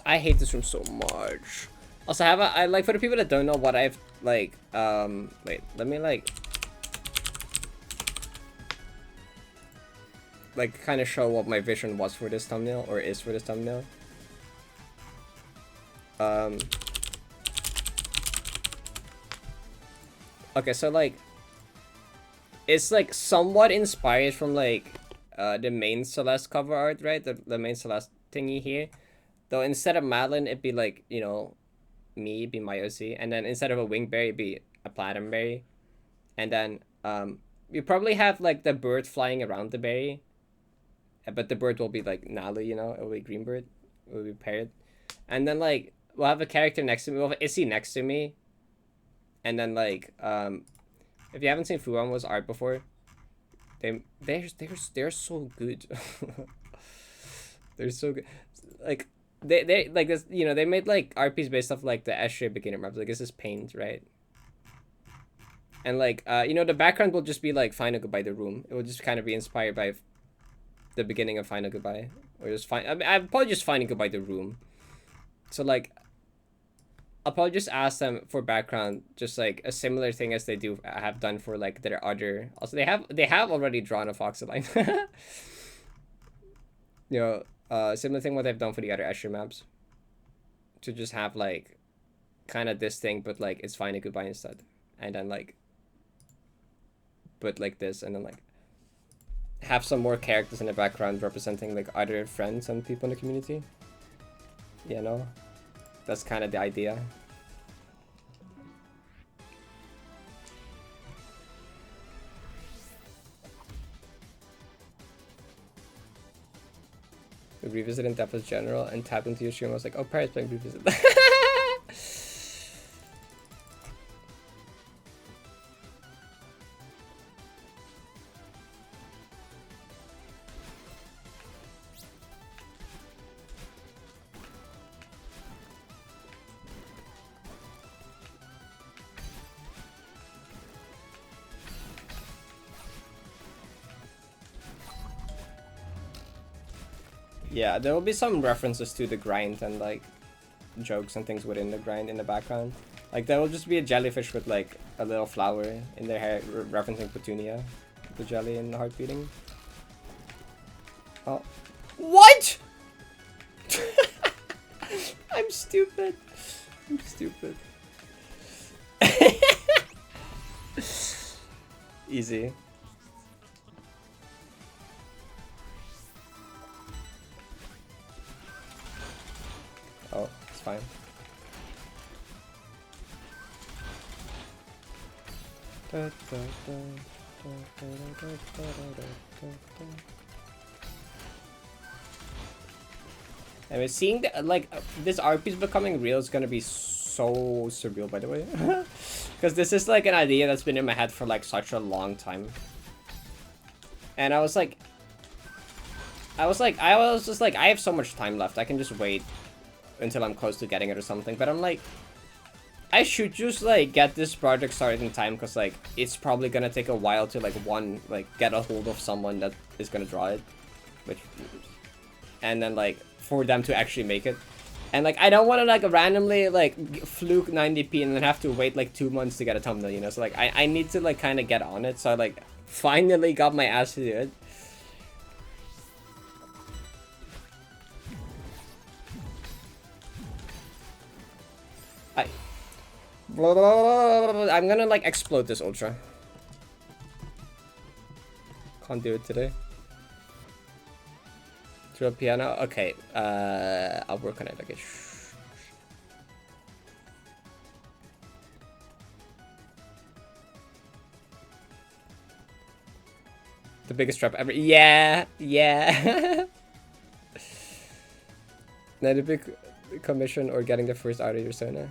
I hate this room so much. Also, I like, for the people that don't know what I've like, wait, let me like kind of show what my vision was for this thumbnail, or is for this thumbnail. Okay, so like it's like somewhat inspired from like the main Celeste cover art, right? The main Celeste thingy here. Though instead of Madeline, it'd be like, you know, me, it'd be my OC, and then instead of a wingberry, it'd be a platinum berry. And then you probably have like the bird flying around the berry. But the bird will be like Nalu, you know, it will be Greenbird, it will be Parrot. And then like we'll have a character next to me, we'll have Issy next to me. And then like if you haven't seen Fuwamo's art before, they're so good. They're so good. Like they like this, you know, they made like RPs based off like the S-shape beginner maps. Like this is paint, right? And like you know, the background will just be like Final Goodbye the room. It will just kind of be inspired by the beginning of Final Goodbye, or just I'm probably just Final Goodbye the room. So like I'll probably just ask them for background, just like a similar thing as they have done for like their other. Also, they have already drawn a voxel line. You know, similar thing what they've done for the other Escher maps. To just have like kind of this thing, but like it's Final Goodbye instead, and then like put like this, and then like have some more characters in the background representing like other friends and people in the community. You know, that's kind of the idea. We Revisit in depth as general and tap into your stream. I was like, oh, Parrot's playing Revisit. Yeah, there will be some references to the grind and like jokes and things within the grind in the background. Like there will just be a jellyfish with like a little flower in their hair, referencing Petunia, the jelly and the heart beating. Oh, what? I'm stupid. I'm stupid. Easy. Oh, it's fine. I mean, seeing the, like this RP is becoming real is gonna be so surreal, by the way, because this is like an idea that's been in my head for like such a long time, and I was just like, I have so much time left. I can just wait until I'm close to getting it or something. But I'm like, I should just like get this project started in time, because like it's probably gonna take a while to like get a hold of someone that is gonna draw it, and then like for them to actually make it. And like I don't want to like randomly like fluke 90p and then have to wait like 2 months to get a thumbnail, you know. So like I need to like kind of get on it. So I like finally got my ass to do it. I'm gonna like explode this ultra. Can't do it today. To a piano? Okay, I'll work on it, okay. The biggest trap ever. Yeah, yeah. Not a big commission or getting the first out of your Sona.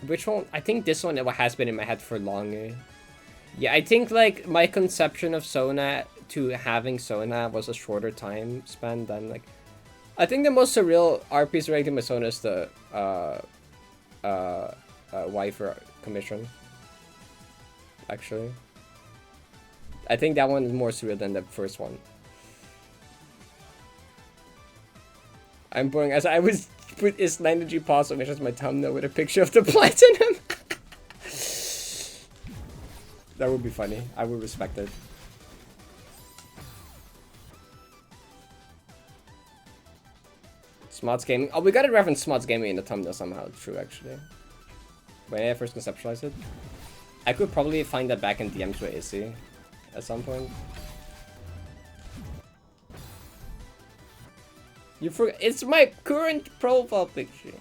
Which one? I think this one has been in my head for longer. Yeah, I think like my conception of Sona to having Sona was a shorter time span than like. I think the most surreal RPs ranked in my Sona is the Wifer commission. Actually, I think that one is more surreal than the first one. I'm boring as I was put is 90G pause which is my thumbnail with a picture of the platinum. That would be funny. I would respect it. Smots Gaming. Oh, we gotta reference Smots Gaming in the thumbnail somehow. True, actually. When I first conceptualized it, I could probably find that back in DMs with AC at some point. You forgot. It's my current profile picture.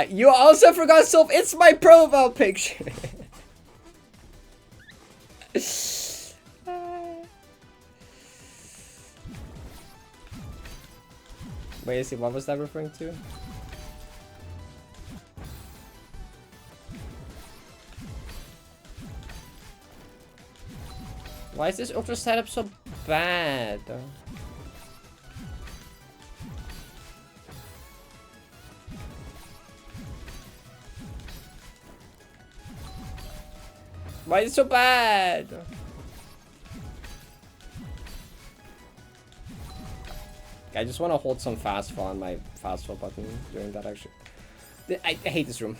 You also forgot Soph. It's my profile picture. Wait, see, what was that referring to? Why is this ultra setup so bad? Why is it so bad? I just want to hold some fast fall on my fast fall button during that actually. I hate this room.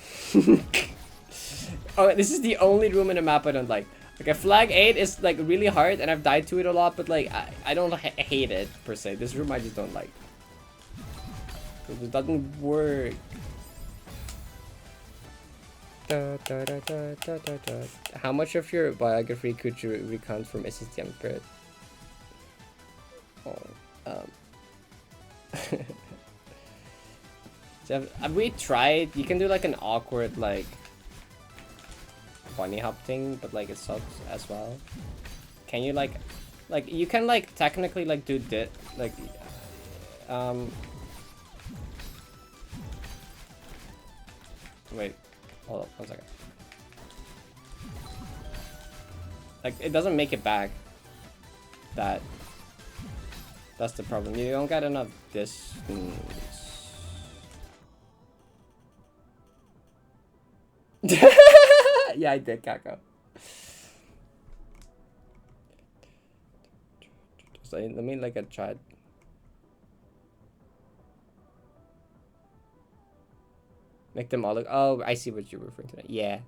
Oh, this is the only room in the map I don't like. Okay, flag 8 is like really hard and I've died to it a lot, but like I don't hate it per se. This room I just don't like. It doesn't work. How much of your biography could you recount from SSTM Parrot? Oh, so have we tried? You can do like an awkward like bunny hop thing, but like it sucks as well. Can you like you can like technically like do this like wait, hold up 1 second. Like it doesn't make it back. That's the problem. You don't get enough distance. Yeah, I did, Kako. So let me like a chat. Make them all look. Oh, I see what you're referring to. Yeah.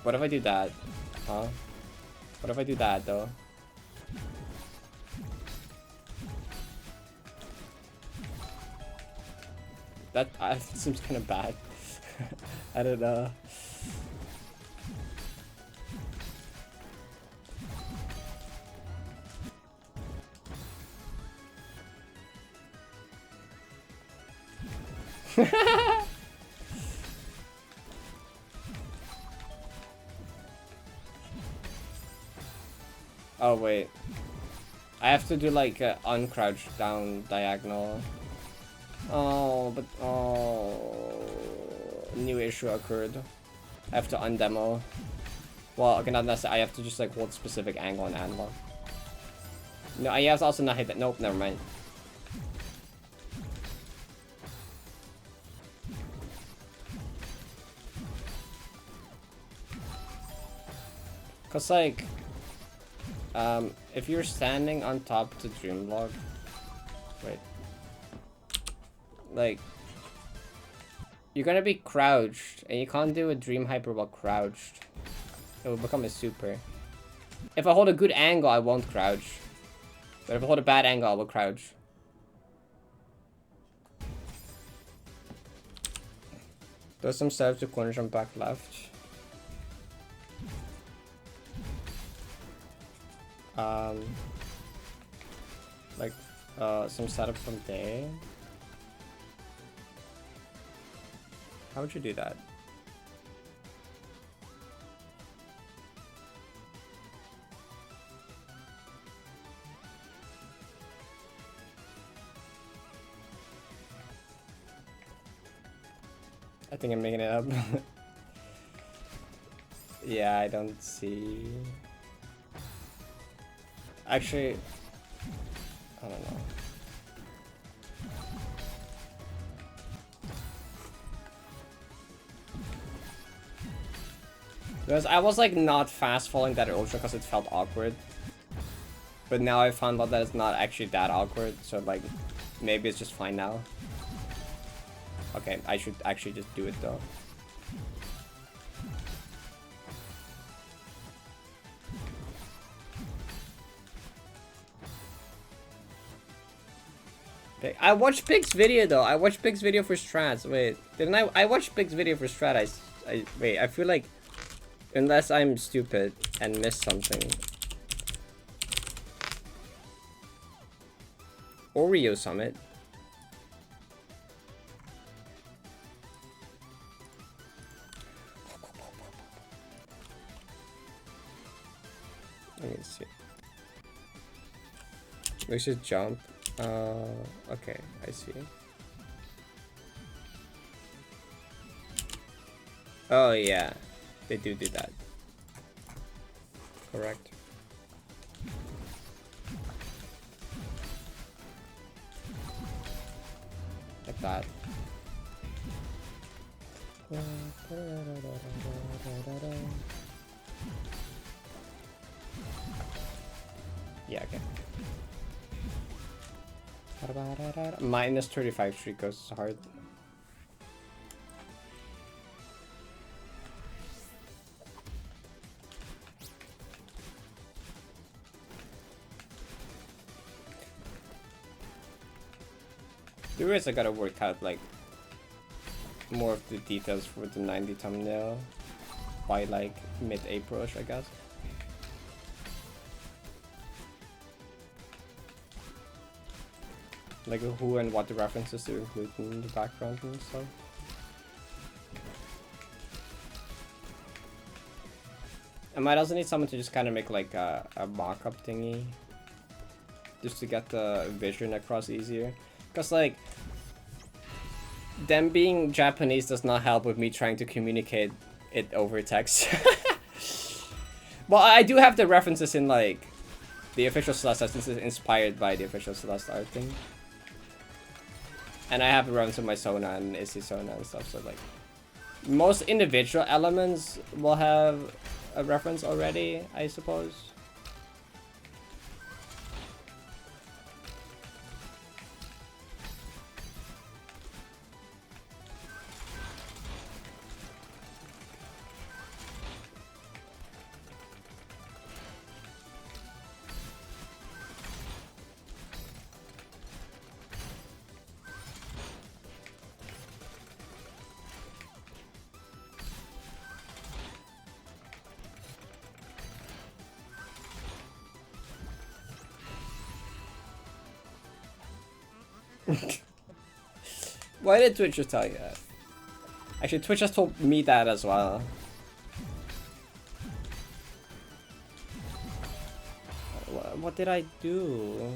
What if I do that? Huh? What if I do that though? That seems kind of bad. I don't know. Oh wait, I have to do like uncrouch down diagonal. Oh, but new issue occurred. I have to undemo. Well, okay, not necessarily. I have to just like hold specific angle and analog. No, I have to also not hit that. Nope, never mind. Cause like, if you're standing on top to Dreamlog, wait, like, you're gonna be crouched, and you can't do a Dream Hyper while crouched. It will become a super. If I hold a good angle, I won't crouch. But if I hold a bad angle, I will crouch. Does some steps to corner jump back left. Like, some setup from there. How would you do that? I think I'm making it up. Yeah, I don't see. Actually, I don't know. Because I was like not fast falling that ultra because it felt awkward. But now I found out that it's not actually that awkward, so like maybe it's just fine now. Okay, I should actually just do it though. I watched Pig's video though. I watched Pig's video for strats. Wait, didn't I? I watched Pig's video for strat. Wait. I feel like, unless I'm stupid and missed something. Oreo Summit. Let me see. We should jump. Okay, I see. Oh yeah, they do that. Correct. Like that. Yeah, okay. Minus 35 streak goes hard. The rest I gotta work out like more of the details for the 90 thumbnail by like mid-April-ish, I guess. Like who and what the references to include in the background and stuff. I might also need someone to just kind of make like a mock-up thingy. Just to get the vision across easier. Because like, them being Japanese does not help with me trying to communicate it over text. Well, I do have the references in like the official Celeste art, since it's inspired by the official Celeste art thing. And I have runs with my Sona and Issy Sona and stuff, so like most individual elements will have a reference already, I suppose. Why did Twitch just tell you that? Actually, Twitch just told me that as well. What did I do?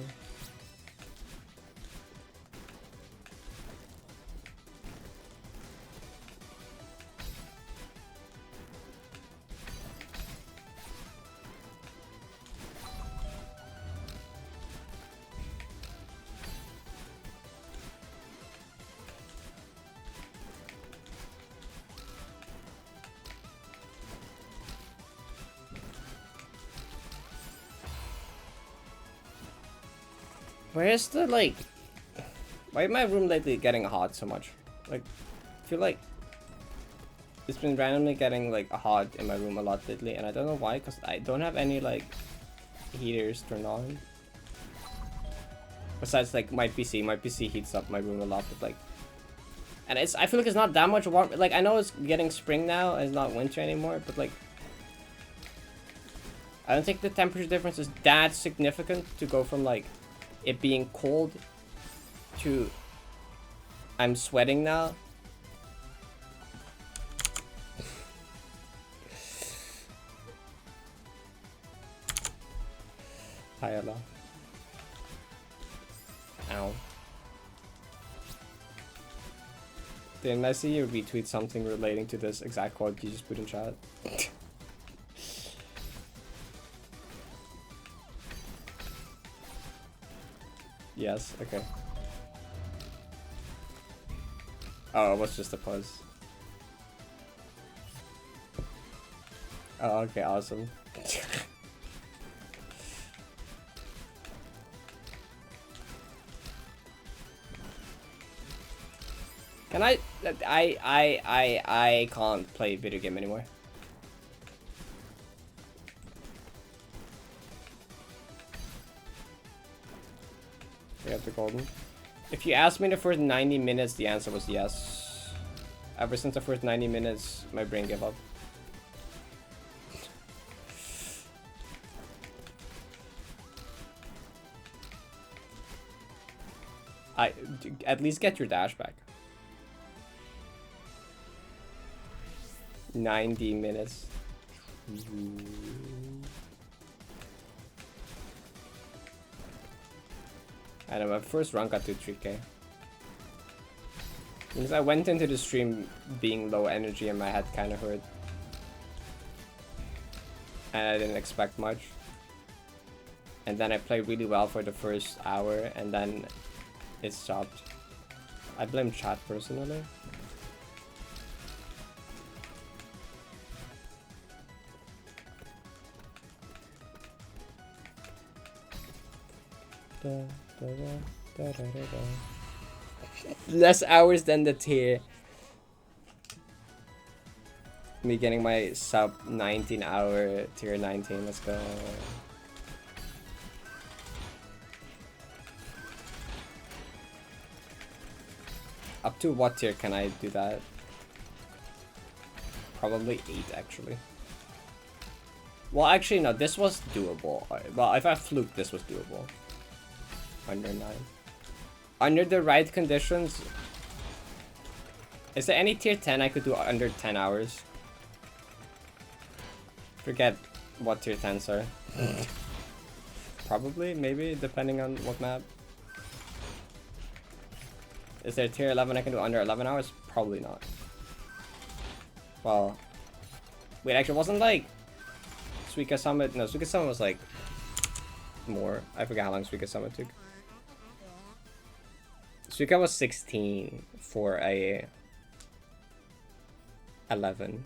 Where's the, like... Why is my room lately getting hot so much? Like, I feel like... It's been randomly getting, like, hot in my room a lot lately, and I don't know why, because I don't have any, like, heaters turned on. Besides, like, my PC. My PC heats up my room a lot, but, like... And it's... I feel like it's not that much warm. Like, I know it's getting spring now, and it's not winter anymore, but, like... I don't think the temperature difference is that significant to go from, like... it being cold to I'm sweating now. Hi, Allah. Ow. Didn't I see you retweet something relating to this exact quote you just put in chat? Yes, okay. Oh, it was just a pause. Oh, okay, awesome. Can I can't play video game anymore. We have the golden. If you asked me the first 90 minutes, the answer was yes. Ever since the first 90 minutes, my brain gave up. At least get your dash back. 90 minutes. I know, my first run got to 3k. Because I went into the stream being low energy and my head kind of hurt. And I didn't expect much. And then I played really well for the first hour and then it stopped. I blame chat personally. Less hours than the tier. Me getting my sub 19 hour tier 19. Let's go. Up to what tier can I do that? Probably 8 actually. Well, actually no, this was doable. Well, if I fluke, this was doable. Under 9. Under the right conditions. Is there any tier 10 I could do under 10 hours? Forget what tier 10s are. Probably, maybe, depending on what map. Is there tier 11 I can do under 11 hours? Probably not. Well, wait, actually, wasn't like Suika Summit? No, Suika Summit was like more. I forgot how long Suika Summit took. Suika was 16 for a 11.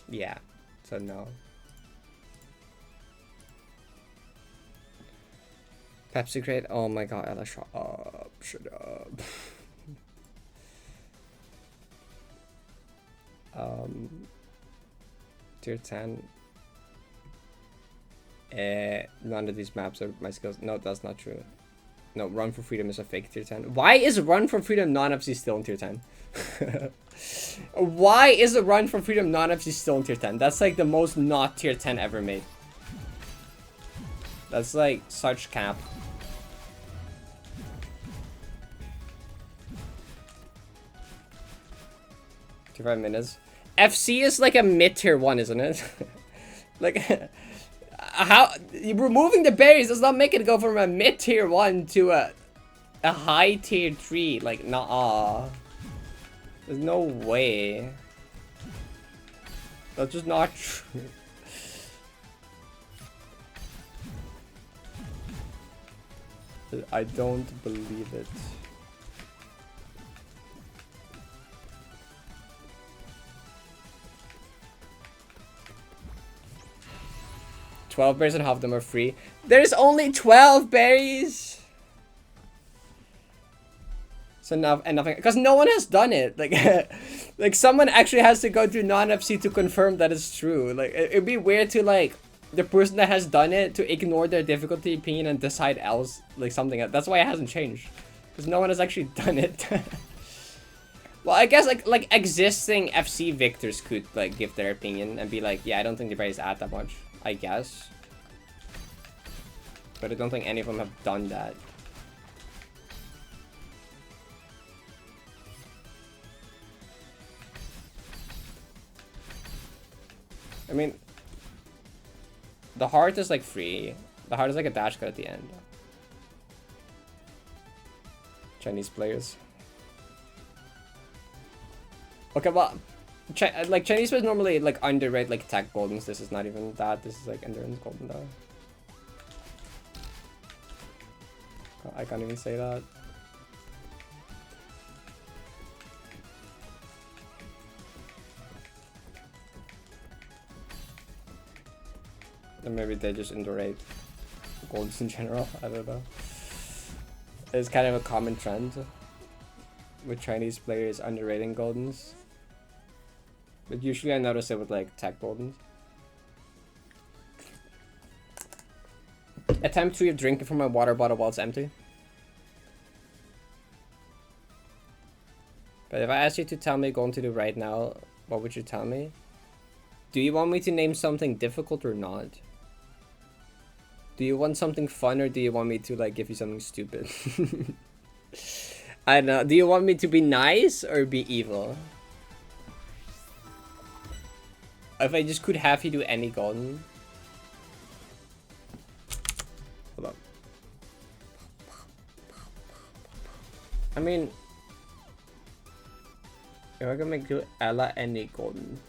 Yeah, so no. Pepsi Crate. Oh my god, Ella, shut up. Shut up. Tier 10. None of these maps are my skills. No, that's not true. No, Run for Freedom is a fake tier 10. Why is Run for Freedom non-FC still in tier 10? Why is a Run for Freedom non-FC still in tier 10? That's like the most not tier 10 ever made. That's like such cap. Tier 5 minutes. FC is like a mid tier 1, isn't it? Like, how removing the berries does not make it go from a mid tier 1 to a high tier 3. Like, nah. There's no way. That's just not true. I don't believe it. $12 berries and half of them are free. There's only 12 berries. So now and nothing, because no one has done it. Like, like someone actually has to go through non-FC to confirm that it's true. Like, it'd be weird to like the person that has done it to ignore their difficulty opinion and decide else, like something else. That's why it hasn't changed, because no one has actually done it. Well, I guess like existing FC victors could like give their opinion and be like, yeah, I don't think the berries add that much. I guess. But I don't think any of them have done that. I mean, the heart is like free. The heart is like a dash card at the end. Chinese players. Okay, well, like Chinese players normally like underrate like attack goldens. This is not even that. This is like endurance golden though. I can't even say that. Or maybe they just underrate goldens in general. I don't know. It's kind of a common trend with Chinese players underrating goldens. But usually I notice it with like tech goldens. Attempt 3 of drinking from my water bottle while it's empty. But if I asked you to tell me going to do right now, what would you tell me? Do you want me to name something difficult or not? Do you want something fun or do you want me to like give you something stupid? I don't know. Do you want me to be nice or be evil? If I just could have you do any golden. Hold on. I mean, if I can make you Ella any golden.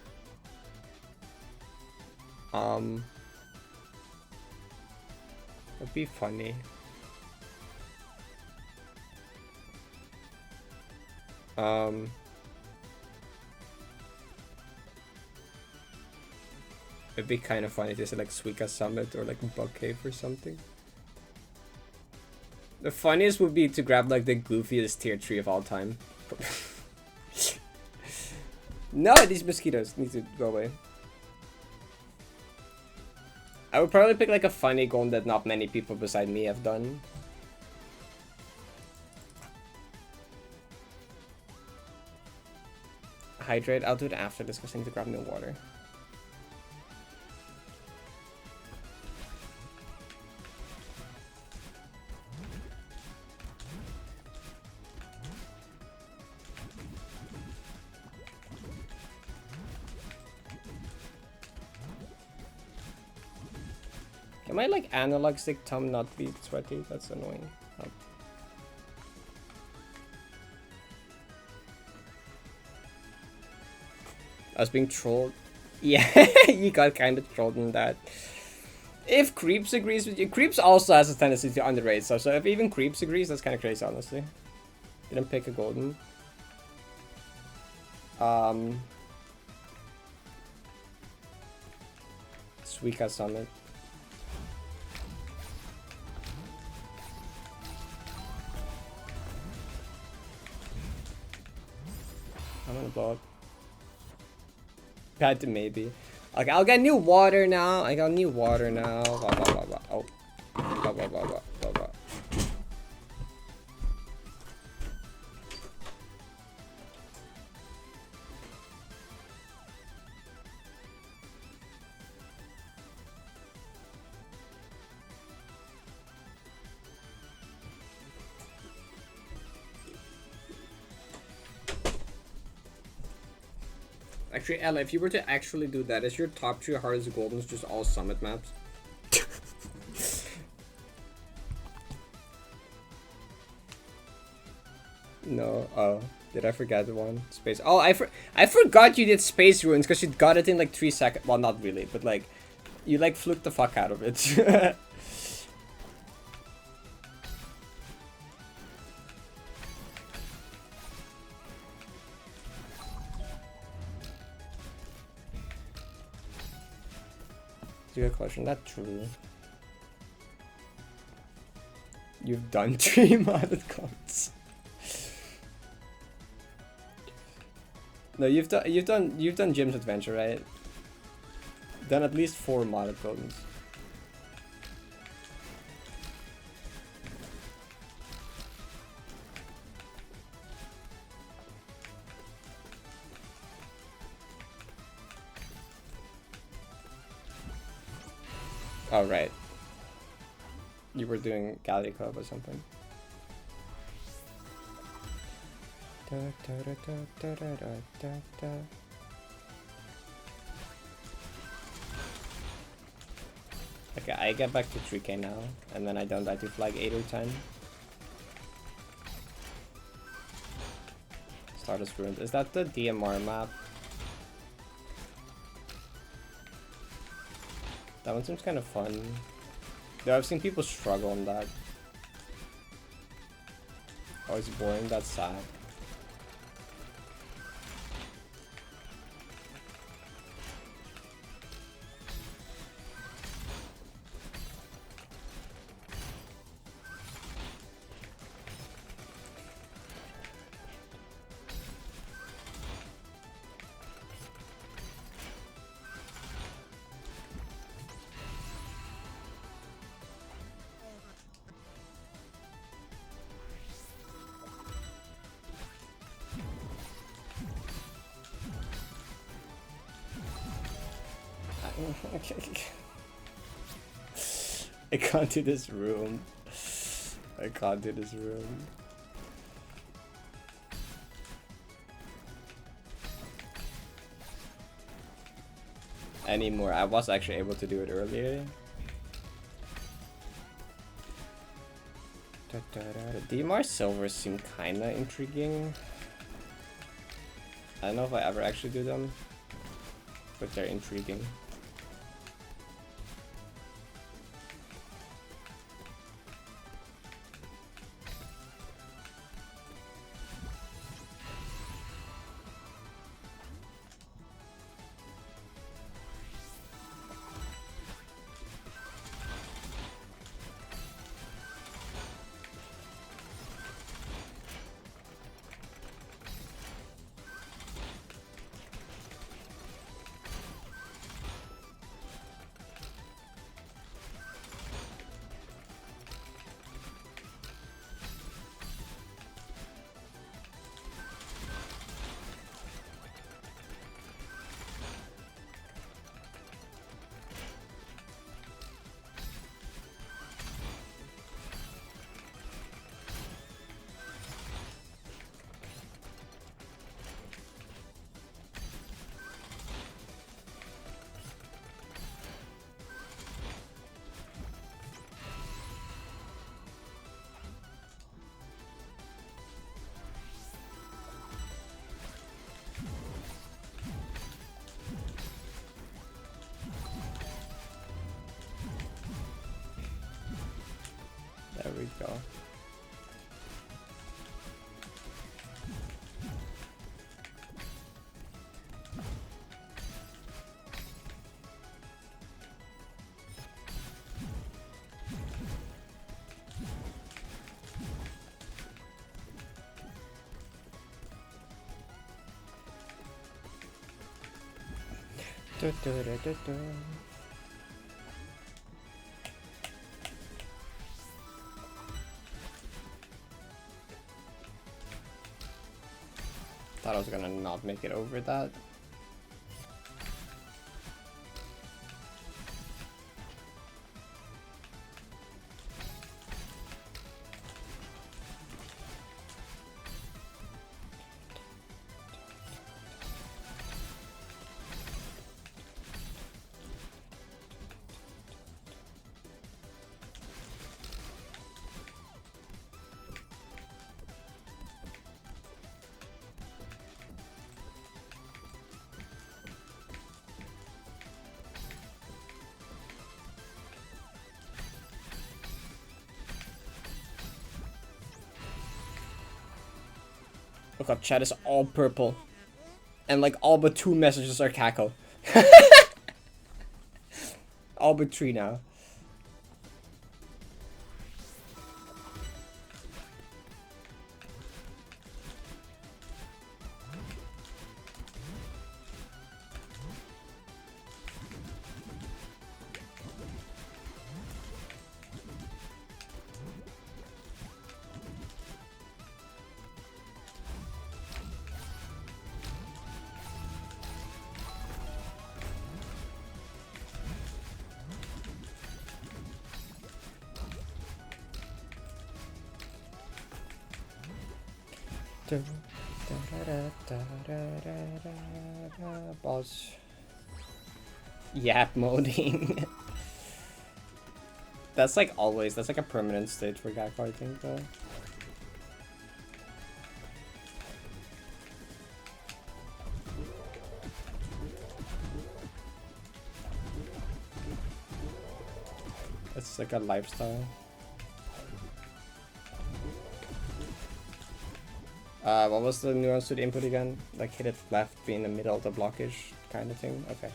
It'd be funny. It'd be kind of funny to say like Suika Summit or like Bug Cave or something. The funniest would be to grab like the goofiest tier 3 of all time. No, these mosquitoes need to go away. I would probably pick like a funny golem that not many people beside me have done. Hydrate, I'll do it after this because I need to grab new water. Can my like analog stick thumb not be sweaty? That's annoying. Oh. I was being trolled. Yeah, you got kind of trolled in that. If Creeps agrees with you, Creeps also has a tendency to underrate stuff. So if even Creeps agrees, that's kind of crazy, honestly. Didn't pick a golden. Suika Summit. I'm gonna blow up. Bad to maybe. Okay, I'll get new water now. I got new water now. Blah, blah, blah, blah. Oh. Blah, blah, blah, blah, blah, blah. Actually, Ella, if you were to actually do that, is your top 3 hardest goldens just all summit maps? No. Oh, did I forget the one? Space. Oh, I forgot you did space ruins because you got it in like 3 seconds. Well, not really, but like, you like fluked the fuck out of it. Good question. That's true. You've done 3 modded cards. No, you've done Jim's Adventure, right? Done at least 4 modded goldens. Oh, right. You were doing Galley Club or something. Okay, I get back to 3k now, and then I don't die to flag 8 or 10. Stardust Ruined. Is that the DMR map? That one seems kind of fun. Though I've seen people struggle on that. Oh, it's boring. That's sad. I can't do this room. I can't do this room. Anymore. I was actually able to do it earlier. DMR Silvers seem kinda intriguing. I don't know if I ever actually do them, but they're intriguing. we go. Thought I was gonna not make it over that. Look up, chat is all purple. And like all but 2 messages are Kako. All but 3 now. Boss. Yap moding. That's like always, that's like a permanent state for Gakko, I think, though. It's like a lifestyle. What was the nuance to the input again? Like hit it left, be in the middle of the blockage kind of thing? Okay.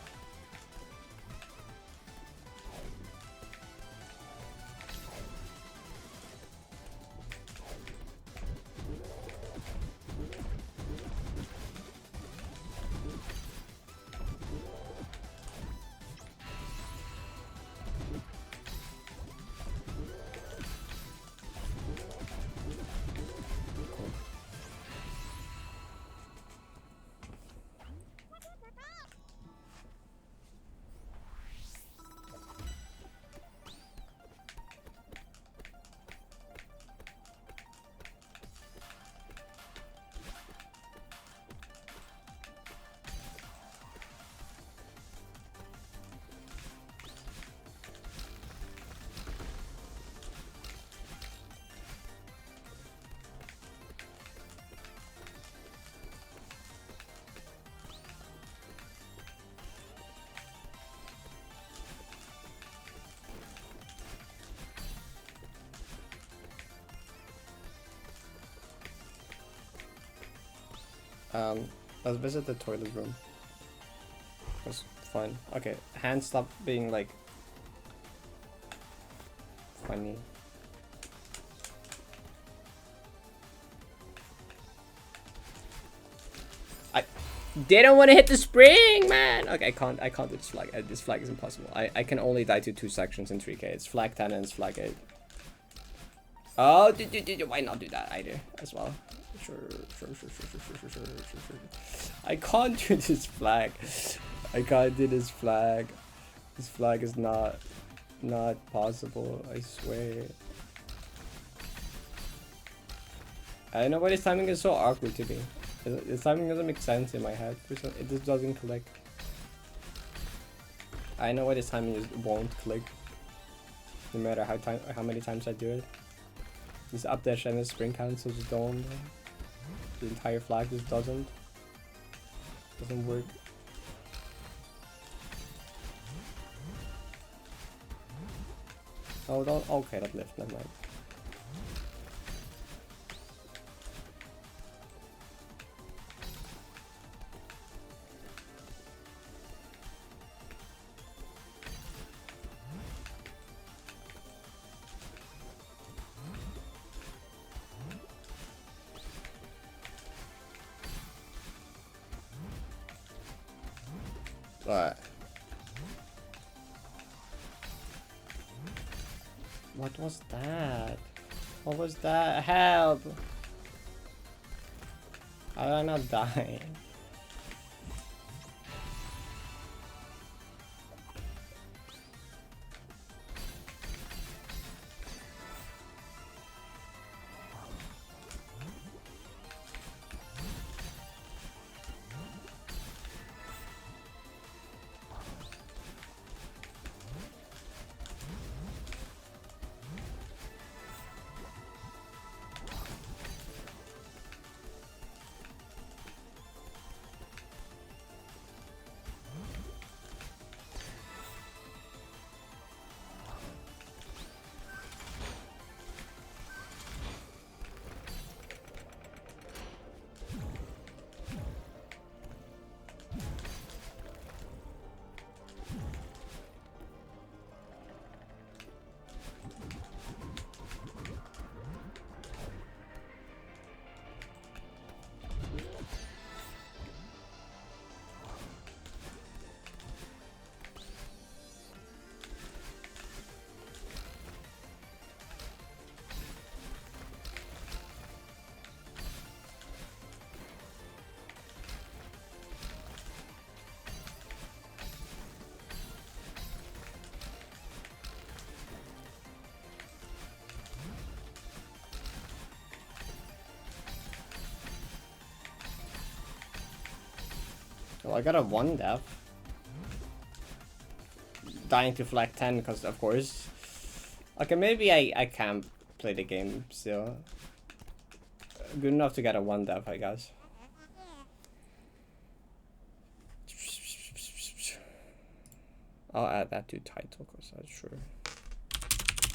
Let's visit the toilet room. That's fun. Okay, hands stop being like funny. I didn't want to hit the spring, man. Okay, I can't do this flag. This flag is impossible. I can only die to 2 sections in 3k. It's flag 10 and it's flag 8. Oh, why not do that either as well? Sure. I can't do this flag. I can't do this flag. This flag is not possible, I swear. I don't know why this timing is so awkward to me. This timing doesn't make sense in my head. It just doesn't click. I know why this timing won't click. No matter how many times I do it. This up dash and the spring cancel just don't. The entire flag just doesn't work. Oh, don't. Okay, that left. Never mind. Alright. What was that? What was that? Help! How did I not die? Well, I got a 1 death. Dying to flag 10 because of course. Okay, maybe I can play the game still. Good enough to get a 1 death, I guess. I'll add that to title because I'm sure.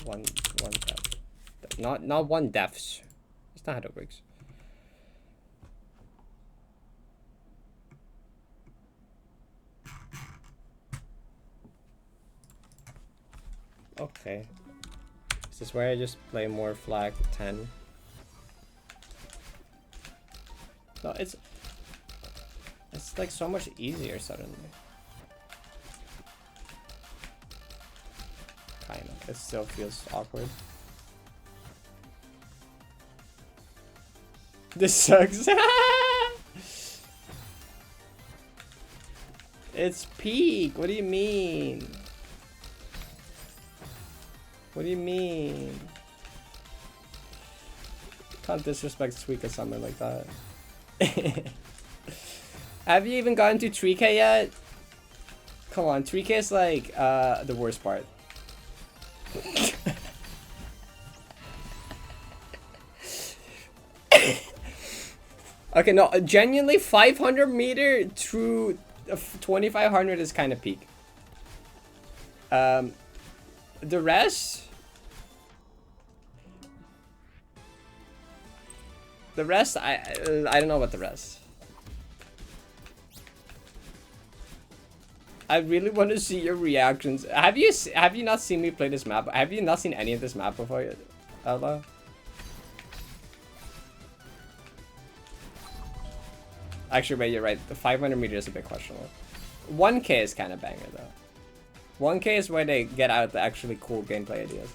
One death. Not 1 deaths. It's not how it works. Okay. Is this where I just play more flag 10? No, it's like so much easier suddenly. Kind of. It still feels awkward. This sucks. It's peak. What do you mean? What do you mean? Can't disrespect Suika Summon like that. Have you even gotten to 3K yet? Come on, 3K is like the worst part. Okay, no, genuinely 500 meter through 2500 is kind of peak. The rest, I don't know about the rest. I really want to see your reactions. Have you not seen me play this map? Have you not seen any of this map before yet, Outlaw? Actually, wait, you're right. The 500 meters is a bit questionable. 1K is kind of banger though. 1K is where they get out the actually cool gameplay ideas.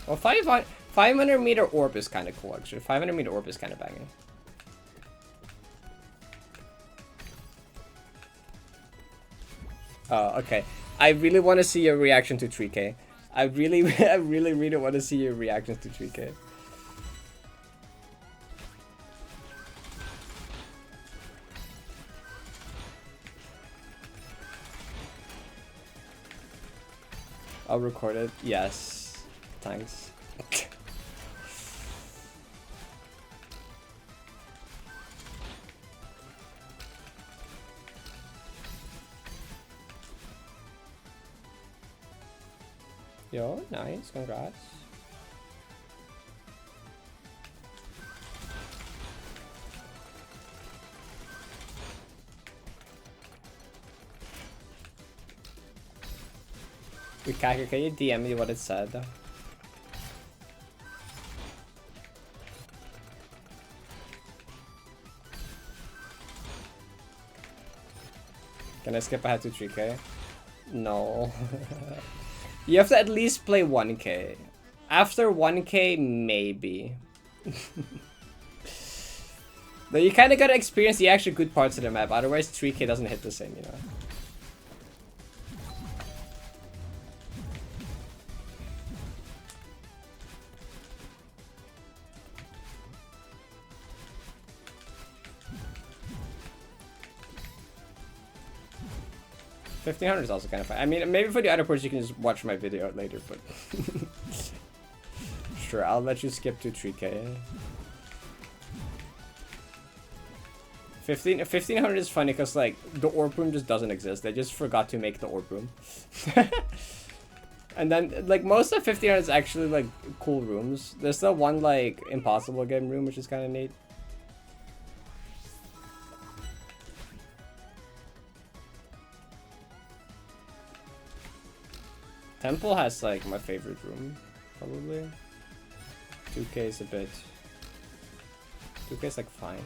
Well, 500 meter orb is kind of cool actually. 500 meter orb is kind of banging. Oh, okay. I really want to see your reaction to 3K. I really want to see your reactions to 3K. I'll record it. Yes. Thanks. Yo, nice. Congrats. Wikaka, can you DM me what it said? Can I skip ahead to 3K? No. You have to at least play 1K. After 1K, maybe. Though you kind of gotta experience the actual good parts of the map, otherwise 3K doesn't hit the same, you know? $1,500 is also kind of fun. I mean, maybe for the other parts you can just watch my video later, but... Sure, I'll let you skip to 3K. 1500 is funny because, like, the orb room just doesn't exist. They just forgot to make the orb room. And then, like, most of 1500 is actually, like, cool rooms. There's the one, like, impossible game room, which is kind of neat. Temple has, like, my favorite room, probably. 2K is a bit... 2K is, like, fine.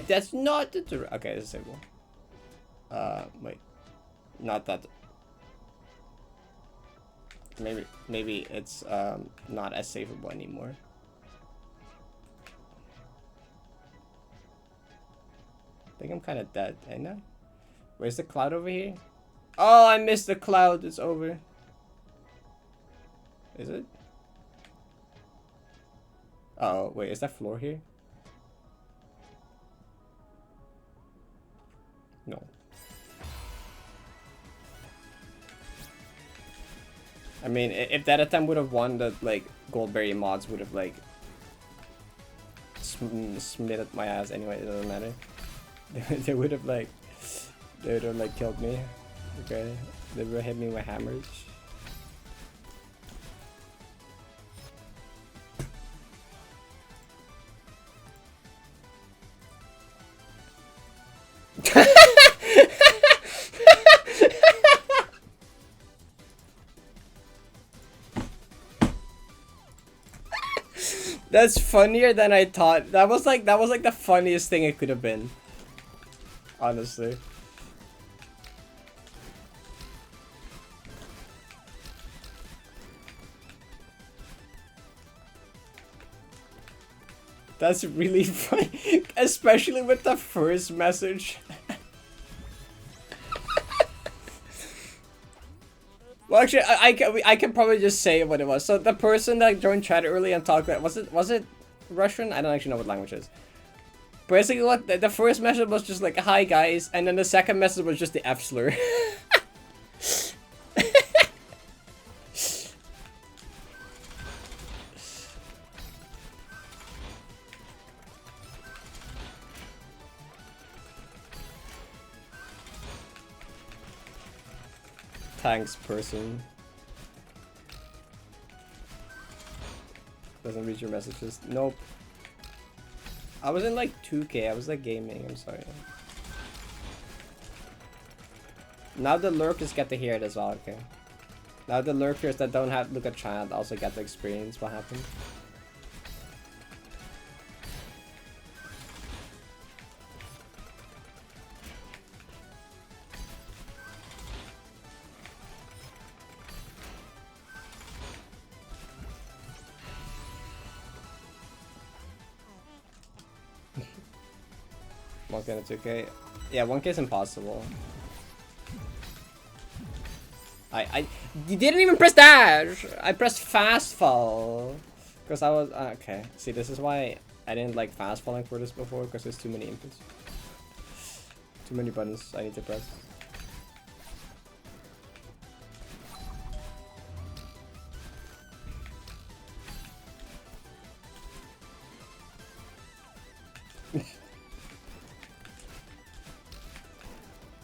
That's not the okay, it's disable. Wait. Not that. Maybe it's not as saveable anymore. I think I'm kind of dead, ain't I? Where's the cloud over here? Oh, I missed the cloud. It's over. Is it? Oh, wait, is that floor here? No. I mean, if that attempt would have won, the like Goldberry mods would have like smitted my ass anyway. It doesn't matter. They would have like killed me. Okay, they would have hit me with hammers. That's funnier than I thought. That was like the funniest thing it could have been. Honestly. That's really funny, especially with the first message. Well, actually, I can probably just say what it was. So the person that joined chat early and talked about, was it Russian? I don't actually know what language it is. Basically, what the first message was just like, "Hi guys," and then the second message was just the F slur. Thanks, person. Doesn't read your messages. Nope. I was in like 2K. I was like gaming. I'm sorry. Now the lurkers get to hear it as well. Okay. Now the lurkers that don't have look at chat also get to experience what happened. 1K and 2K. Yeah, 1K is impossible. You didn't even press dash! I pressed fast fall. Because I was, okay. See, this is why I didn't like fast falling for this before, because there's too many inputs. Too many buttons I need to press.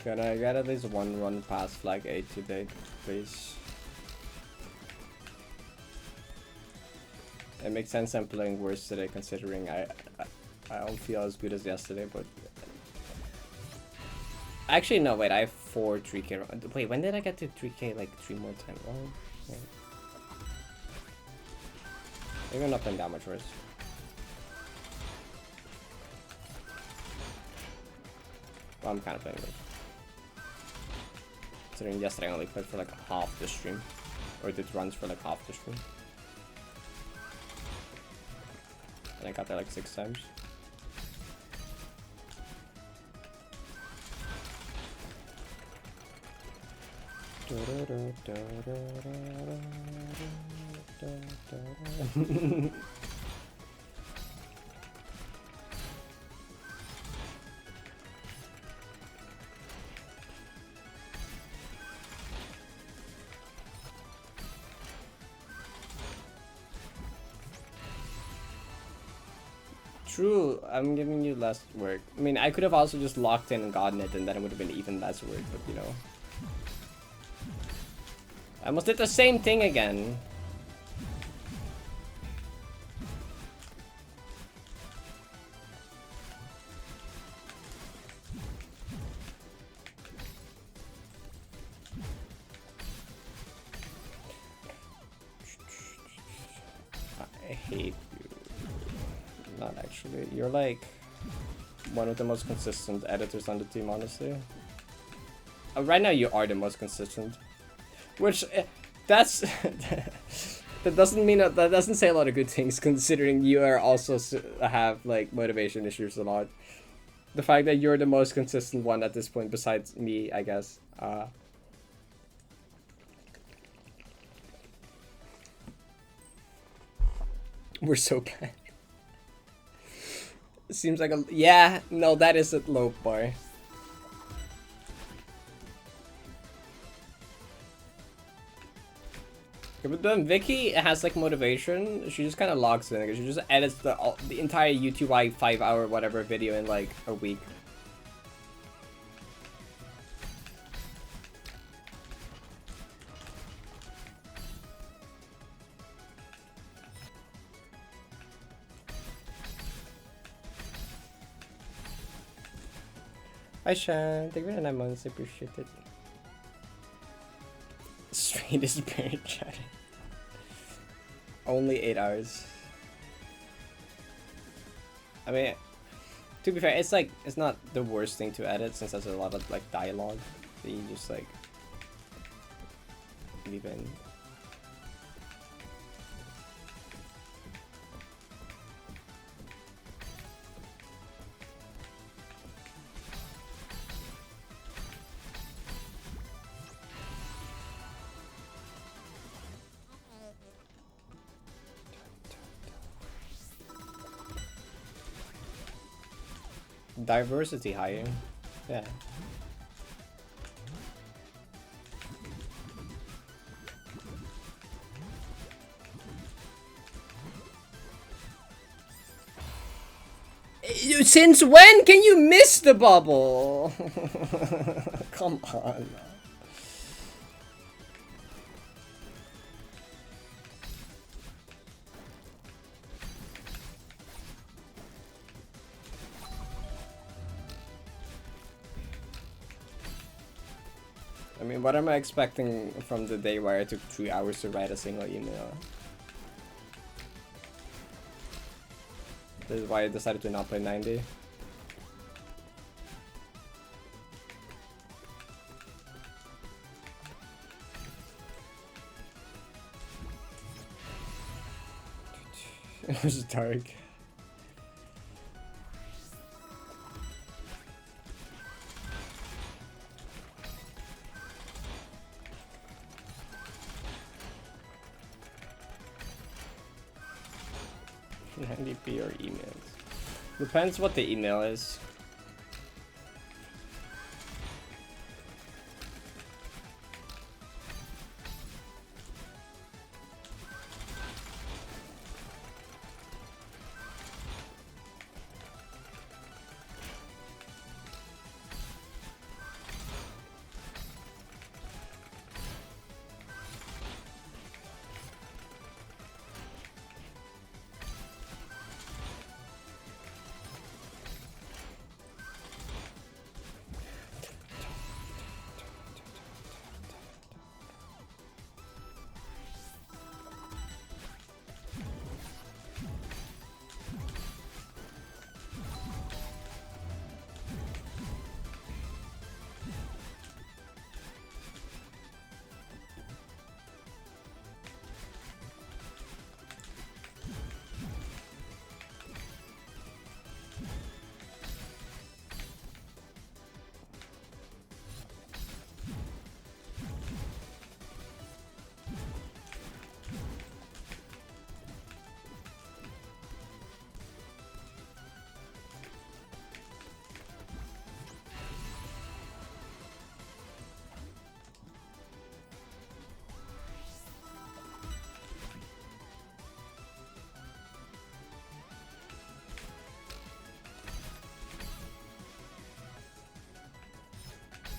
Can I get at least one run past flag 8 today, please? It makes sense I'm playing worse today considering I don't feel as good as yesterday, but... Actually, no, wait, I have 4 3K. Wait, when did I get to 3K like 3 more times? Oh, wait. Maybe I'm not playing that much worse. Well, I'm kind of playing worse. Considering yesterday I only played for like half the stream. Or did runs for like half the stream. And I got there like 6 times. True, I'm giving you less work. I mean, I could have also just locked in and gotten it, and then it would have been even less work, but you know. I almost did the same thing again. I hate you. Not actually. You're like one of the most consistent editors on the team, honestly. Right now you are the most consistent. Which, that's... that doesn't mean... that doesn't say a lot of good things, considering you are also have, like, motivation issues a lot. The fact that you're the most consistent one at this point, besides me, I guess. We're so bad. Seems like a... Yeah, no, that is a low bar. Yeah, but then Vicky has like motivation. She just kind of logs in. She just edits the entire YouTube like 5-hour whatever video in like a week. Hi Shan, thank you for the 9 months. I appreciate it. Straightest parent chatting. Only 8 hours. I mean, to be fair, it's like it's not the worst thing to edit since there's a lot of like dialogue that you just like leave in. Diversity higher. Yeah. Since when can you miss the bubble? Come on. I mean, what am I expecting from the day where I took 3 hours to write a single email? This is why I decided to not play 90. It was dark. 90p or emails. Depends what the email is.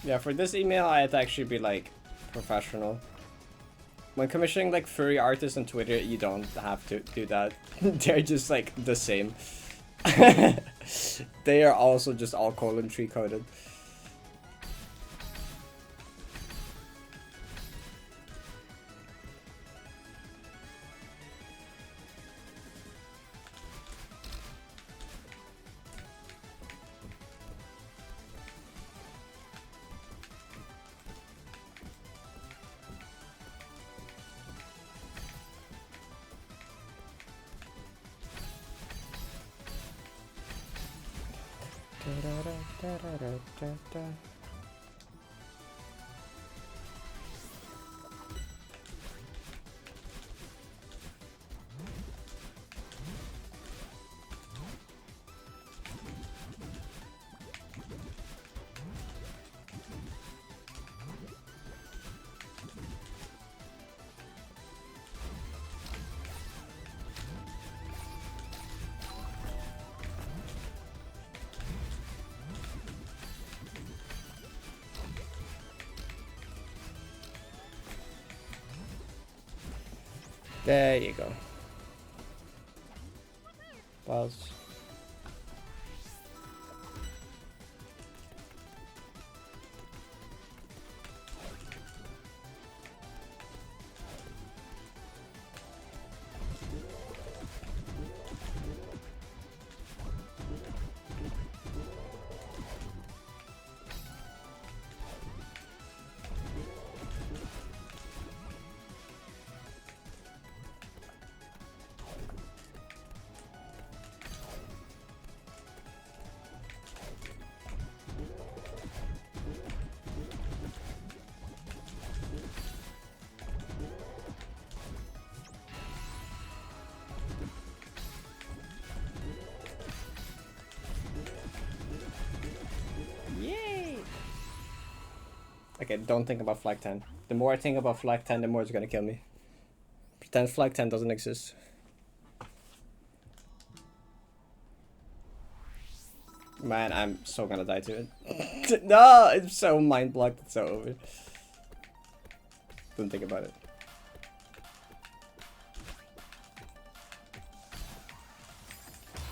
Yeah, for this email, I had to actually be like professional. When commissioning like furry artists on Twitter, you don't have to do that. They're just like the same. They are also just all colon tree coded. There you go. Pause. Okay, don't think about flag 10. The more I think about flag 10, the more it's gonna kill me. Pretend flag 10 doesn't exist. Man, I'm so gonna die to it. No, it's so mind blocked, it's so over. Don't think about it.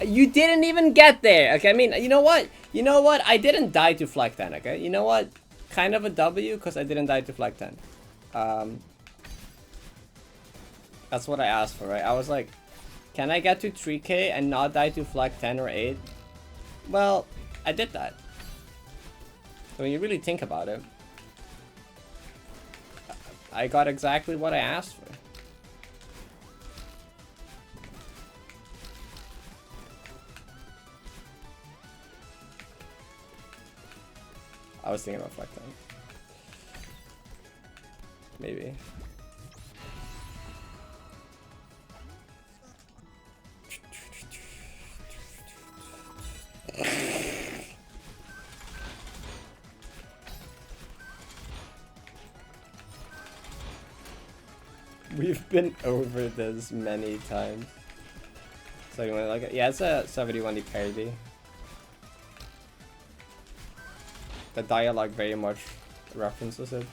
You didn't even get there, okay? I mean, you know what? You know what? I didn't die to flag 10, okay? You know what? Kind of a W, because I didn't die to flag 10. That's what I asked for, right? I was like, can I get to 3k and not die to flag 10 or 8? Well, I did that. So when you really think about it, I got exactly what I asked for. I was thinking about flag 10. Maybe. We've been over this many times. So you want to look at? Yeah, it's a 71D parody. The dialogue very much references it.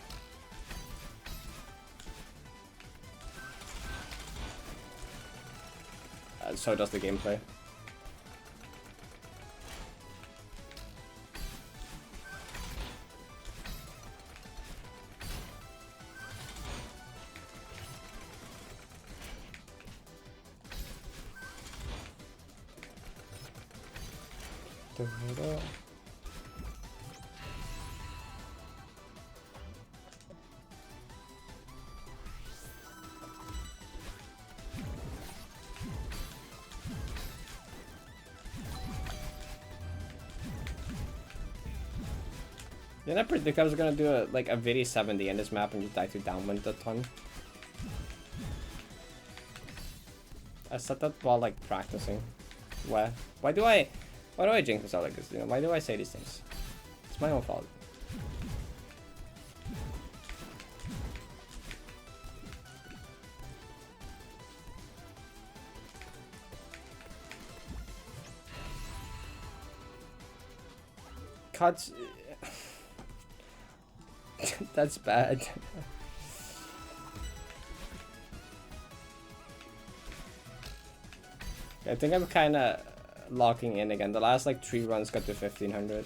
So does the gameplay. Didn't I predict I was gonna do a VD 70 in this map and just die to downwind a ton? I said that while like practicing. Why do I jinx myself like this? You know, why do I say these things? It's my own fault. Cuts. That's bad. I think I'm kind of locking in again. The last like 3 runs got to 1500.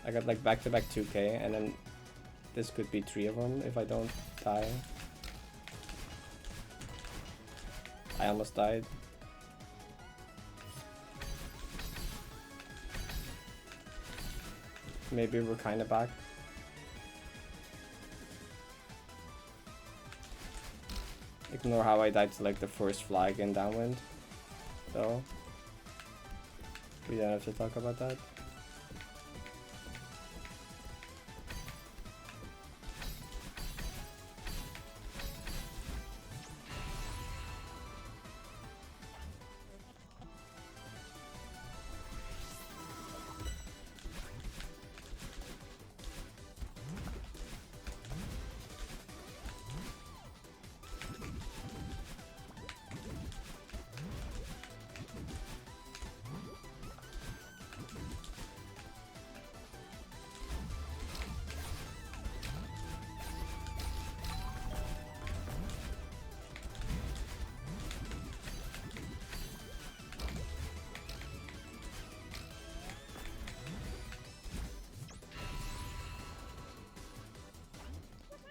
I got like back-to-back 2k, and then this could be 3 of them if I don't die. I almost died. Maybe we're kind of back. Ignore how I died to like the first flag in downwind, though. We don't have to talk about that.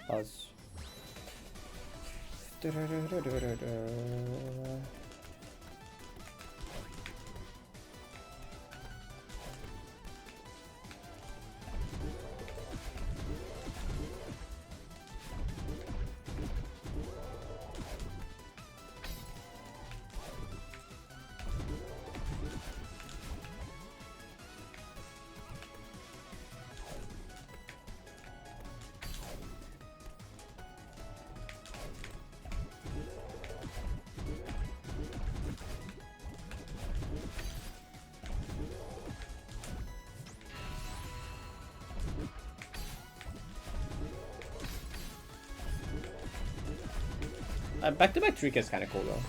Buzz. Back-to-back 3K is kind of cool though.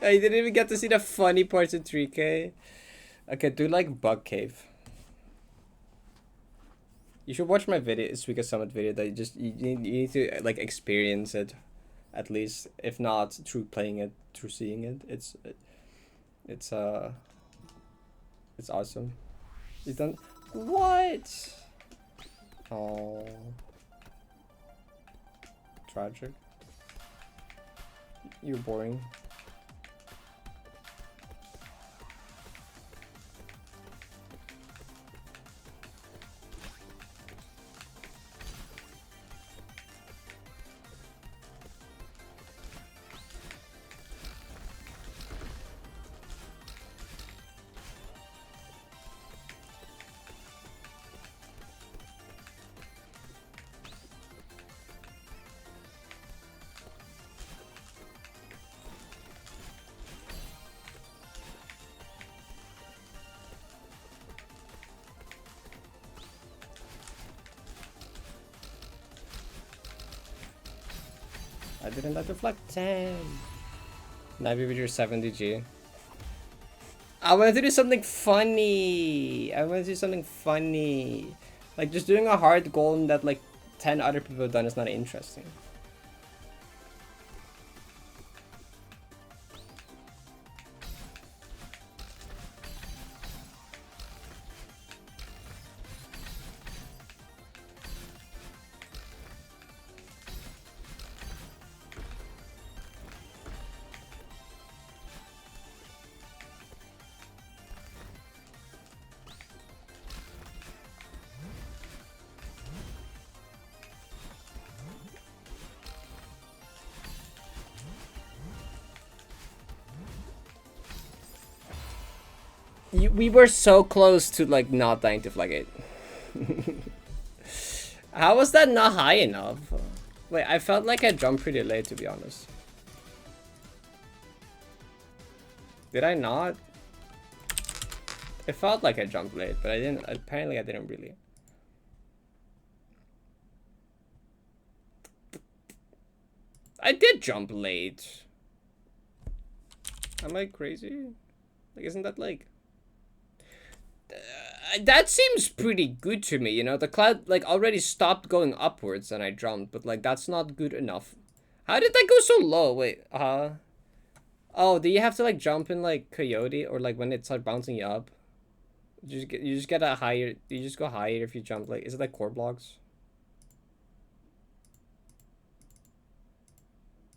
I didn't even get to see the funny parts of 3K. Okay, do like Bug Cave. You should watch my video, Suika Summit video. That you need to like experience it, at least. If not through playing it, through seeing it. It's awesome. You done what? Oh, tragic. You're boring. I didn't let reflect 10. Maybe with your 70G. I wanted to do something funny. Like just doing a hard golem that like 10 other people have done is not interesting. We were so close to like not dying to flag 8. How was that not high enough? Wait, I felt like I jumped pretty late, to be honest. Did I not? It felt like I jumped late, but I didn't. Apparently I didn't really. I did jump late. Am I crazy? Like, isn't that like... that seems pretty good to me, you know? The cloud, like, already stopped going upwards and I jumped, but, like, that's not good enough. How did that go so low? Wait, oh, do you have to, like, jump in, like, Coyote? Or, like, when it's, like, bouncing you up? You just get a higher... You just go higher if you jump, like... Is it, like, core blocks?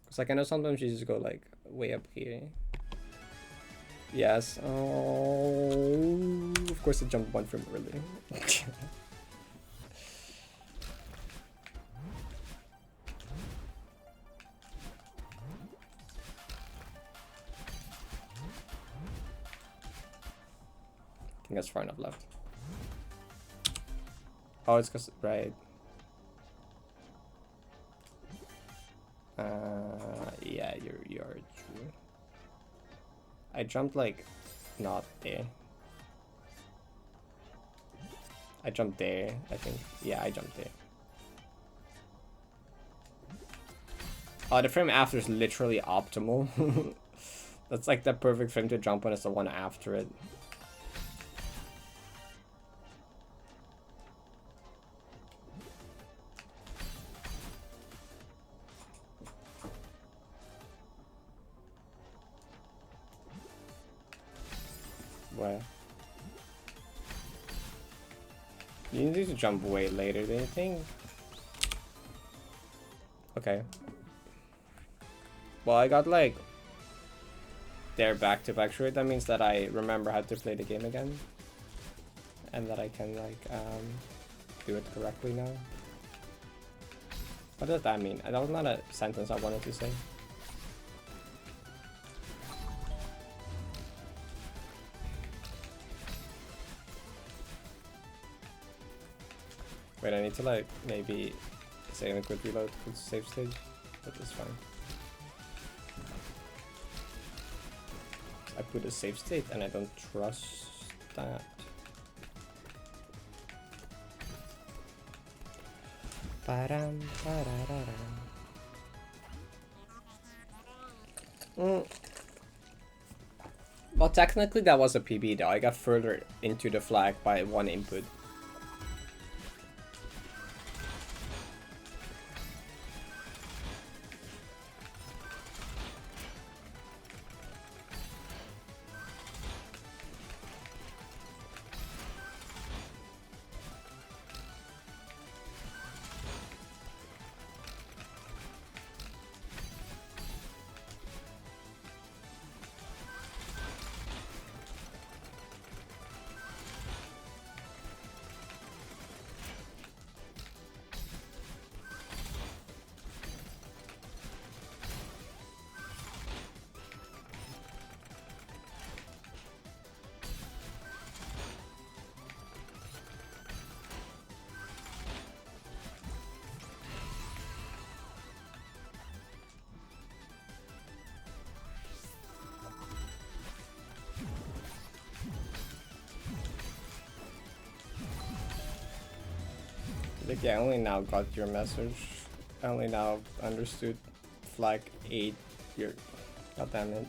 Because, like, I know sometimes you just go, like, way up here. Yes. Oh, of course I jumped one from early. I think that's far enough left. Oh, it's because right. Yeah, you are true. I jumped like not there. I jumped there, I think. Yeah, I jumped there. Oh, the frame after is literally optimal. That's like the perfect frame to jump on, is the one after it. Where? You need to jump way later than you think. Okay. Well, I got like there back to back. Sure, that means that I remember how to play the game again, and that I can like do it correctly now. What does that mean? That was not a sentence I wanted to say. Wait, I need to like maybe save a quick reload to save stage, but it's fine. I put a save state and I don't trust that. Well, technically that was a PB though. I got further into the flag by one input. Like, yeah, I only now got your message. I only now understood like 8. You're. God damn it.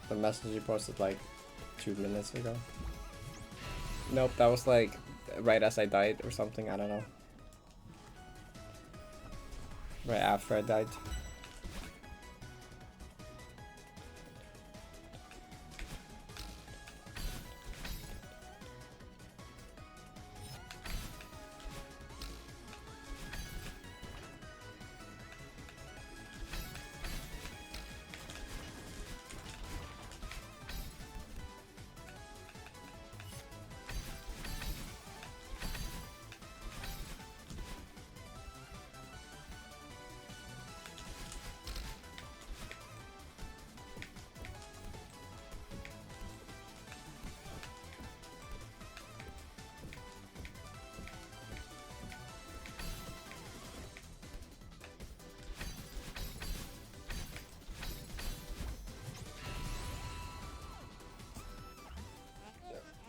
The message you posted like 2 minutes ago. Nope, that was like right as I died or something, I don't know. Right after I died.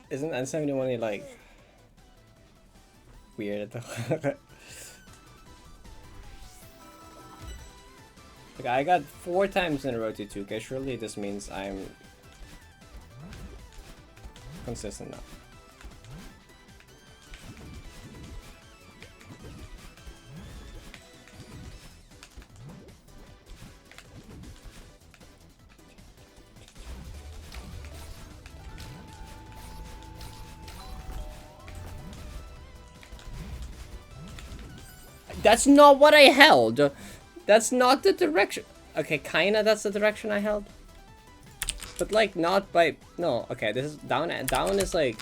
Isn't N71 like weird at the Like I got 4 times in a row to 2K, surely this means I'm consistent now. That's not what I held. That's not the direction. Okay, kinda that's the direction I held. But like not by no, okay, this is down is like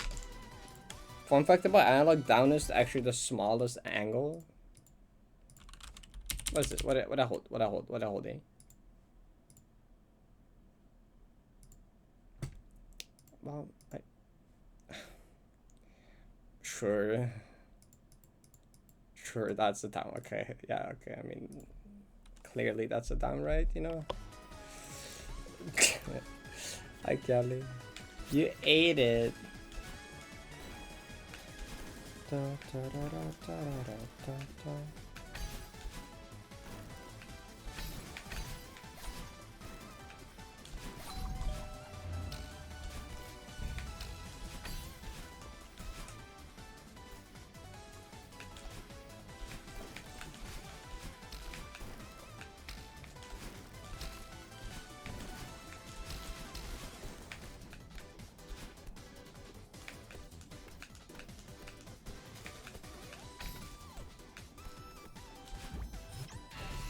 fun fact about analog, down is actually the smallest angle. What is this? What I holding? Well, sure. Sure, that's the down. Okay, yeah, okay. I mean, clearly that's a down, right? You know. Hi, Kelly. You ate it. Da, da, da, da, da, da, da.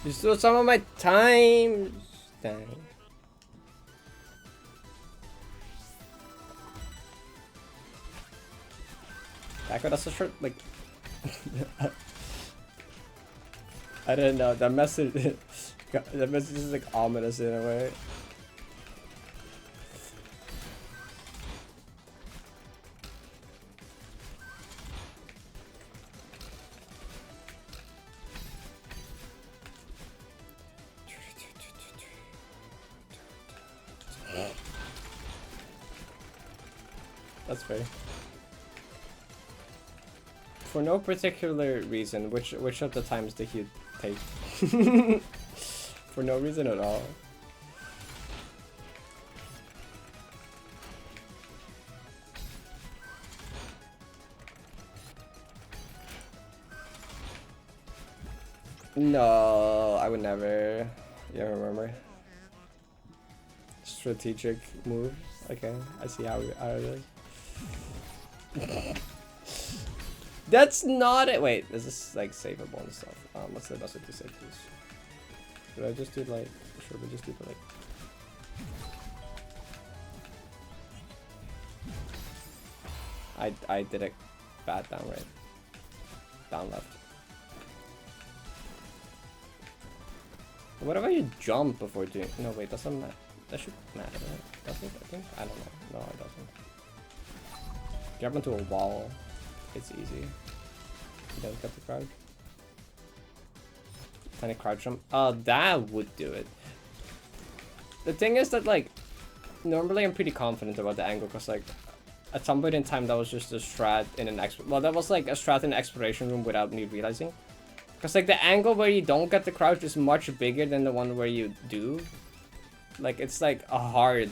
You stole some of my time. Dang. Echo, that's a short, like. I didn't know. That message. That message is like ominous in a way. That's fair. For no particular reason, which of the times did you take? For no reason at all. No, I would never. You remember? Strategic move. Okay, I see how it is. That's not it. Wait, is this like savable and stuff? What's the best way to save this? Should I just do like? Should we just do like? I did it bad down right, down left. What about you jump before doing? No, wait, doesn't matter. That should matter, right? Doesn't? I think. I don't know. No, it doesn't. Jump into a wall. It's easy. You don't get the card. Tiny crouch jump. That would do it. The thing is that, like, normally I'm pretty confident about the angle, because, like, at some point in time, that was just a strat in an well, that was, like, a strat in an exploration room without me realizing. Because, like, the angle where you don't get the crouch is much bigger than the one where you do. Like, it's, like, a hard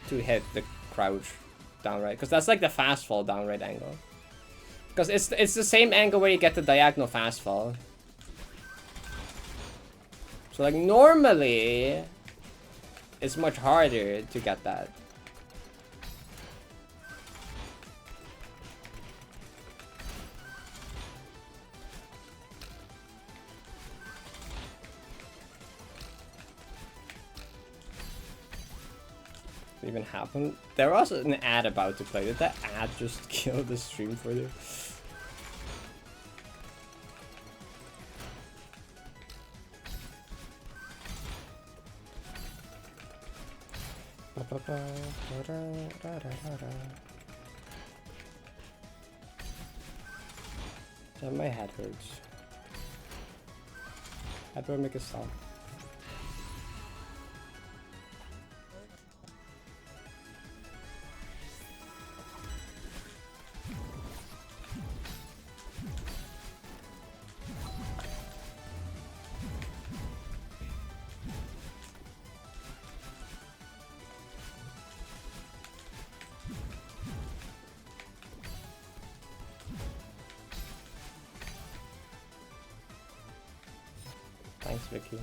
to hit the crouch down right. Because that's, like, the fast fall down right angle. Because it's the same angle where you get the diagonal fast fall. So, like, normally, it's much harder to get that. Even happen? There was an ad about to play. Did that ad just kill the stream for you? My head hurts. How do I make it stop? Thanks, Vicky.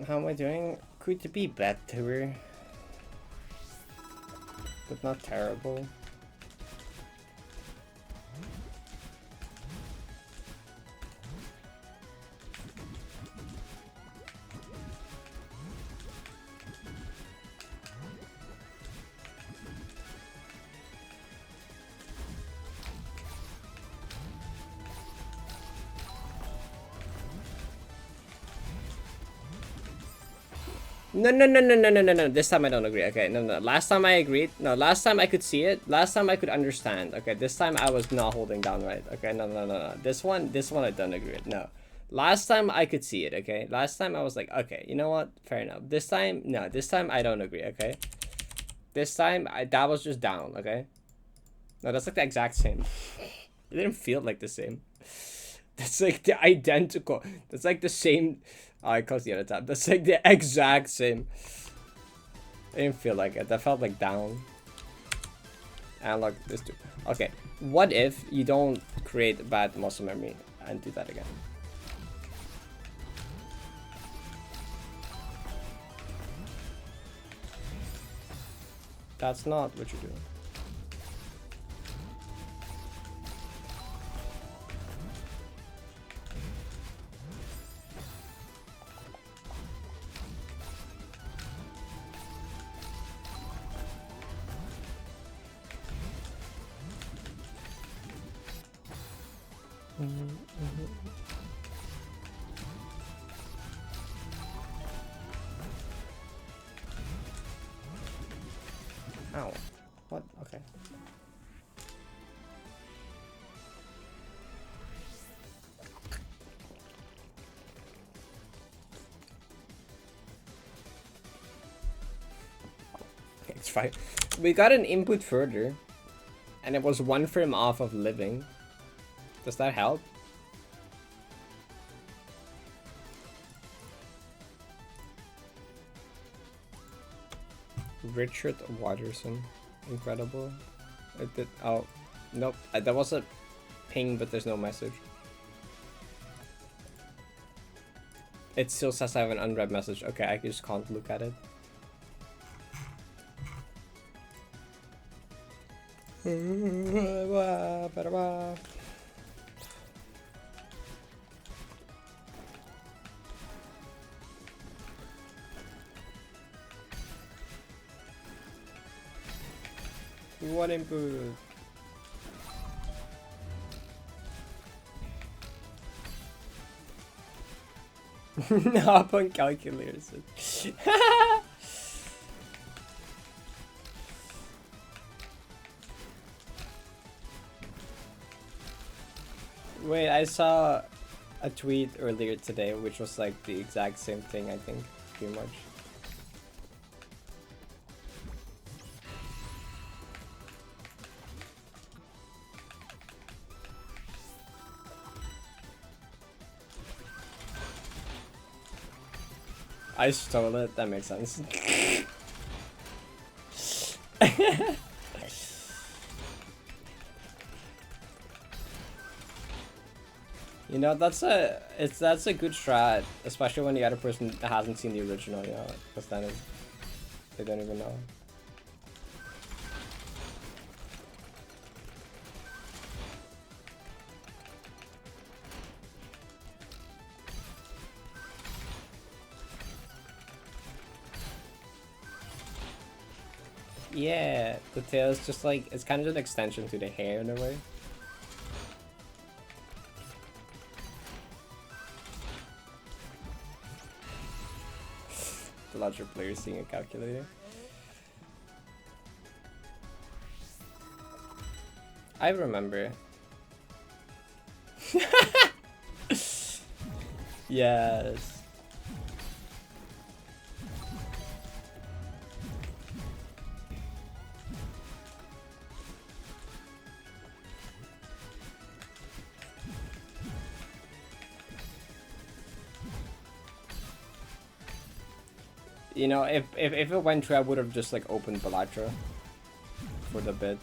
How am I doing? Could be better, but not terrible. No. This time I don't agree. Okay, no. Last time I agreed. No, last time I could see it. Last time I could understand. Okay, this time I was not holding down right. Okay, no. This one I don't agree with. No. Last time I could see it, okay? Last time I was like, okay, you know what? Fair enough. This time, no. This time I don't agree, okay? This time, that was just down, okay? No, that's like the exact same. It didn't feel like the same. That's like the identical. That's like the same. Oh, I closed the other tab. That's like the exact same. I didn't feel like it. That felt like down. And like this too. Okay. What if you don't create bad muscle memory and do that again? That's not what you're doing. Ow. What? Okay. It's fine. We got an input further. And it was 1 frame off of living. Does that help? Richard Watterson. Incredible. It did. Oh, nope. That was a ping, but there's no message. It still says I have an unread message. Okay, I just can't look at it. What input? Hop on calculators. Wait, I saw a tweet earlier today which was like the exact same thing, I think, pretty much. I stole it, that makes sense. You know, that's a good strat, especially when the other person hasn't seen the original, you know, because then they don't even know. Yeah, the tail is just like, it's kind of an extension to the hair in a way. The larger player seeing a calculator. I remember. Yes. You know, if it went through, I would have just like opened Ballatra for the bit.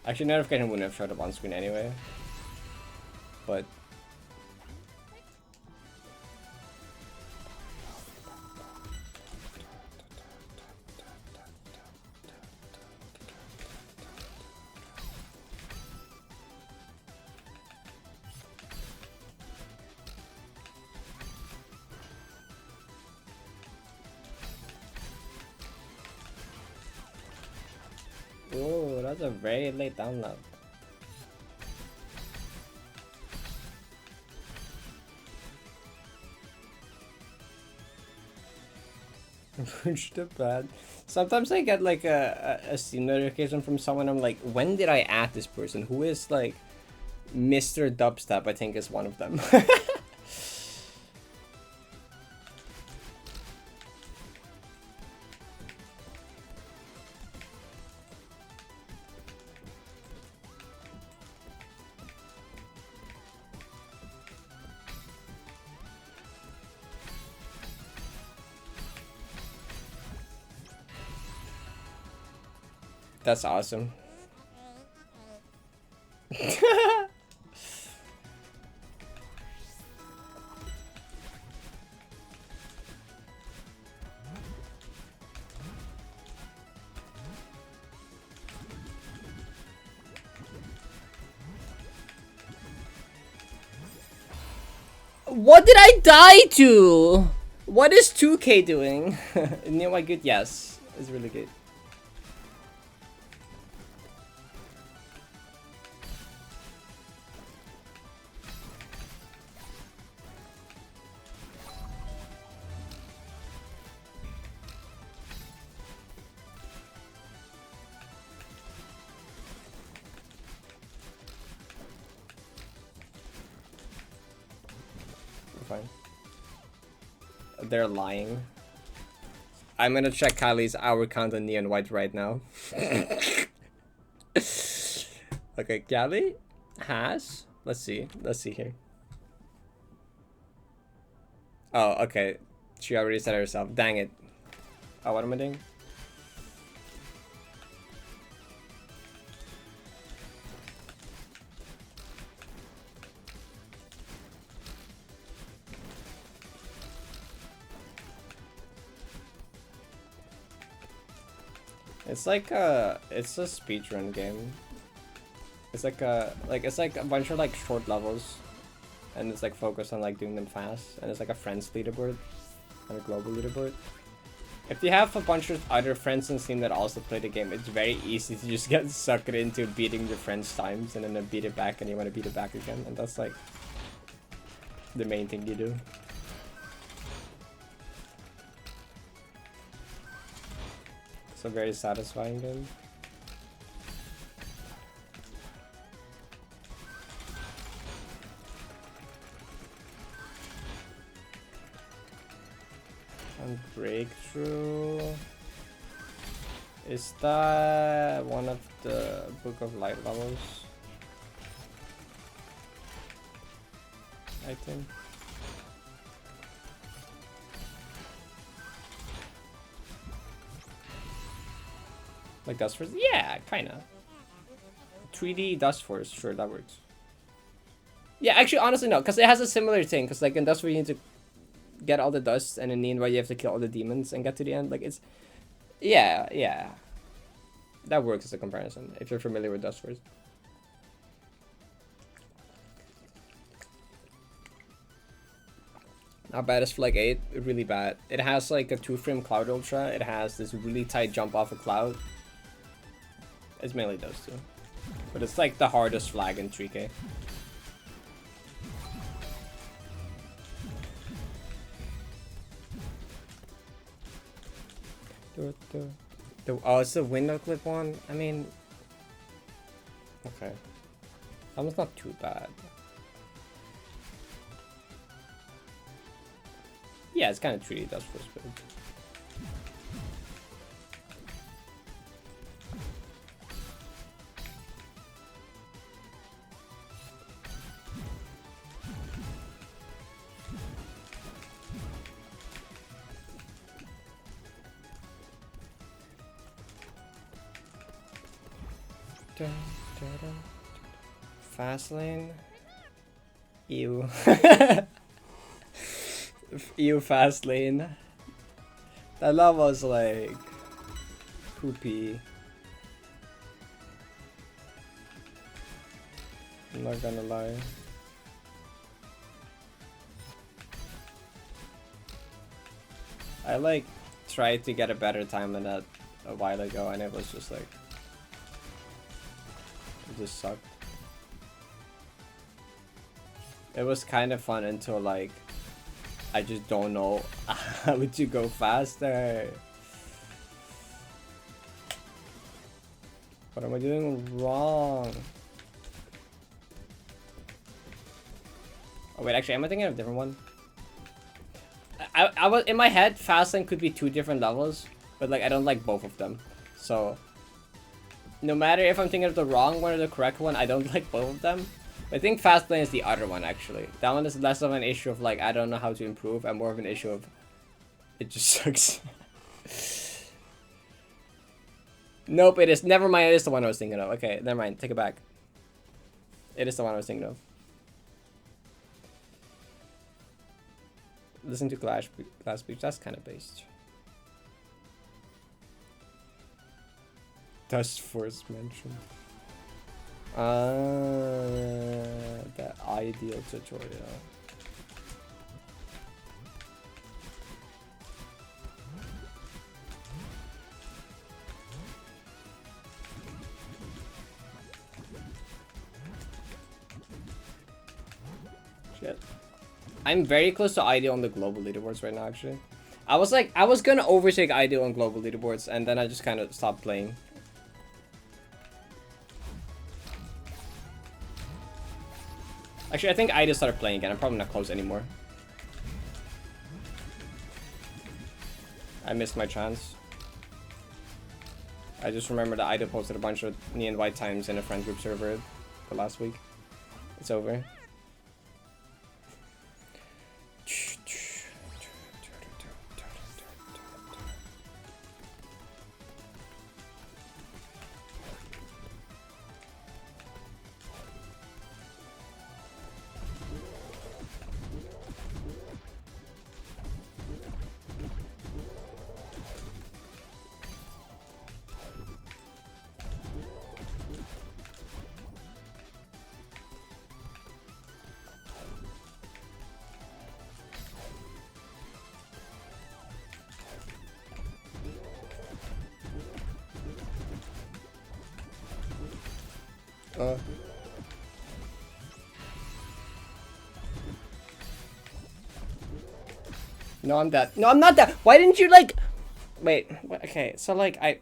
Actually, notification wouldn't have showed up on screen anyway. But oh, that's a very late download. Push the bad. Sometimes I get like a Steam notification from someone. I'm like, when did I add this person? Who is like Mr. Dubstep? I think is one of them. That's awesome. What did I die to? What is 2K doing? Near my good, yes, it's really good. Fine. they're lying. I'm gonna check Kylie's hour count on Neon White right now. Okay, Kylie has. Let's see here. Oh, okay. She already said it herself. Dang it. Oh, what am I doing? It's like it's a speedrun game. It's like a bunch of like short levels, and it's like focused on like doing them fast, and it's like a friends leaderboard and a global leaderboard. If you have a bunch of other friends in Steam that also play the game, it's very easy to just get sucked into beating your friends' times and then beat it back, and you want to beat it back again, and that's like the main thing you do. It's a very satisfying game. And breakthrough. Is that one of the Book of Light levels? I think. Like Dust Force? Yeah, kinda. 3D Dust Force, sure, that works. Yeah, actually, honestly, no, because it has a similar thing. Because like in Dust Force, you need to get all the dust, and in Neon White, you have to kill all the demons and get to the end. Like it's, yeah, that works as a comparison if you're familiar with Dust Force. Not bad as Flag 8, really bad. It has like a 2-frame Cloud Ultra. It has this really tight jump off a cloud. It's mainly those two. But it's like the hardest flag in 3K. Oh, it's the window clip one? I mean... Okay. That one's not too bad. Yeah, it's kind of 3D Dust Force build. Fast lane. Ew. Ew, fast lane. That lava's like poopy. I'm not gonna lie. I like tried to get a better time than that a while ago, and it was just like it just sucked. It was kind of fun until like I just don't know how to go faster. What am I doing wrong? Oh wait, actually, am I thinking of a different one? I was in my head, Fastlane could be 2 different levels, but like I don't like both of them. So no matter if I'm thinking of the wrong one or the correct one, I don't like both of them. I think Fastlane is the other one actually. That one is less of an issue of like I don't know how to improve, and more of an issue of it just sucks. Nope, it is. Never mind. It is the one I was thinking of. Okay, never mind. Take it back. It is the one I was thinking of. Listen to Glass Beach. That's kind of based. Dust Force mentioned. The ideal tutorial. Shit. I'm very close to ideal on the global leaderboards right now, actually. I was gonna overtake ideal on global leaderboards, and then I just kind of stopped playing. Actually, I think I just started playing again. I'm probably not close anymore. I missed my chance. I just remember that Ida posted a bunch of neon white times in a friend group server the last week. It's over. No, I'm dead. No, I'm not dead. Why didn't you like... Wait, okay, so like I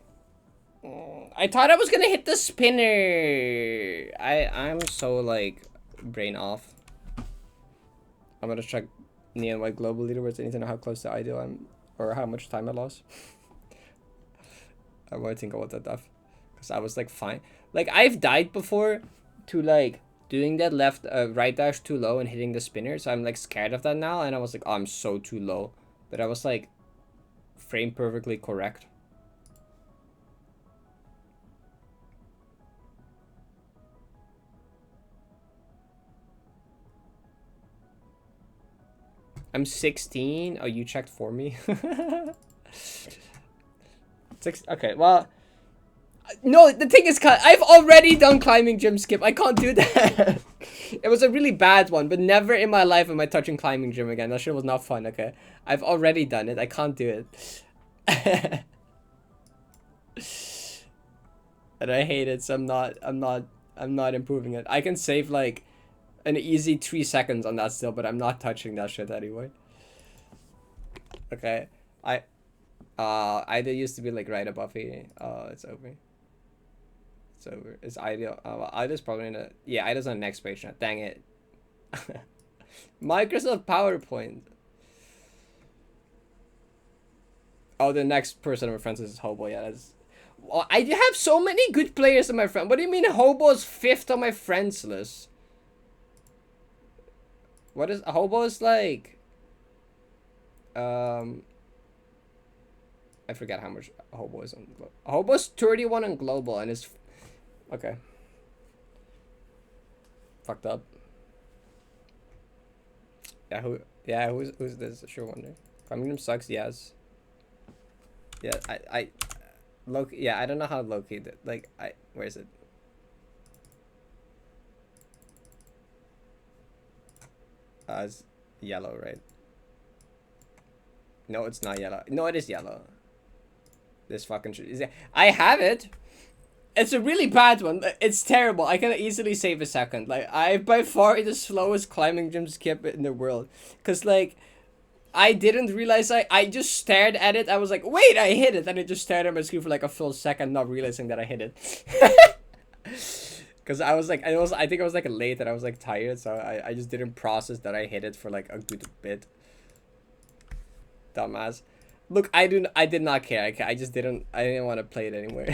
thought I was gonna hit the spinner. I'm so like brain off. I'm gonna check neon white global leaderboards. I need to know how close to ideal I'm, or how much time I lost. I want to think about that stuff, because I was like fine. Like I've died before to like doing that left right dash too low and hitting the spinner, so I'm like scared of that now, and I was like, oh, I'm so too low, but I was like frame perfectly correct. I'm 16. Oh, you checked for me. Okay, well, no, the thing is, I've already done climbing gym skip. I can't do that. It was a really bad one, but never in my life am I touching climbing gym again. That shit was not fun. Okay, I've already done it. I can't do it. And I hate it, so I'm not improving it. I can save like an easy 3 seconds on that still, but I'm not touching that shit anyway. Okay, Ida used to be like right above me. Oh, it's over. It's over. It's Ida. Ida's probably in a... Yeah, Ida's on the next page now. Dang it. Microsoft PowerPoint. Oh, the next person on my friends is Hobo. Yeah, that's... Well, I have so many good players on my friend. What do you mean Hobo's 5th on my friends list? What is... Hobo's like... I forget how much Hobo is on global. Hobo's 31 on global and is... Okay. Fucked up. Yeah, who's this? Sure wonder. Communism sucks, yes. Yeah, yeah, I don't know how Loki did. Like, where is it? It's yellow, right? No, it's not yellow. No, it is yellow. This fucking shit. I have it. It's a really bad one. It's terrible. I can easily save a second. Like, I by far the slowest climbing gym skip in the world. Cause like, I didn't realize I just stared at it. I was like, wait, I hit it. And I just stared at my screen for like a full second, not realizing that I hit it. Cause I was like, I think I was like late and I was like tired, so I just didn't process that I hit it for like a good bit. Dumbass. Look, I did not care. I didn't want to play it anymore.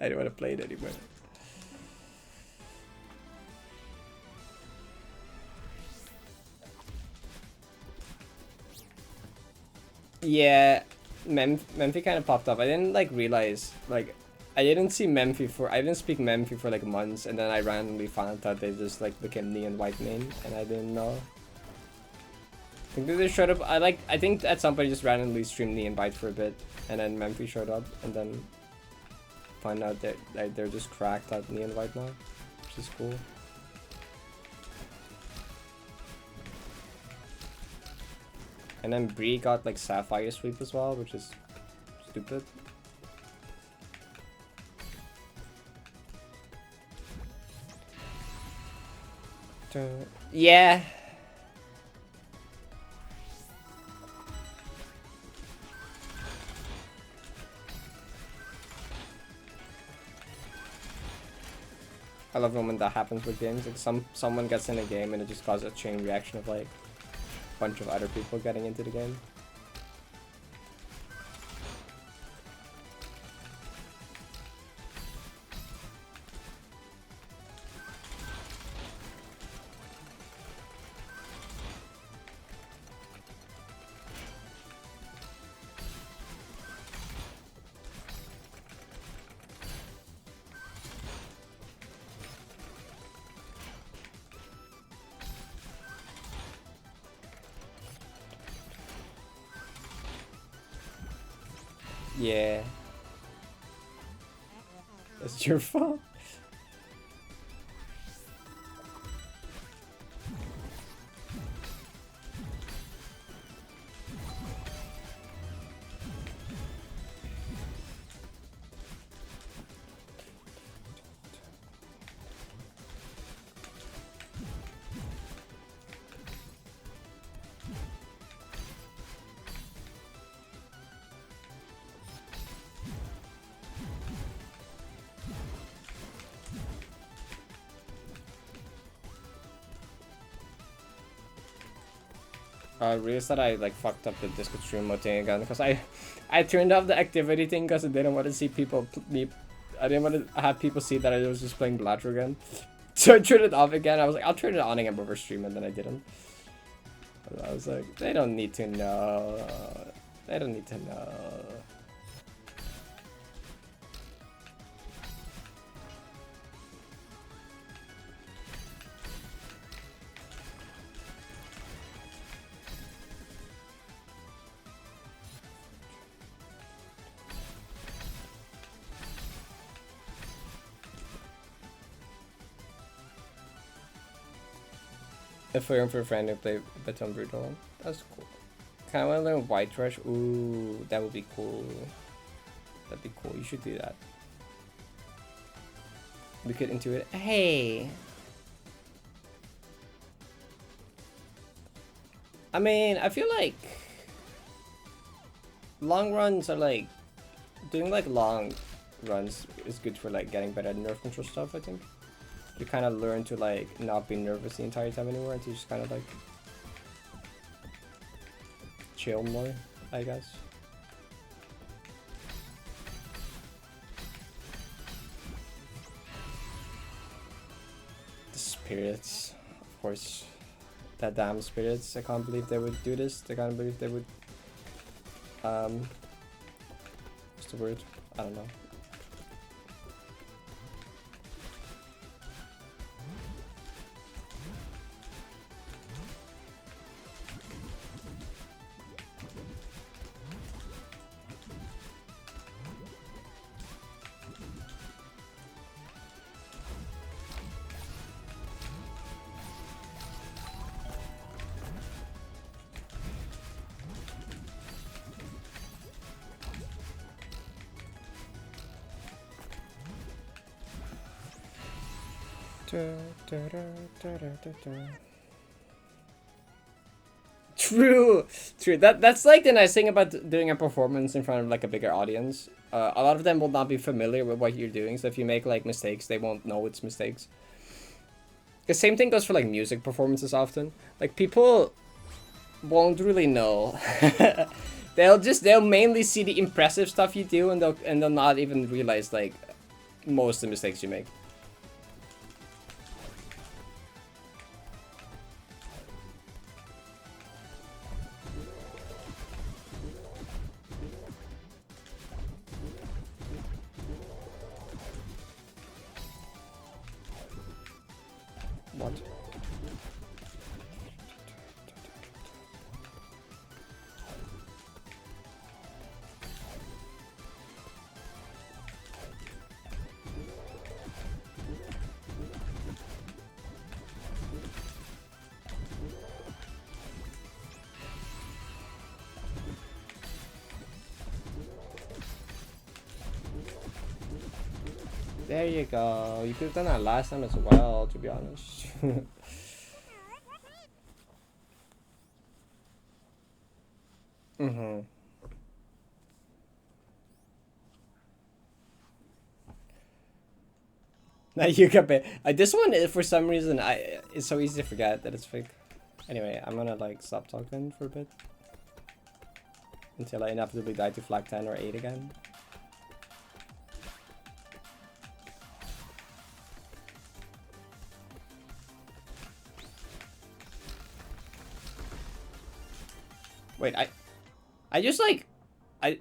I didn't want to play it anymore. Yeah, Memphi kind of popped up. I didn't like realize, like, I didn't see Memphi for, I didn't speak Memphi for like months, and then I randomly found out they just like became neon white main, and I didn't know. I think they showed up. I think at some point just randomly streamed neon white for a bit, and then Memphi showed up, and then find out that they're just cracked at neon white now, which is cool. And then Bree got like Sapphire Sweep as well, which is stupid. Yeah. I love when that happens with games. Like someone gets in a game and it just causes a chain reaction of like bunch of other people getting into the game. Yeah. That's your fault. I realized that I like fucked up the Discord stream mode thing again because I turned off the activity thing because I didn't want to see people I didn't want to have people see that I was just playing Bladder again. So I turned it off again. I was like, I'll turn it on again before stream, and then I didn't. I was like, they don't need to know. They don't need to know. If we're in for a friend who play Baton Brutal, that's cool. Kind of want to learn White Trash. Ooh, that would be cool. That'd be cool. You should do that. We could into it. Hey. I mean, I feel like long runs are like doing like long runs is good for like getting better at nerve control stuff. I think. You kind of learn to like not be nervous the entire time anymore, and to just kind of like chill more, I guess. The spirits, of course. That damn spirits! I can't believe they would do this. I can't believe they would. What's the word? I don't know. True. That's like the nice thing about doing a performance in front of like a bigger audience. A lot of them will not be familiar with what you're doing, so if you make like mistakes, they won't know it's mistakes. The same thing goes for like music performances often. Like people won't really know. they'll mainly see the impressive stuff you do, and they'll not even realize like most of the mistakes you make. What? There you go. You could have done that last time as well, to be honest. Mm-hmm. Now you got it. This one, for some reason, it's so easy to forget that it's fake. Anyway, I'm gonna like stop talking for a bit. Until I inevitably die to flag 10 or 8 again. Wait, I just like...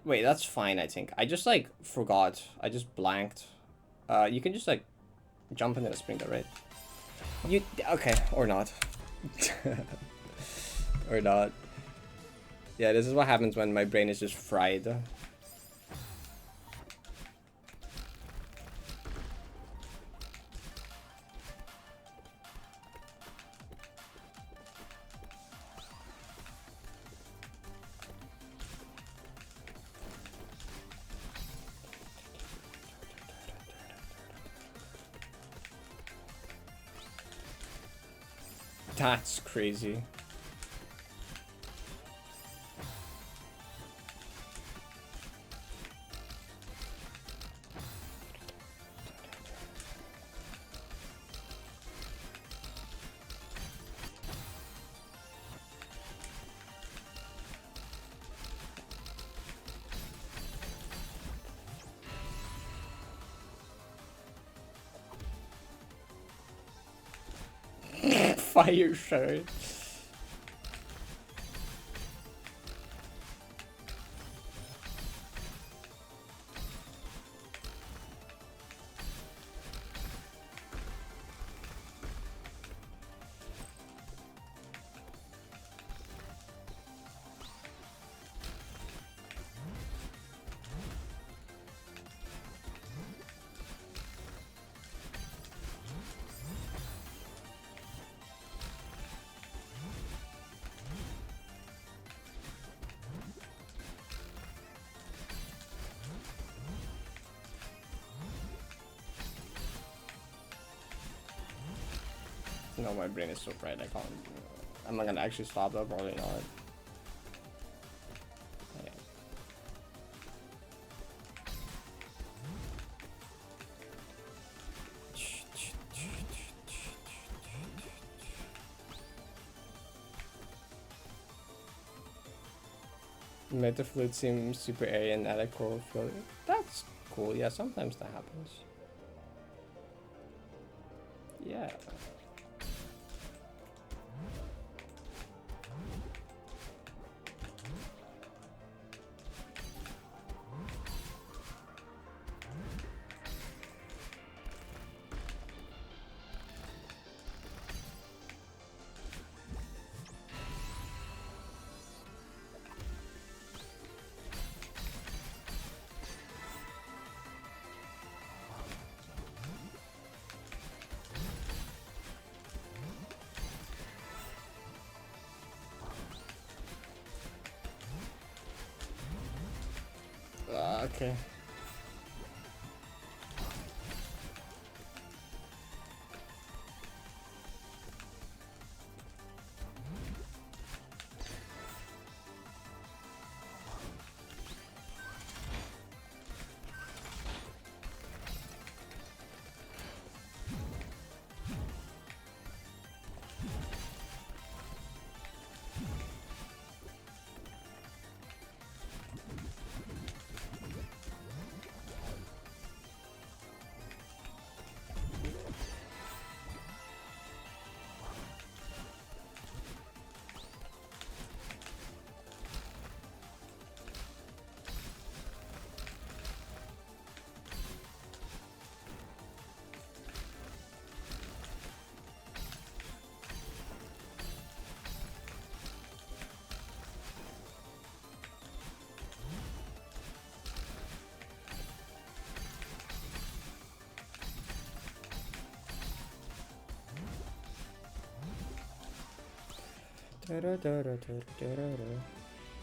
wait, that's fine, I think. I just like forgot. I just blanked. You can just like jump into the sprinkler, right? You... Okay, or not. Or not. Yeah, this is what happens when my brain is just fried. That's crazy. Fire shard. No, my brain is so bright, I can't. I'm not gonna actually stop though, probably not. Okay. Meta flute seems super airy and add a coral float. That's cool, yeah, sometimes that happens. Yeah. Okay.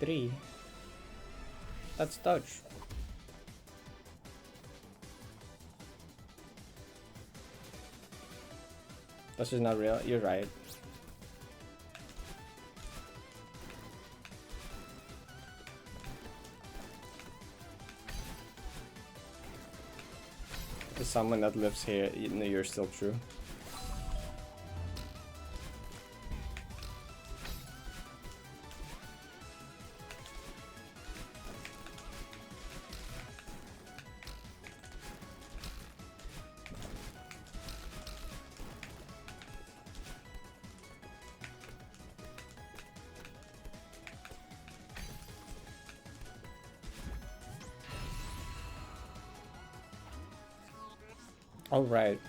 Three. That's Dutch. That's just not real. You're right. As someone that lives here, you know, you're still true. All right.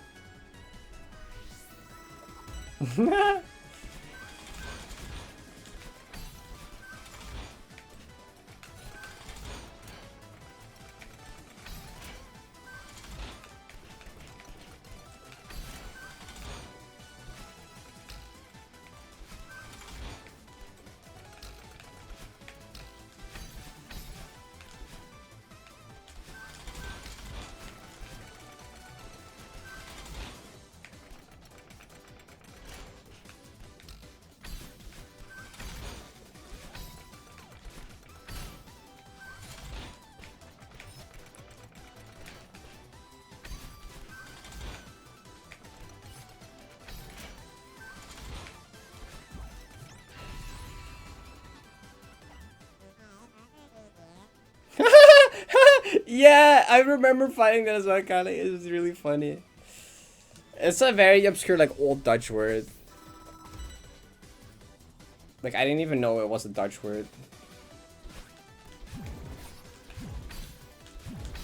Yeah, I remember finding that as well, Kali. It was really funny. It's a very obscure, like, old Dutch word. Like, I didn't even know it was a Dutch word.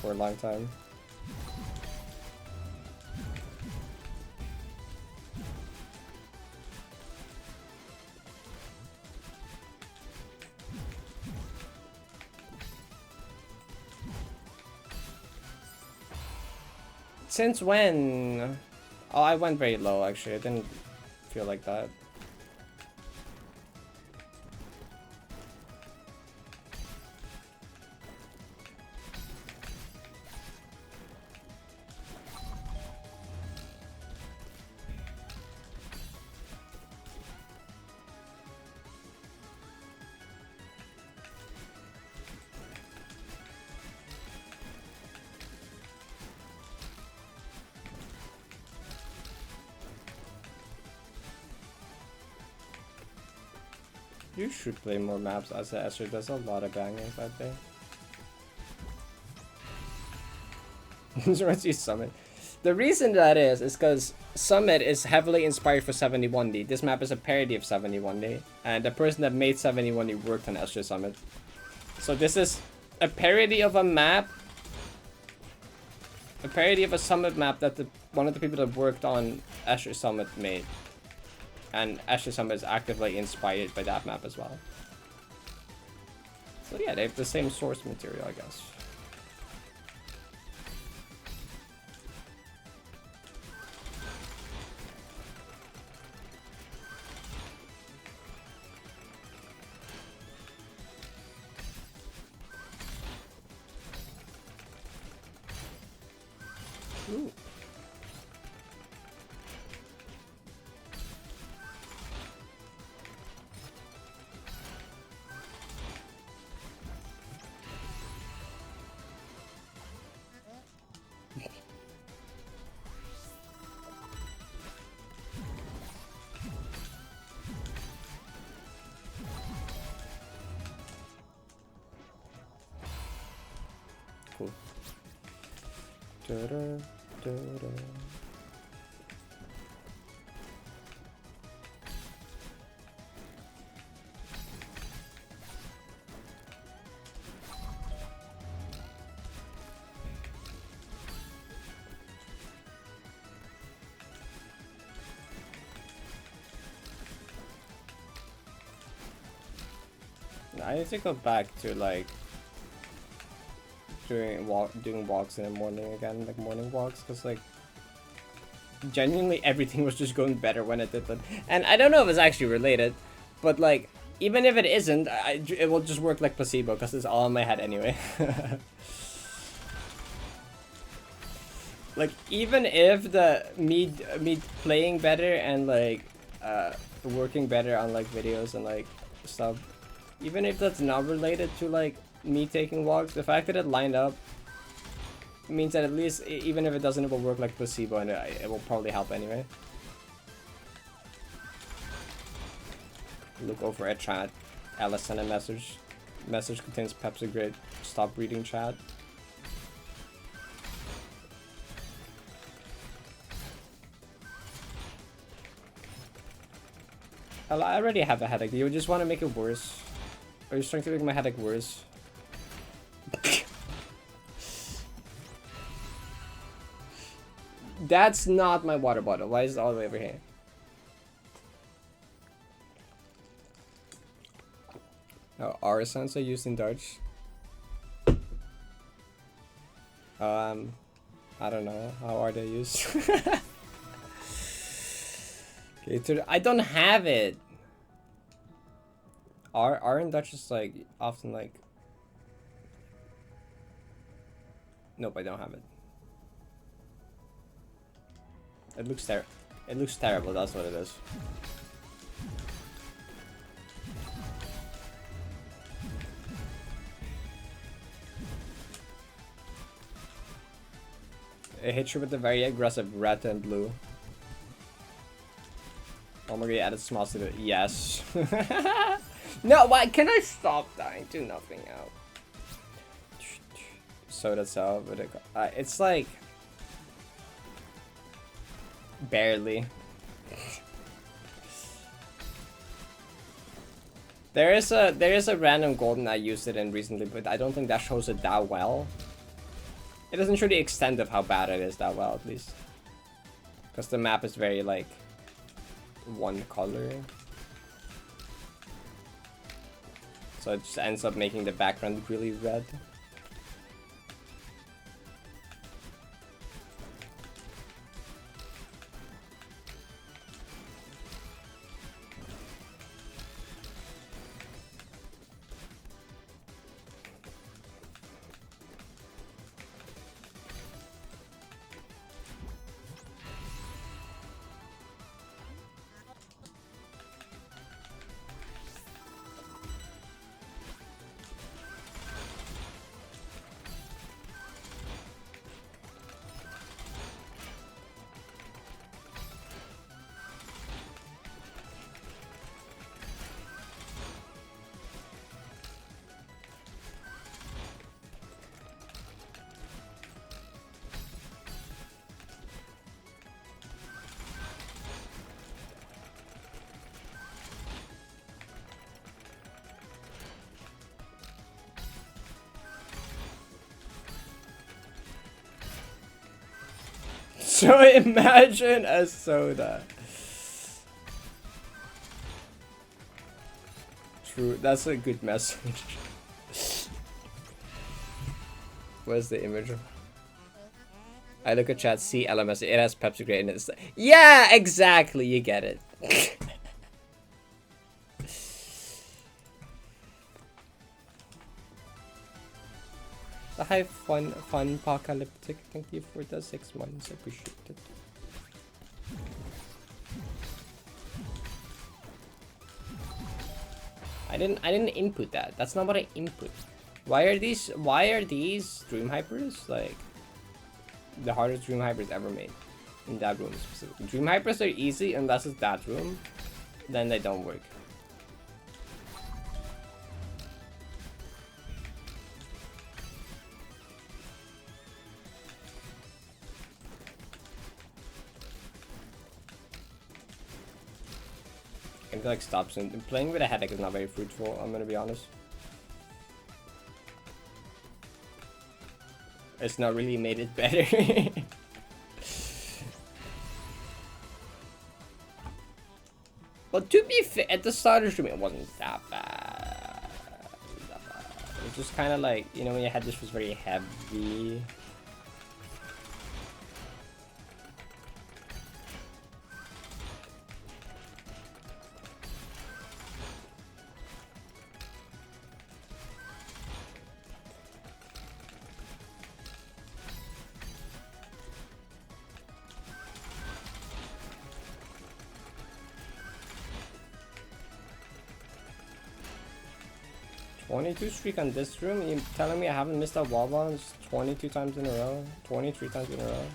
For a long time. Since when? Oh, I went very low, actually. I didn't feel like that. You should play more maps as a Esther. There's a lot of bangers out there. Let's use Summit. The reason that is because Summit is heavily inspired for 71D. This map is a parody of 71D. And the person that made 71D worked on Esther Summit. So this is a parody of a map. A parody of a Summit map that one of the people that worked on Esther Summit made. And Esther Summit is actively inspired by that map as well. So yeah, they have the same source material, I guess. Ooh. Cool. Da-da, da-da. I need to go back to like doing walks in the morning again, like morning walks, because like genuinely everything was just going better when I did that. And I don't know if it's actually related, but like even if it isn't, it will just work like placebo because it's all in my head anyway. Like even if the me playing better and like working better on like videos and like stuff, even if that's not related to like me taking walks, the fact that it lined up means that at least even if it doesn't, it will work like placebo and it will probably help anyway. Look over at chat. Alice sent a message. Message contains Pepsi Grid. Stop reading chat. I already have a headache. Do you just want to make it worse? Are you trying to make my headache worse? That's not my water bottle. Why is it all the way over here? Oh, are sounds are used in Dutch? I don't know. How are they used? Okay, I don't have it. R in Dutch is like often like. Nope, I don't have it. It looks It looks terrible. That's what it is. It hits you with a very aggressive red and blue. Oh my god, added smalls to it. Yes. No, why can I stop dying to nothing out? So that's all, but it's like barely. There is a random golden I used it in recently, but I don't think that shows it that well. It doesn't show the extent of how bad it is that well, at least. Because the map is very, like, one color. So it just ends up making the background really red. So imagine a soda. True, that's a good message. Where's the image? I look at chat, see LMS, it has Pepsi Gray in it. Yeah, exactly, you get it. Hi, fun apocalyptic. Thank you for the 6 months. I appreciate it. I didn't input that. That's not what I input. Why are these Dream Hypers like the hardest Dream Hypers ever made in that room specifically? Dream Hypers are easy unless it's that room, then they don't work. I feel like stops and playing with a headache is not very fruitful, I'm gonna be honest. It's not really made it better. But to be fair, at the start of the stream it wasn't that bad. It was just kind of like, you know, when your head just was very heavy. Streak on this room? You telling me I haven't missed that wall bounce 22 times in a row? 23 times in a row?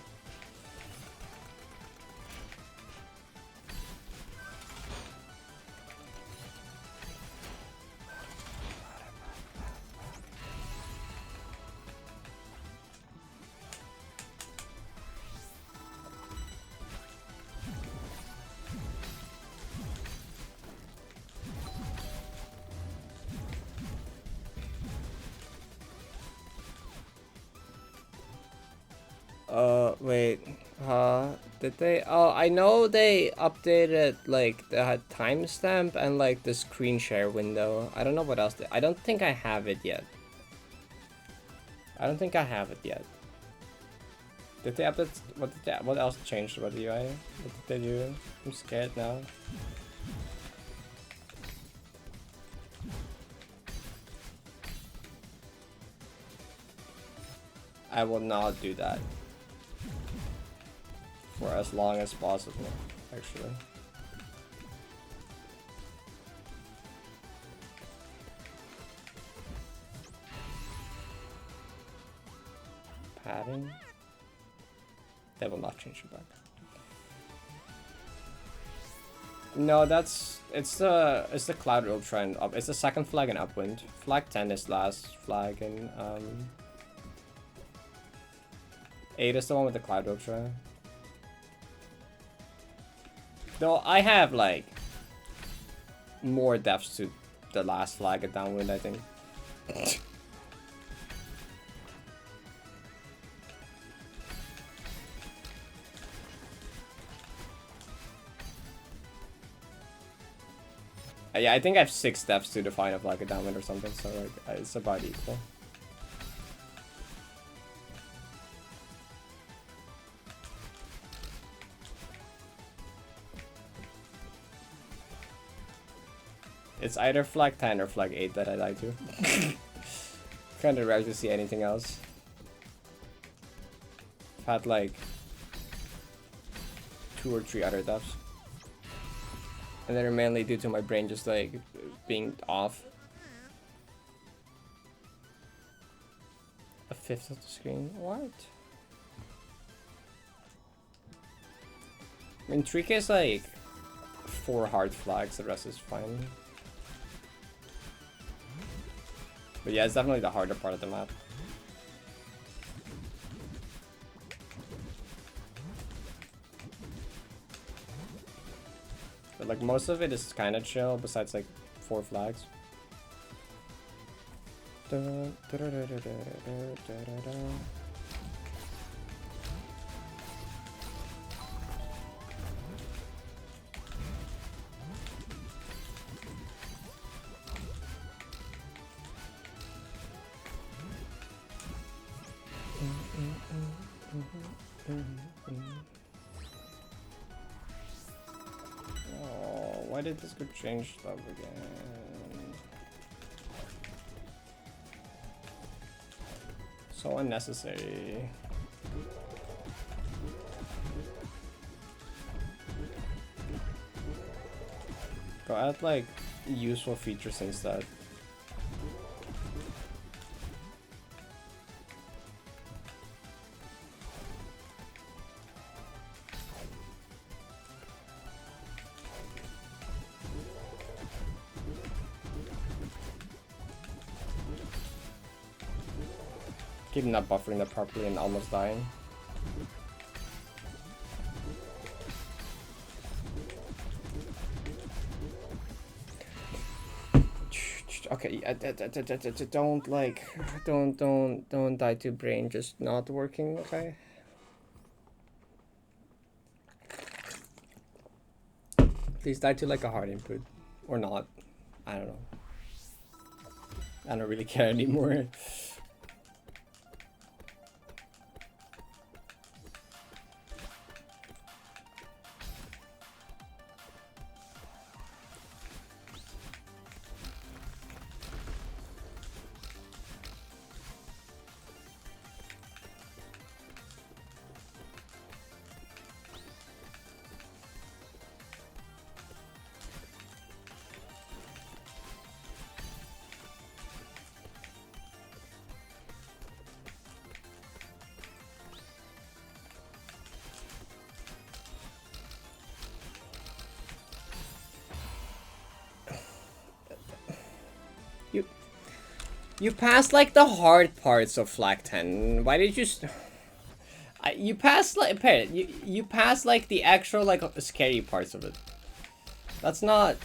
Wait. Did they? Oh, I know they updated like the timestamp and like the screen share window. I don't know what else. I don't think I have it yet. I don't think I have it yet. Did they update? What else changed about the UI? What did they do? I'm scared now. I will not do that for as long as possible, actually. Padding? They will not change it back. No, it's the Cloud Ultra and up. It's the second flag in Upwind. Flag 10 is last flag and 8 is the one with the Cloud Ultra. Though I have like more depths to the last flag at Downwind, I think. Yeah, I think I have 6 depths to the final flag at Downwind or something, so like it's about equal. It's either flag 10 or flag 8 that I die to. Kinda rare to see anything else. I've had like 2 or 3 other depths. And they're mainly due to my brain just like being off. A fifth of the screen? What? I mean, 3K is like 4 hard flags, the rest is fine. But yeah, it's definitely the harder part of the map. But like most of it is kind of chill, besides like 4 flags. Oh, why did this group change stuff again? So unnecessary. Go add like useful features instead. Keep not buffering that properly and almost dying. Okay, don't like, don't die to brain just not working. Okay. Please die to like a hard input, or not. I don't know. I don't really care anymore. You passed like the hard parts of flag 10. Why did you? You passed like Parrot. You passed like the actual like scary parts of it. That's not.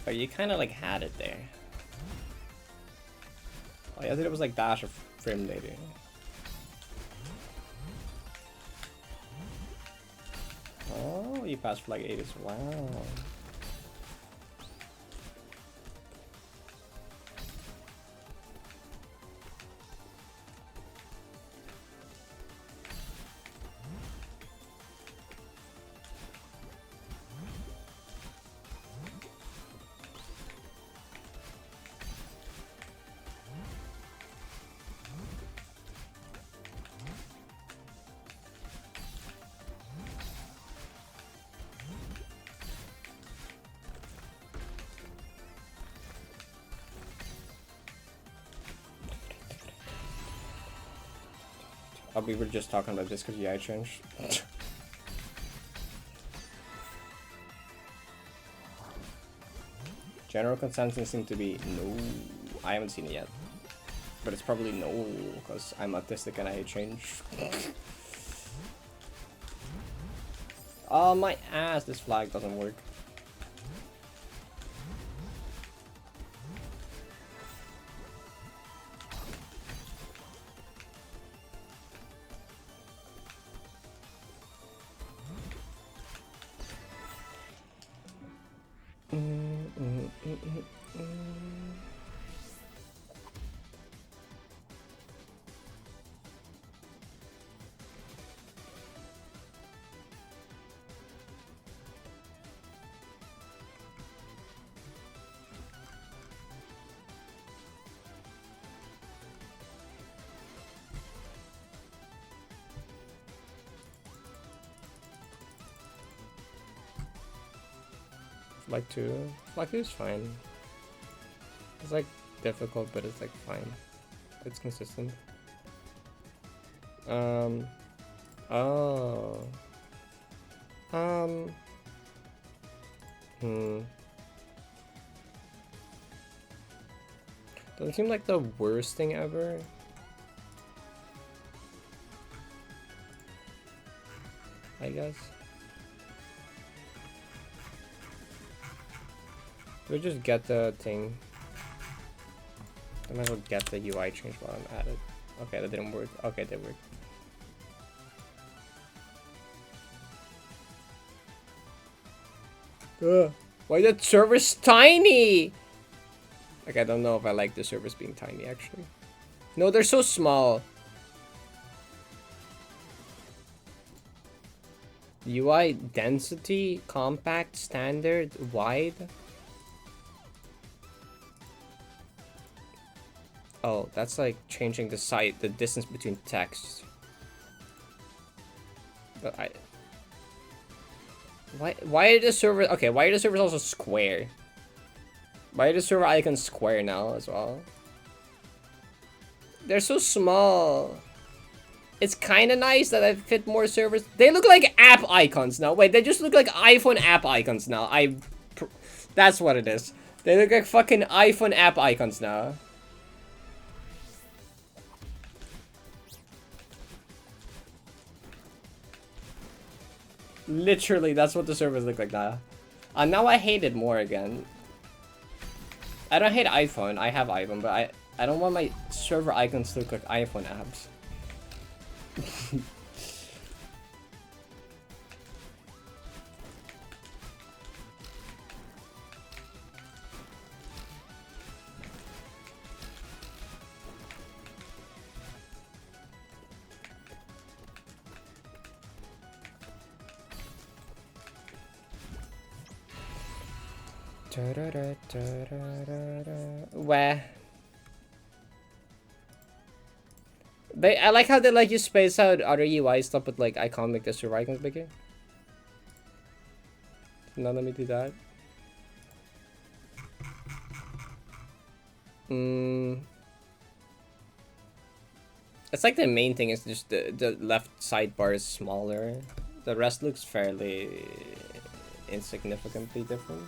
Oh, you kind of like had it there. Oh, I thought it was like dash or frame later. Oh, you passed for like 80s. Wow. Oh, we were just talking about this because UI changed. General consensus seems to be no. I haven't seen it yet. But it's probably no, because I'm autistic and I change. Oh, my ass, this flag doesn't work. Flag 2. Flag 2 is fine. It's like difficult, but it's like fine. It's consistent. Oh. Doesn't seem like the worst thing ever. I guess. We just get the thing. I might as well get the UI change while I'm at it. Okay, that didn't work. Okay, that worked. Why that server's tiny? Like, I don't know if I like the servers being tiny, actually. No, they're so small. UI density, compact, standard, wide. Oh, that's like changing the distance between texts. But why are the servers, okay, why are the servers also square? Why are the server icons square now as well? They're so small. It's kind of nice that I fit more servers. They look like app icons now. Wait, they just look like iPhone app icons now. That's what it is. They look like fucking iPhone app icons now. Literally, that's what the servers look like now. Now I hate it more again. I don't hate iPhone. I have iPhone, but I don't want my server icons to look like iPhone apps. Where? I like how they let you space out other UI stuff, but like I can't make the server icons bigger. Now let me do that. It's like the main thing is just the left sidebar is smaller. The rest looks fairly insignificantly different.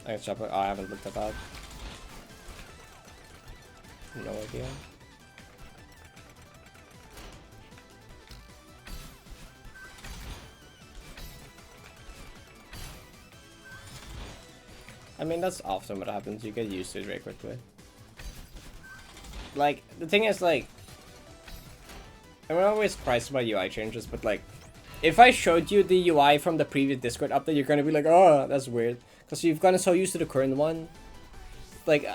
I can shop it. Oh, I haven't looked at that. No idea. I mean, that's often what happens. You get used to it very quickly. Like, the thing is, like, I'm always surprised by UI changes, but, like, if I showed you the UI from the previous Discord update, you're gonna be like, oh, that's weird. Because you've gotten so used to the current one. Like,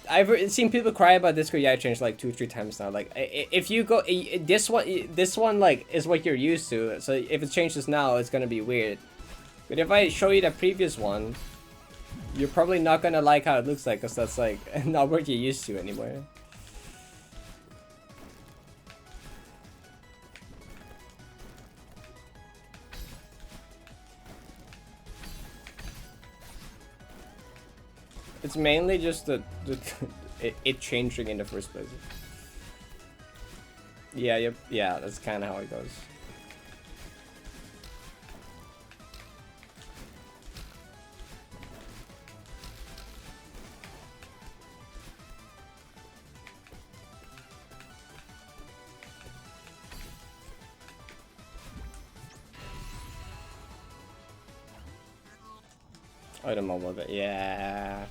I've seen people cry about Discord UI change like 2-3 times now. Like, if you go, this one, like, is what you're used to. So if it changes now, it's gonna be weird. But if I show you the previous one, you're probably not gonna like how it looks like, because that's, like, not what you're used to anymore. It's mainly just it changing in the first place. Yeah, yep, yeah, that's kind of how it goes. Oh, the mobile bit, yeah.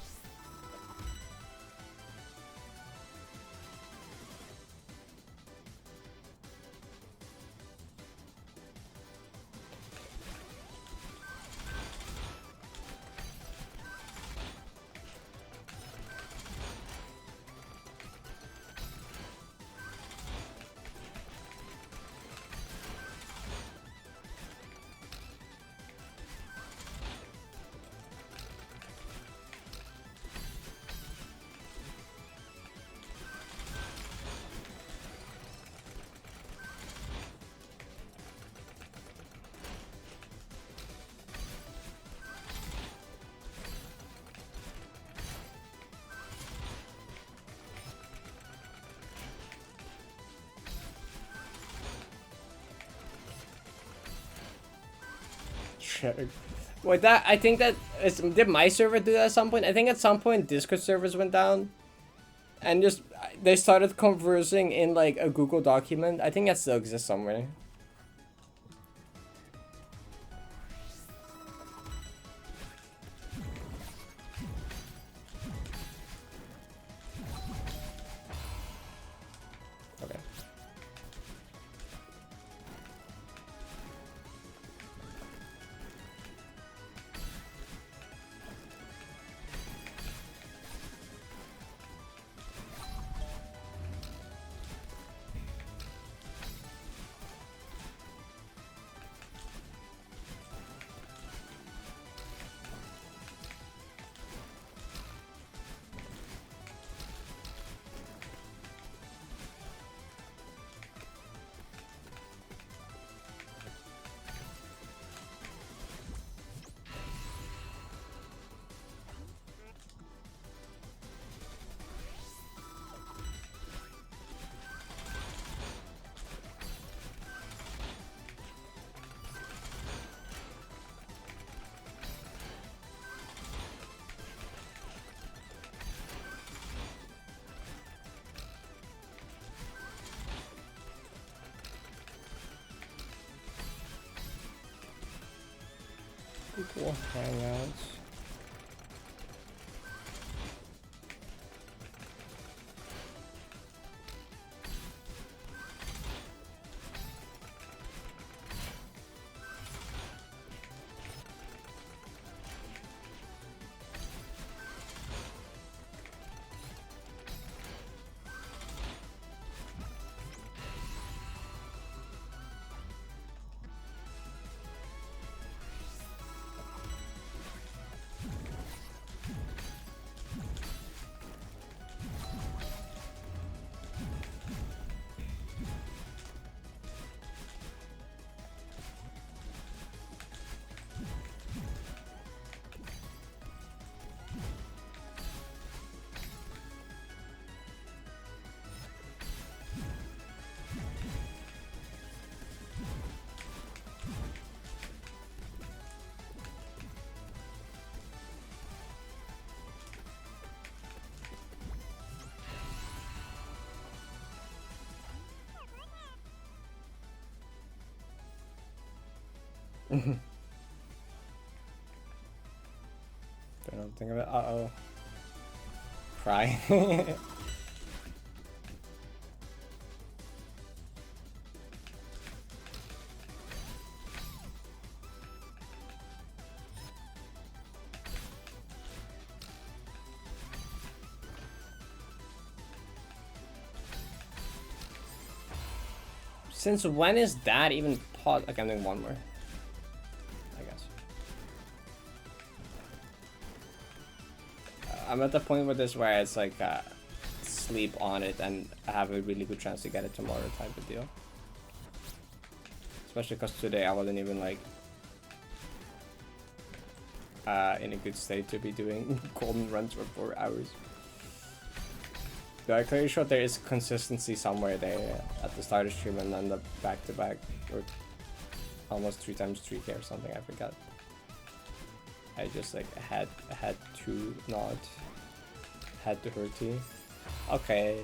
Wait, that I think that did my server do that at some point? I think at some point Discord servers went down, and just they started conversing in like a Google document. I think that still exists somewhere. Okay. Google Hangouts. Don't think of it. Uh-oh. Cry. Since when is that even pot? Okay, I'm doing one more, I guess. I'm at the point with this where it's like sleep on it and I have a really good chance to get it tomorrow type of deal. Especially because today I wasn't even like in a good state to be doing golden runs for 4 hours. But I'm pretty sure there is consistency somewhere there at the start of stream and then the back-to-back or almost 3 times 3k or something, I forgot. I just like had to not had to hurt you. Okay.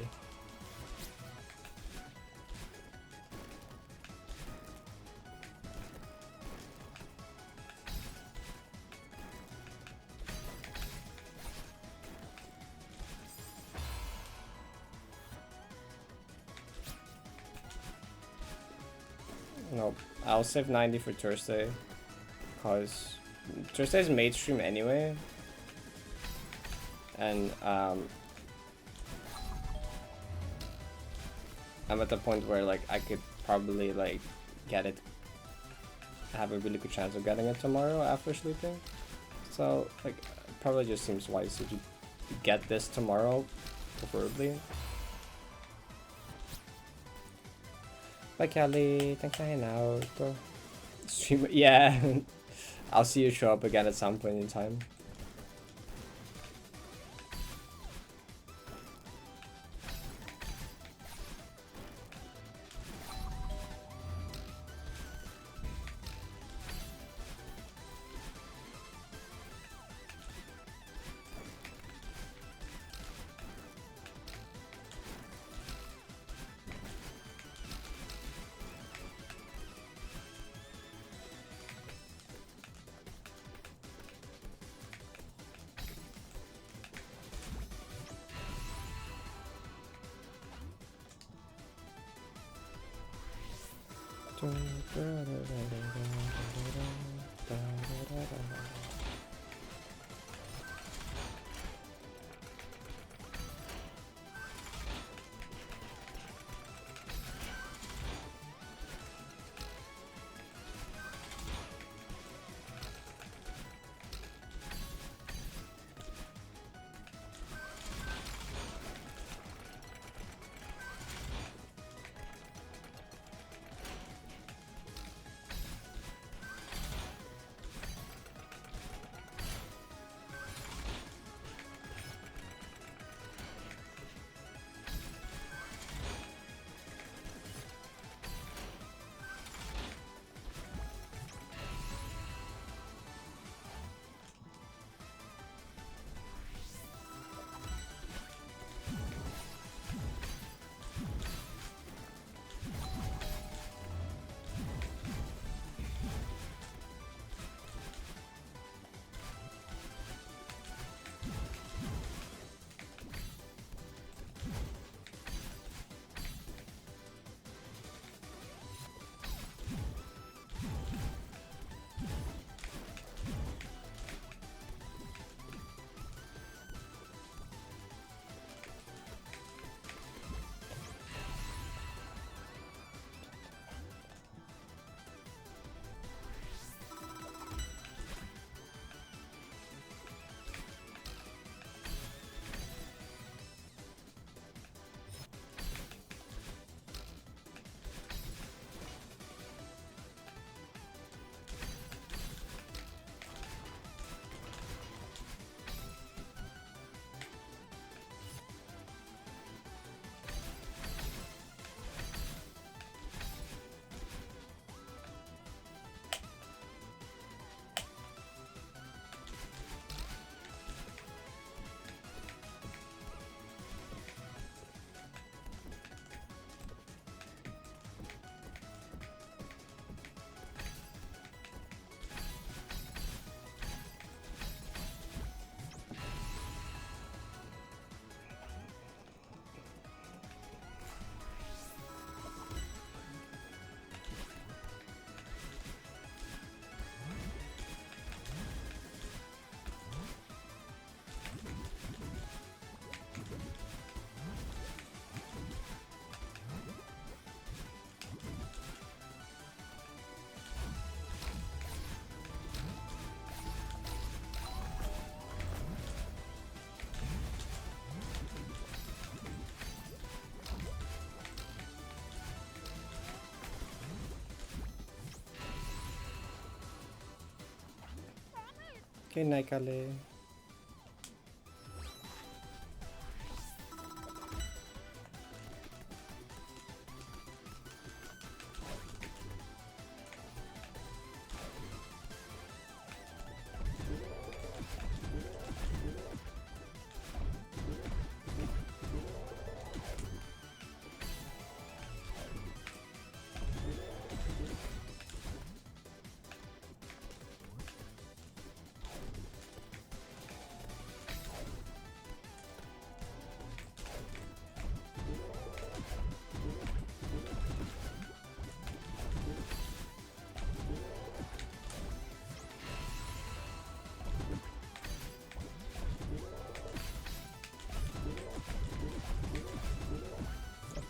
No, I'll save 90 for Thursday, cause Thursday's made stream anyway, and I'm at the point where like I could probably like get it, have a really good chance of getting it tomorrow after sleeping. So like, it probably just seems wise to get this tomorrow, preferably. Bye Kelly, thanks for hanging out. Stream, yeah. I'll see you show up again at some point in time. Okay, Naikale.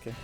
Okay.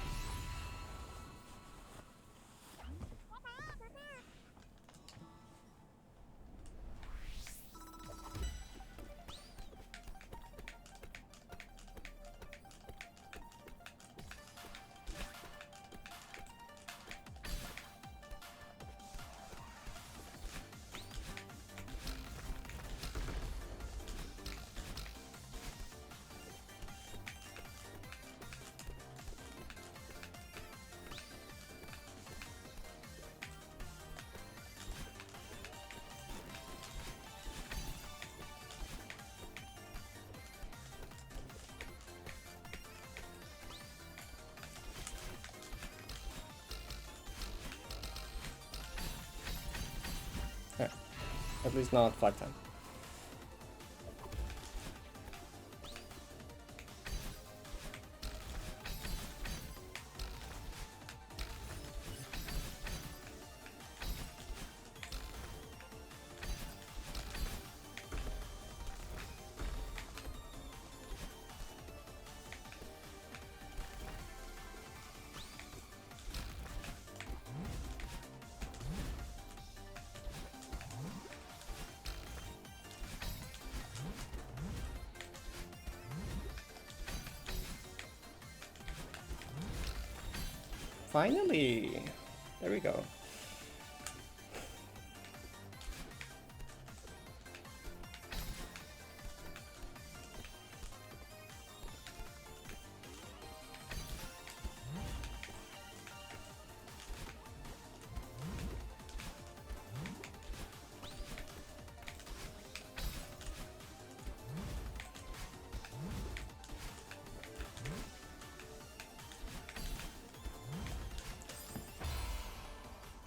Alright. At least not flag time. Finally! There we go.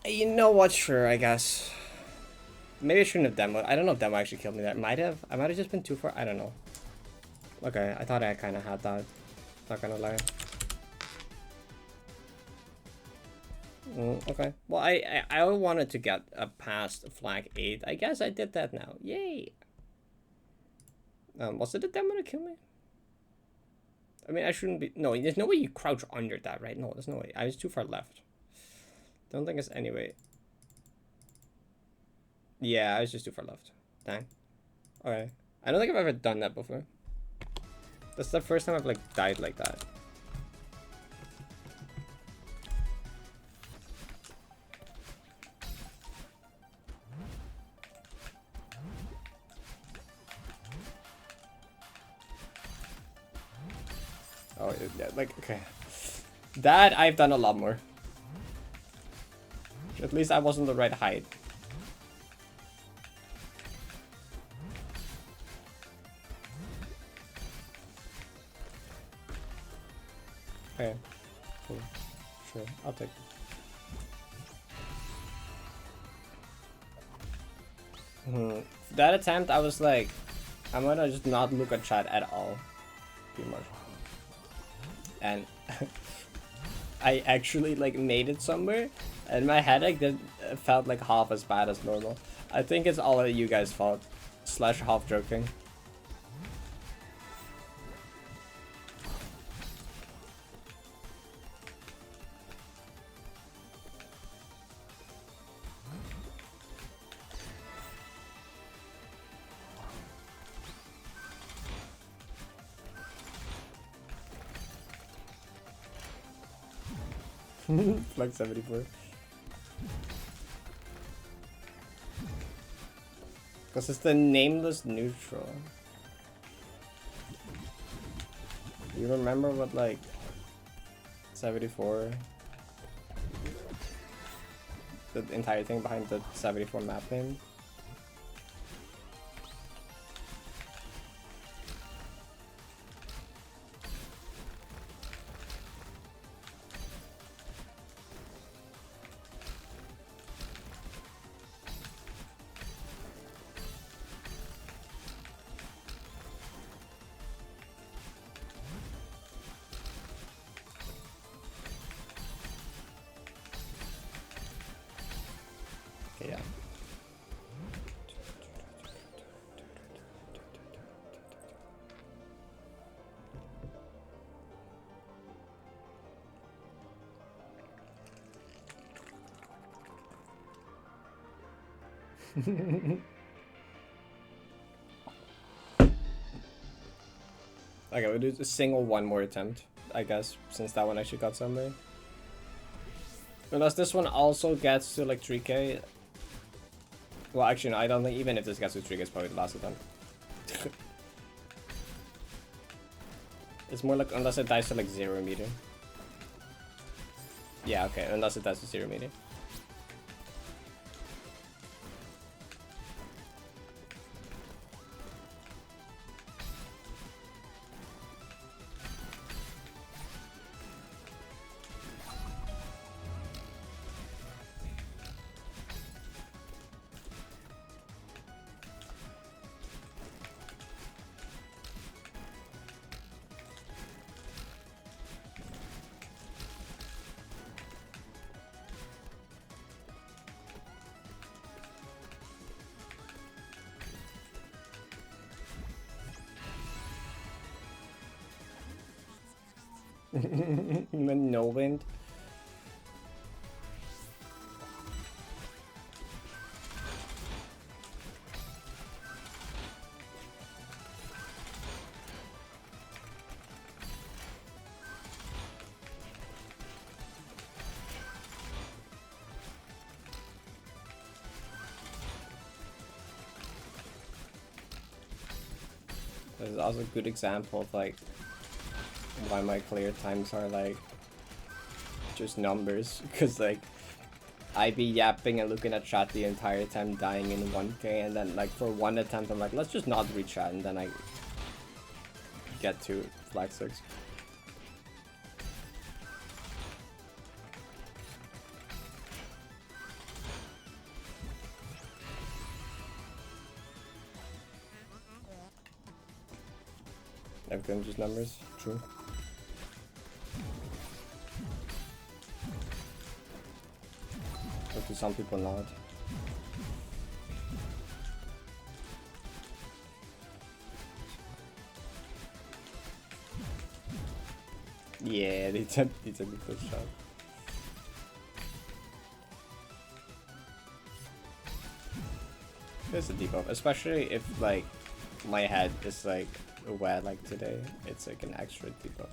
You know what? Sure, I guess. Maybe I shouldn't have demoed. I don't know if demo actually killed me there. Might have. I might have just been too far. I don't know. Okay, I thought I kind of had that. Not gonna lie. Okay. Well, I wanted to get past flag 8. I guess I did that now. Yay! Was it a demo to kill me? I mean, I shouldn't be... No, there's no way you crouch under that, right? No, there's no way. I was too far left. Don't think it's any way. Yeah, I was just too far left. Dang. Okay. I don't think I've ever done that before. That's the first time I've, like, died like that. Oh, yeah, like, okay. That I've done a lot more. At least I wasn't the right height. Okay. Cool. Sure, I'll take it. That attempt, I was like, I'm gonna just not look at chat at all. Pretty much. And I actually like made it somewhere, and my headache felt like half as bad as normal. I think it's all you guys' fault, / half joking. Like 74. Because it's the nameless neutral. You remember what, like, 74? The entire thing behind the 74 map name? Yeah. Okay, we'll do a single one more attempt, I guess, since that one actually got somebody. Unless this one also gets to like 3k. Well, actually, no, I don't think even if this gets to 3k, it's probably the last attempt. It's more like unless it dies to like 0 meter. Yeah, okay, unless it dies to 0 meter. No wind. This is also a good example of like why my clear times are like just numbers, because like I be yapping and looking at chat the entire time, dying in 1k, and then like for one attempt I'm like, let's just not read chat, and then I get to flag 6. Everything just numbers, true. But to some people not. Yeah, they took the first shot. It's a debuff, especially if like my head is like wet like today. It's like an extra debuff.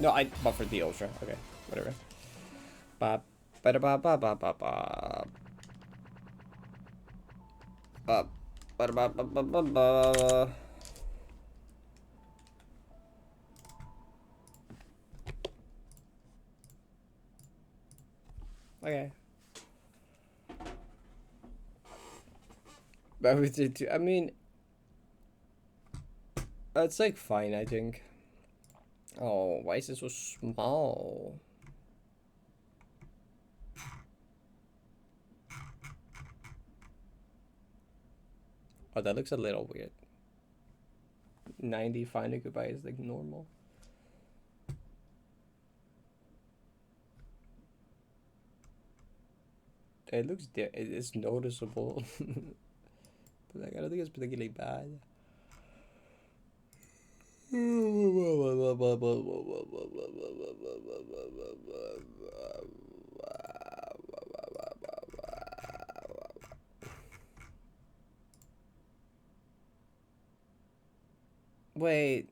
No, I buffered the ultra. Okay, whatever. Ba ba ba ba ba ba ba. Ba ba ba ba ba ba ba. Okay. But we did too. I mean, it's like fine, I think. Oh, why is it so small? Oh, that looks a little weird. 90 fine goodbye is like normal. It looks it's noticeable. But like, I don't think it's particularly bad. Wait.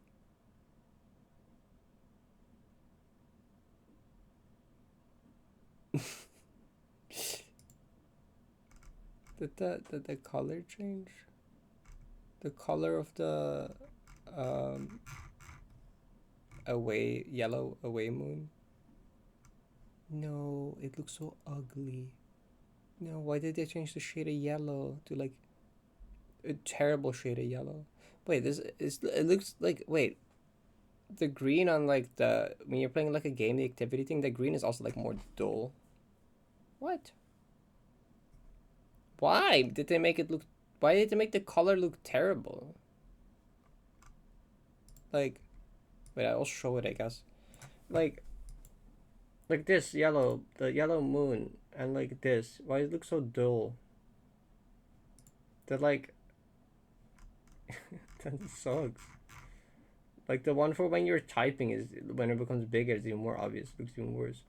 Did the color change? The color of the um yellow away moon? No, it looks so ugly. No, why did they change the shade of yellow to like a terrible shade of yellow? Wait, this is it looks like wait. The green on like the when you're playing like a game, the activity thing, the green is also like more dull. What? Why did they make it look? Why did they make the color look terrible? Like, wait, I'll show it. I guess, like this yellow, the yellow moon, and like this. Why it looks so dull? They're like, that sucks. Like the one for when you're typing is when it becomes bigger, it's even more obvious. It looks even worse.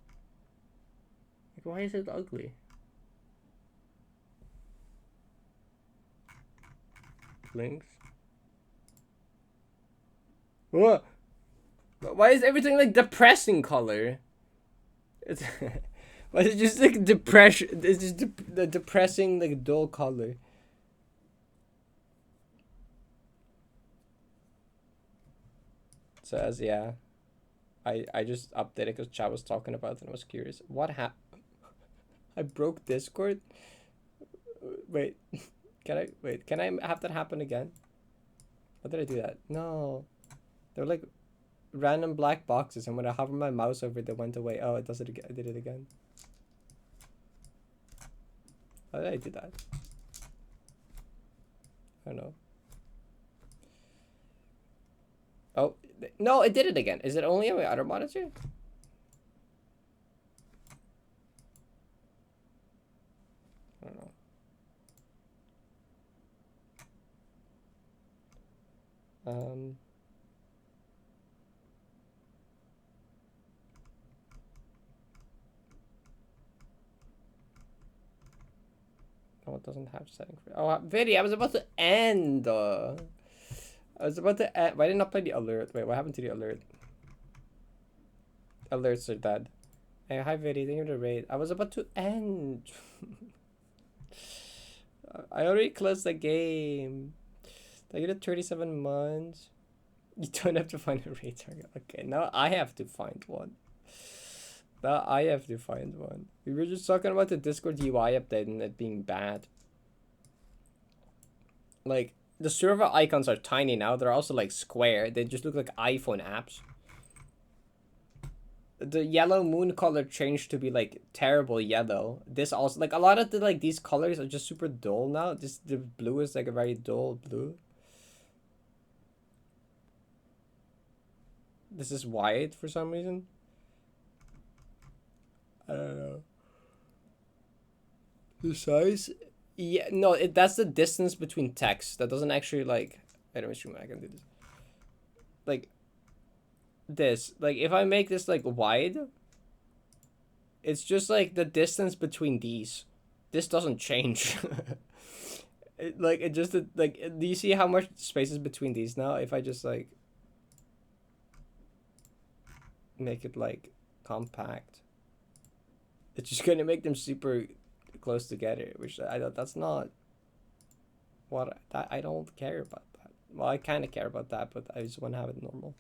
Like, why is it ugly? Links. What? Why is everything like depressing color? It's why is it just like depression? It's just the depressing like dull color. So as yeah, I just updated because Chad was talking about it and I was curious. What happened? I broke Discord. Wait, can I wait? Can I have that happen again? What did I do that? No, they're like random black boxes, and when I hover my mouse over it, they went away. Oh, it does it again. I did it again. How did I do that? I don't know. Oh, no, it did it again. Is it only on my other monitor? I don't know. Oh, it doesn't have setting for. Oh, Vidi, I was about to end. I was about to end. Why didn't I play the alert? Wait, what happened to the alert? Alerts are dead. Hey, hi, Vidi. Thank you for the raid. I was about to end. I already closed the game. I get it 37 months. You don't have to find a raid target. Okay, now I have to find one. Now I have to find one. We were just talking about the Discord UI update and it being bad. Like, the server icons are tiny now. They're also like square. They just look like iPhone apps. The yellow moon color changed to be like terrible yellow. This also like a lot of the like these colors are just super dull now. The blue is like a very dull blue. This is white for some reason. I don't know. The size? Yeah, no, that's the distance between text. That doesn't actually like. I don't know. I can do this. Like this. Like if I make this like wide, it's just like the distance between these. This doesn't change. It just like. Do you see how much space is between these now? If I just like. make it like compact. It's just gonna make them super close together, which I don't. That's not what I don't care about that. Well, I kind of care about that, but I just want to have it normal.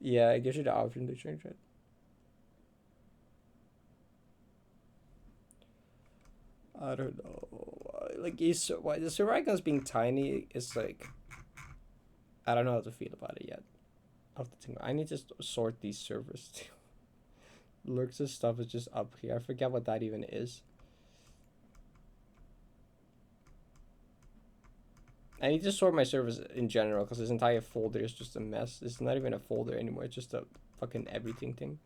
Yeah, it gives you the option to change it. I don't know. Like, why the server icons being tiny is like, I don't know how to feel about it yet. I need to sort these servers too. Lurks and stuff is just up here. I forget what that even is. I need to sort my servers in general because this entire folder is just a mess. It's not even a folder anymore. It's just a fucking everything thing.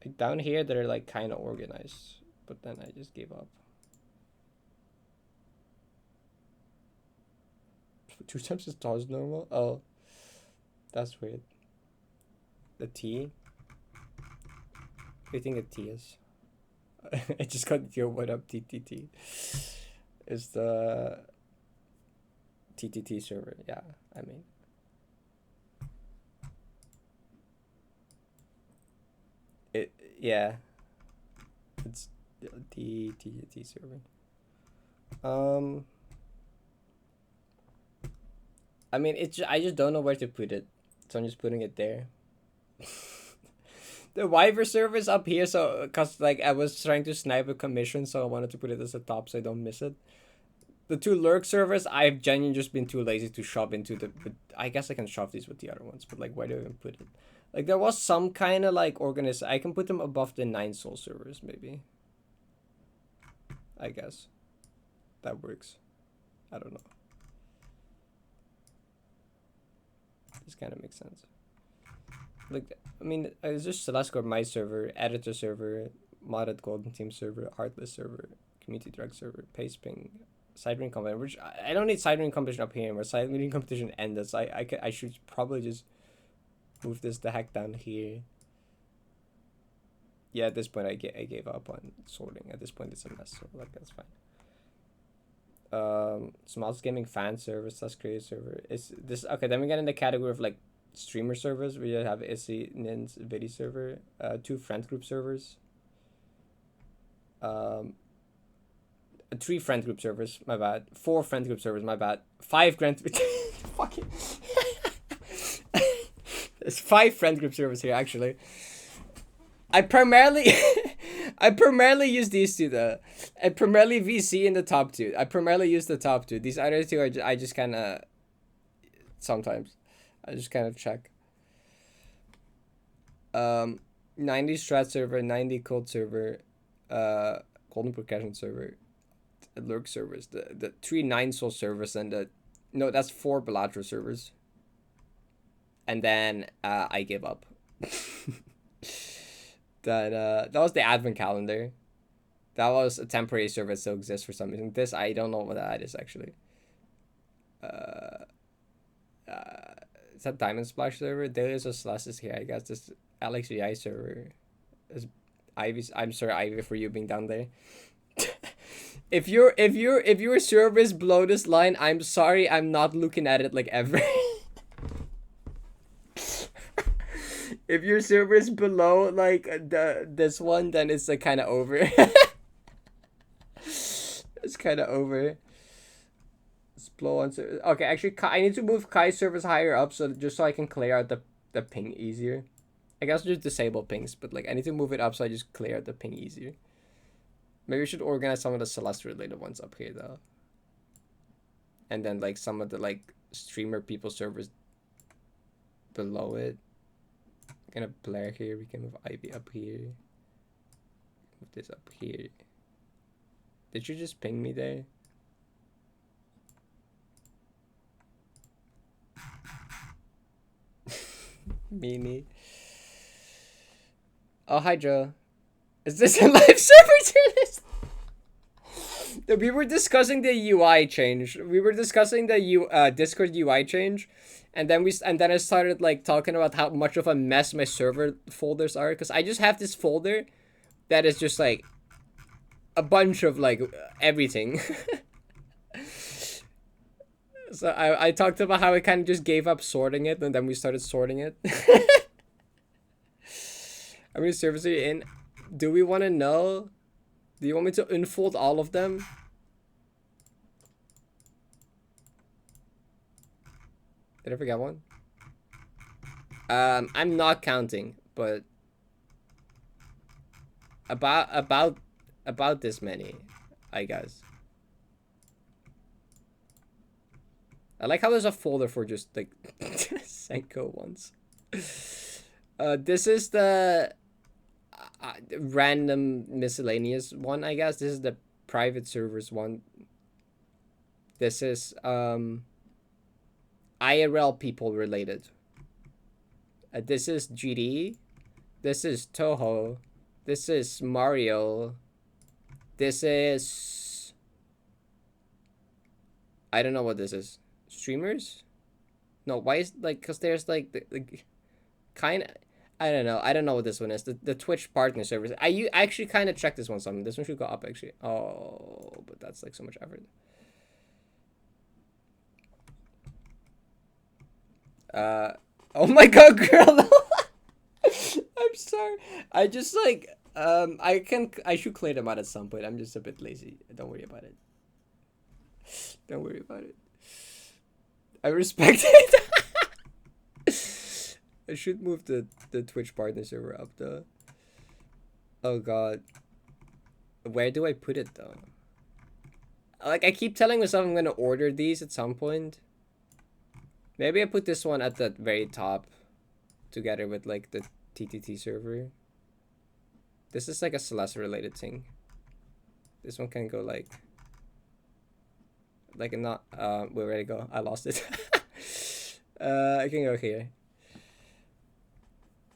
Like down here, they're like kind of organized, but then I just gave up. 2 times as tall as normal? Oh, that's weird. The T? What do you think a T is? I just got your what up TTT. Is the TTT server? Yeah, I mean. Yeah. It's the TTT server. I mean, I just don't know where to put it, so I'm just putting it there. The Wyver server is up here, so cause like I was trying to snipe a commission, so I wanted to put it as the top so I don't miss it. The 2 lurk servers, I've genuinely just been too lazy to shove into the. But I guess I can shove these with the other ones, but like, where do I even put it? Like, there was some kind of like organized. I can put them above the 9 soul servers, maybe. I guess that works. I don't know. This kind of makes sense. Like, I mean, it's just Celescore, my server, editor server, modded golden team server, heartless server, community drug server, paste ping, sidereading competition. Which I don't need sidereading competition up here. Where sidereading competition ends, I should probably just move this the heck down here. Yeah, at this point I gave up on sorting. At this point it's a mess, so like that's fine. Smalls gaming fan server, slash creator server. Is this okay? Then we get in the category of like streamer servers. We have Issy, Nin's, Vidi server, 2 friend group servers, 3 friend group servers, my bad, 4 friend group servers, my bad, 5 grand. Fucking. There's 5 friend group servers here actually. I primarily use these 2 though. I primarily VC in the top 2. I primarily use the top 2. These other 2 I just kind of sometimes. I just kind of check. 90 strat server, 90 cold server, golden percussion server, lurk servers, the 3 9 soul servers, and that's 4 Bellator servers. And then I give up. That was the advent calendar. That was a temporary server that still exists for some reason. This I don't know what that is actually. Is that Diamond Splash server? There is a Celestis here, I guess. This Alex VI server is Ivy's. I'm sorry, Ivy, for you being down there. if your server is below this line, I'm sorry, I'm not looking at it like ever. If your server is below like this one, then it's like kind of over. It's kind of over. Blow on server. Okay, actually, I need to move Kai's servers higher up so I can clear out the ping easier. I guess just disable pings, but like I need to move it up so I just clear out the ping easier. Maybe we should organize some of the Celeste related ones up here though. And then like some of the like streamer people servers below it. Gonna Blair here. We can move Ivy up here. Move this up here. Did you just ping me there? Meanie. Oh, hi, Joe. Is this a live server? We were discussing the UI change. We were discussing the Discord UI change, and then I started like talking about how much of a mess my server folders are, because I just have this folder that is just like a bunch of like everything. So I talked about how I kind of just gave up sorting it, and then we started sorting it. How many servers are you in? Do we want to know? Do you want me to unfold all of them? Did I forget one? I'm not counting, but about this many, I guess. I like how there's a folder for just like Senko ones. This is the random miscellaneous one, I guess. This is the private servers one. This is IRL people related. This is GD. This is Toho. This is Mario. This is... I don't know what this is. Streamers? No, why is like, because there's like the kind of... I don't know. I don't know what this one is. The Twitch partner service. I actually kind of checked this one some. This one should go up actually. Oh, but that's like so much effort. Oh my god, girl. I'm sorry. I just like I should clear them out at some point. I'm just a bit lazy. Don't worry about it. Don't worry about it. I respect it. I should move the Twitch partner server up though. Oh god. Where do I put it though? Like I keep telling myself I'm gonna order these at some point. Maybe I put this one at the very top together with like the TTT server. This is like a Celeste related thing. This one can go like not where did it go? I lost it. I can go here.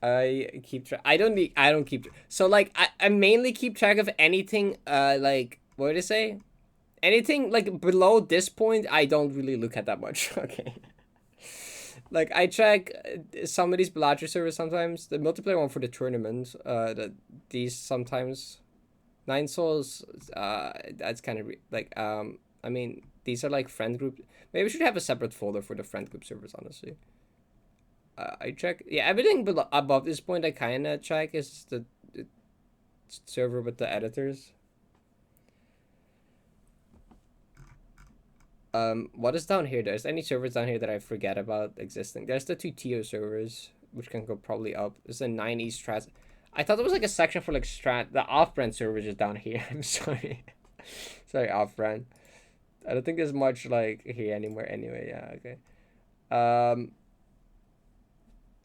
I keep track. I don't keep. So like I mainly keep track of anything like what did it say? Anything like below this point I don't really look at that much. Okay. Like I check some of these Bellagio servers sometimes. The multiplayer one for the tournament. These sometimes. Nine Souls. That's kind of like I mean these are like friend group. Maybe we should have a separate folder for the friend group servers. Honestly. I check. Yeah, everything above this point I kind of check is the server with the editors. What is down here? There's any servers down here that I forget about existing? There's the two TO servers, which can go probably up. There's a 9 East Strat. I thought there was like a section for like Strat. The off-brand servers is down here. I'm sorry. Sorry, off-brand. I don't think there's much like here anymore anyway. Yeah, okay.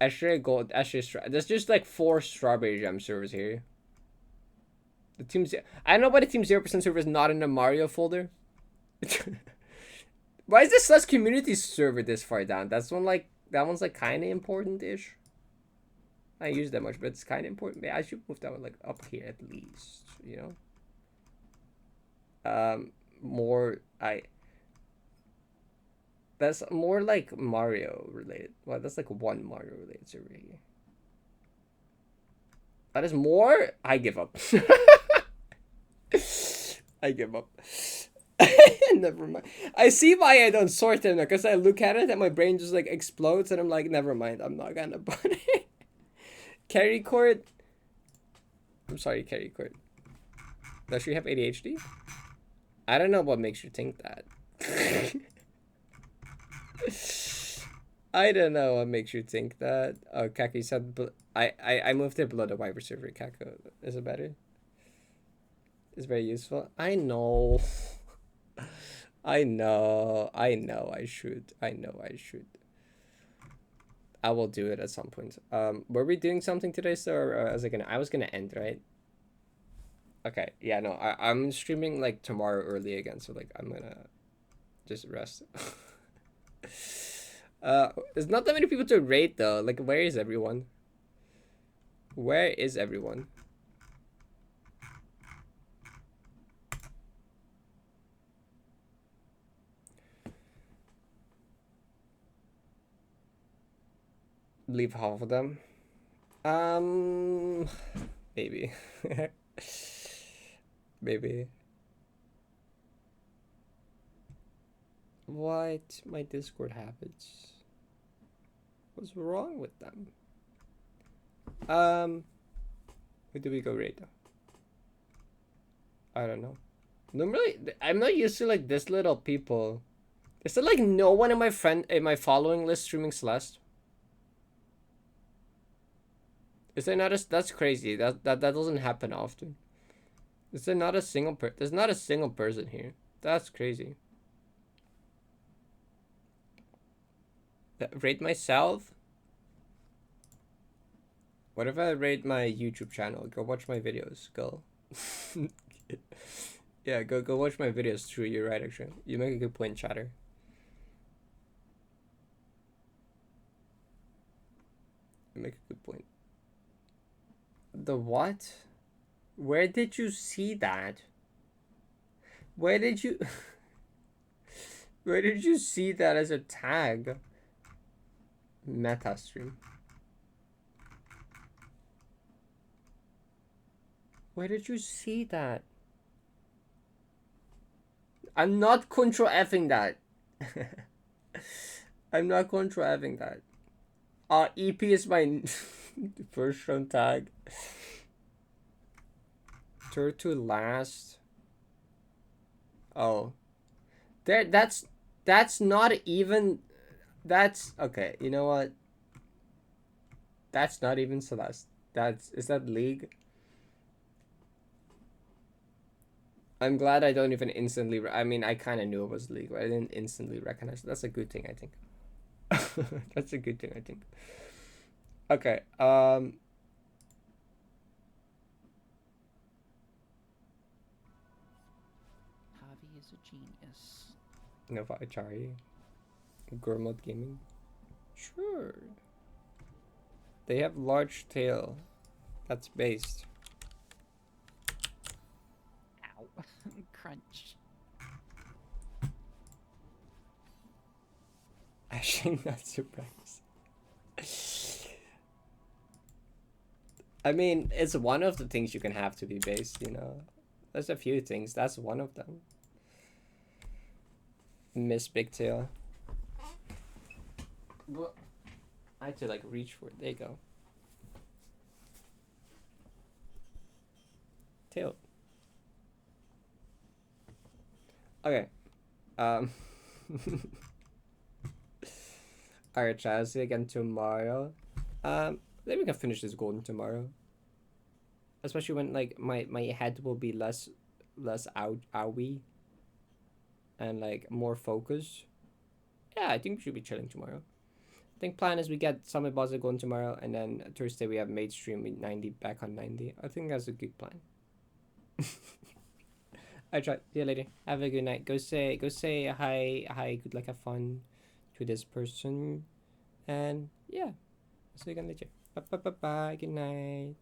Actually, gold. Actually, there's just like 4 strawberry jam servers here. The team. I don't know why the team 0% server is not in the Mario folder. Why is this less community server this far down? That one's like kind of important-ish. I don't use that much, but it's kind of important. Yeah, I should move that one like up here at least. You know. That's more like Mario related. Well, that's like one Mario related server here. That is more. I give up. I give up. Never mind. I see why I don't sort them because I look at it and my brain just like explodes and I'm like, never mind. I'm not gonna put it. Carry court. I'm sorry, carry court. Does she have ADHD? I don't know what makes you think that. I don't know what makes you think that. Oh, Kaki said I moved it below the Viber server. Kako, is it better? It's very useful. I know. I know. I should. I will do it at some point. Were we doing something today, sir? Or I was gonna end, right? Okay. Yeah. No. I'm streaming like tomorrow early again, so like I'm gonna just rest. There's not that many people to rate though. Like, where is everyone? Where is everyone? Leave half of them. Maybe. Maybe. What? My Discord habits. What's wrong with them? Where do we go right now? I don't know. Normally, I'm not used to like this little people. Is there like no one in my following list streaming Celeste? Is there not a? That's crazy. That doesn't happen often. Is there not a single There's not a single person here. That's crazy. Rate myself? What if I rate my YouTube channel? Go watch my videos. Go. Yeah, go watch my videos. True, you're right. Actually, you make a good point, chatter. You make a good point. The what? Where did you see that? Where did you? Where did you see that as a tag? Meta stream. Where did you see that? I'm not control Fing that. I'm not control Fing that. EP is my first round tag. Third to last. Oh. That's not even. That's okay. You know what? That's not even Celeste. Is that League? I'm glad I don't even instantly. I mean, I kind of knew it was League, but I didn't instantly recognize it. That's a good thing, I think. That's a good thing, I think. Okay. Javi is a genius. Nova Achari. Gourmet Gaming. Sure. They have large tail. That's based. Ow. Crunch. Actually, not surprised. I mean, it's one of the things you can have to be based, you know. There's a few things. That's one of them. Miss Big Tail. Well, I had to like reach for it. There you go. Tail. Okay. Alright, chat. I'll see you again tomorrow. Maybe we can finish this golden tomorrow. Especially when like my head will be less owie and like more focused. Yeah, I think we should be chilling tomorrow. I think plan is we get Summit Buzzer going tomorrow, and then Thursday we have Made Stream with 90 back on 90. I think that's a good plan. I try. See you later. Have a good night. Go say hi. Good luck, have fun to this person, and yeah, I'll see you again later. Bye. Good night.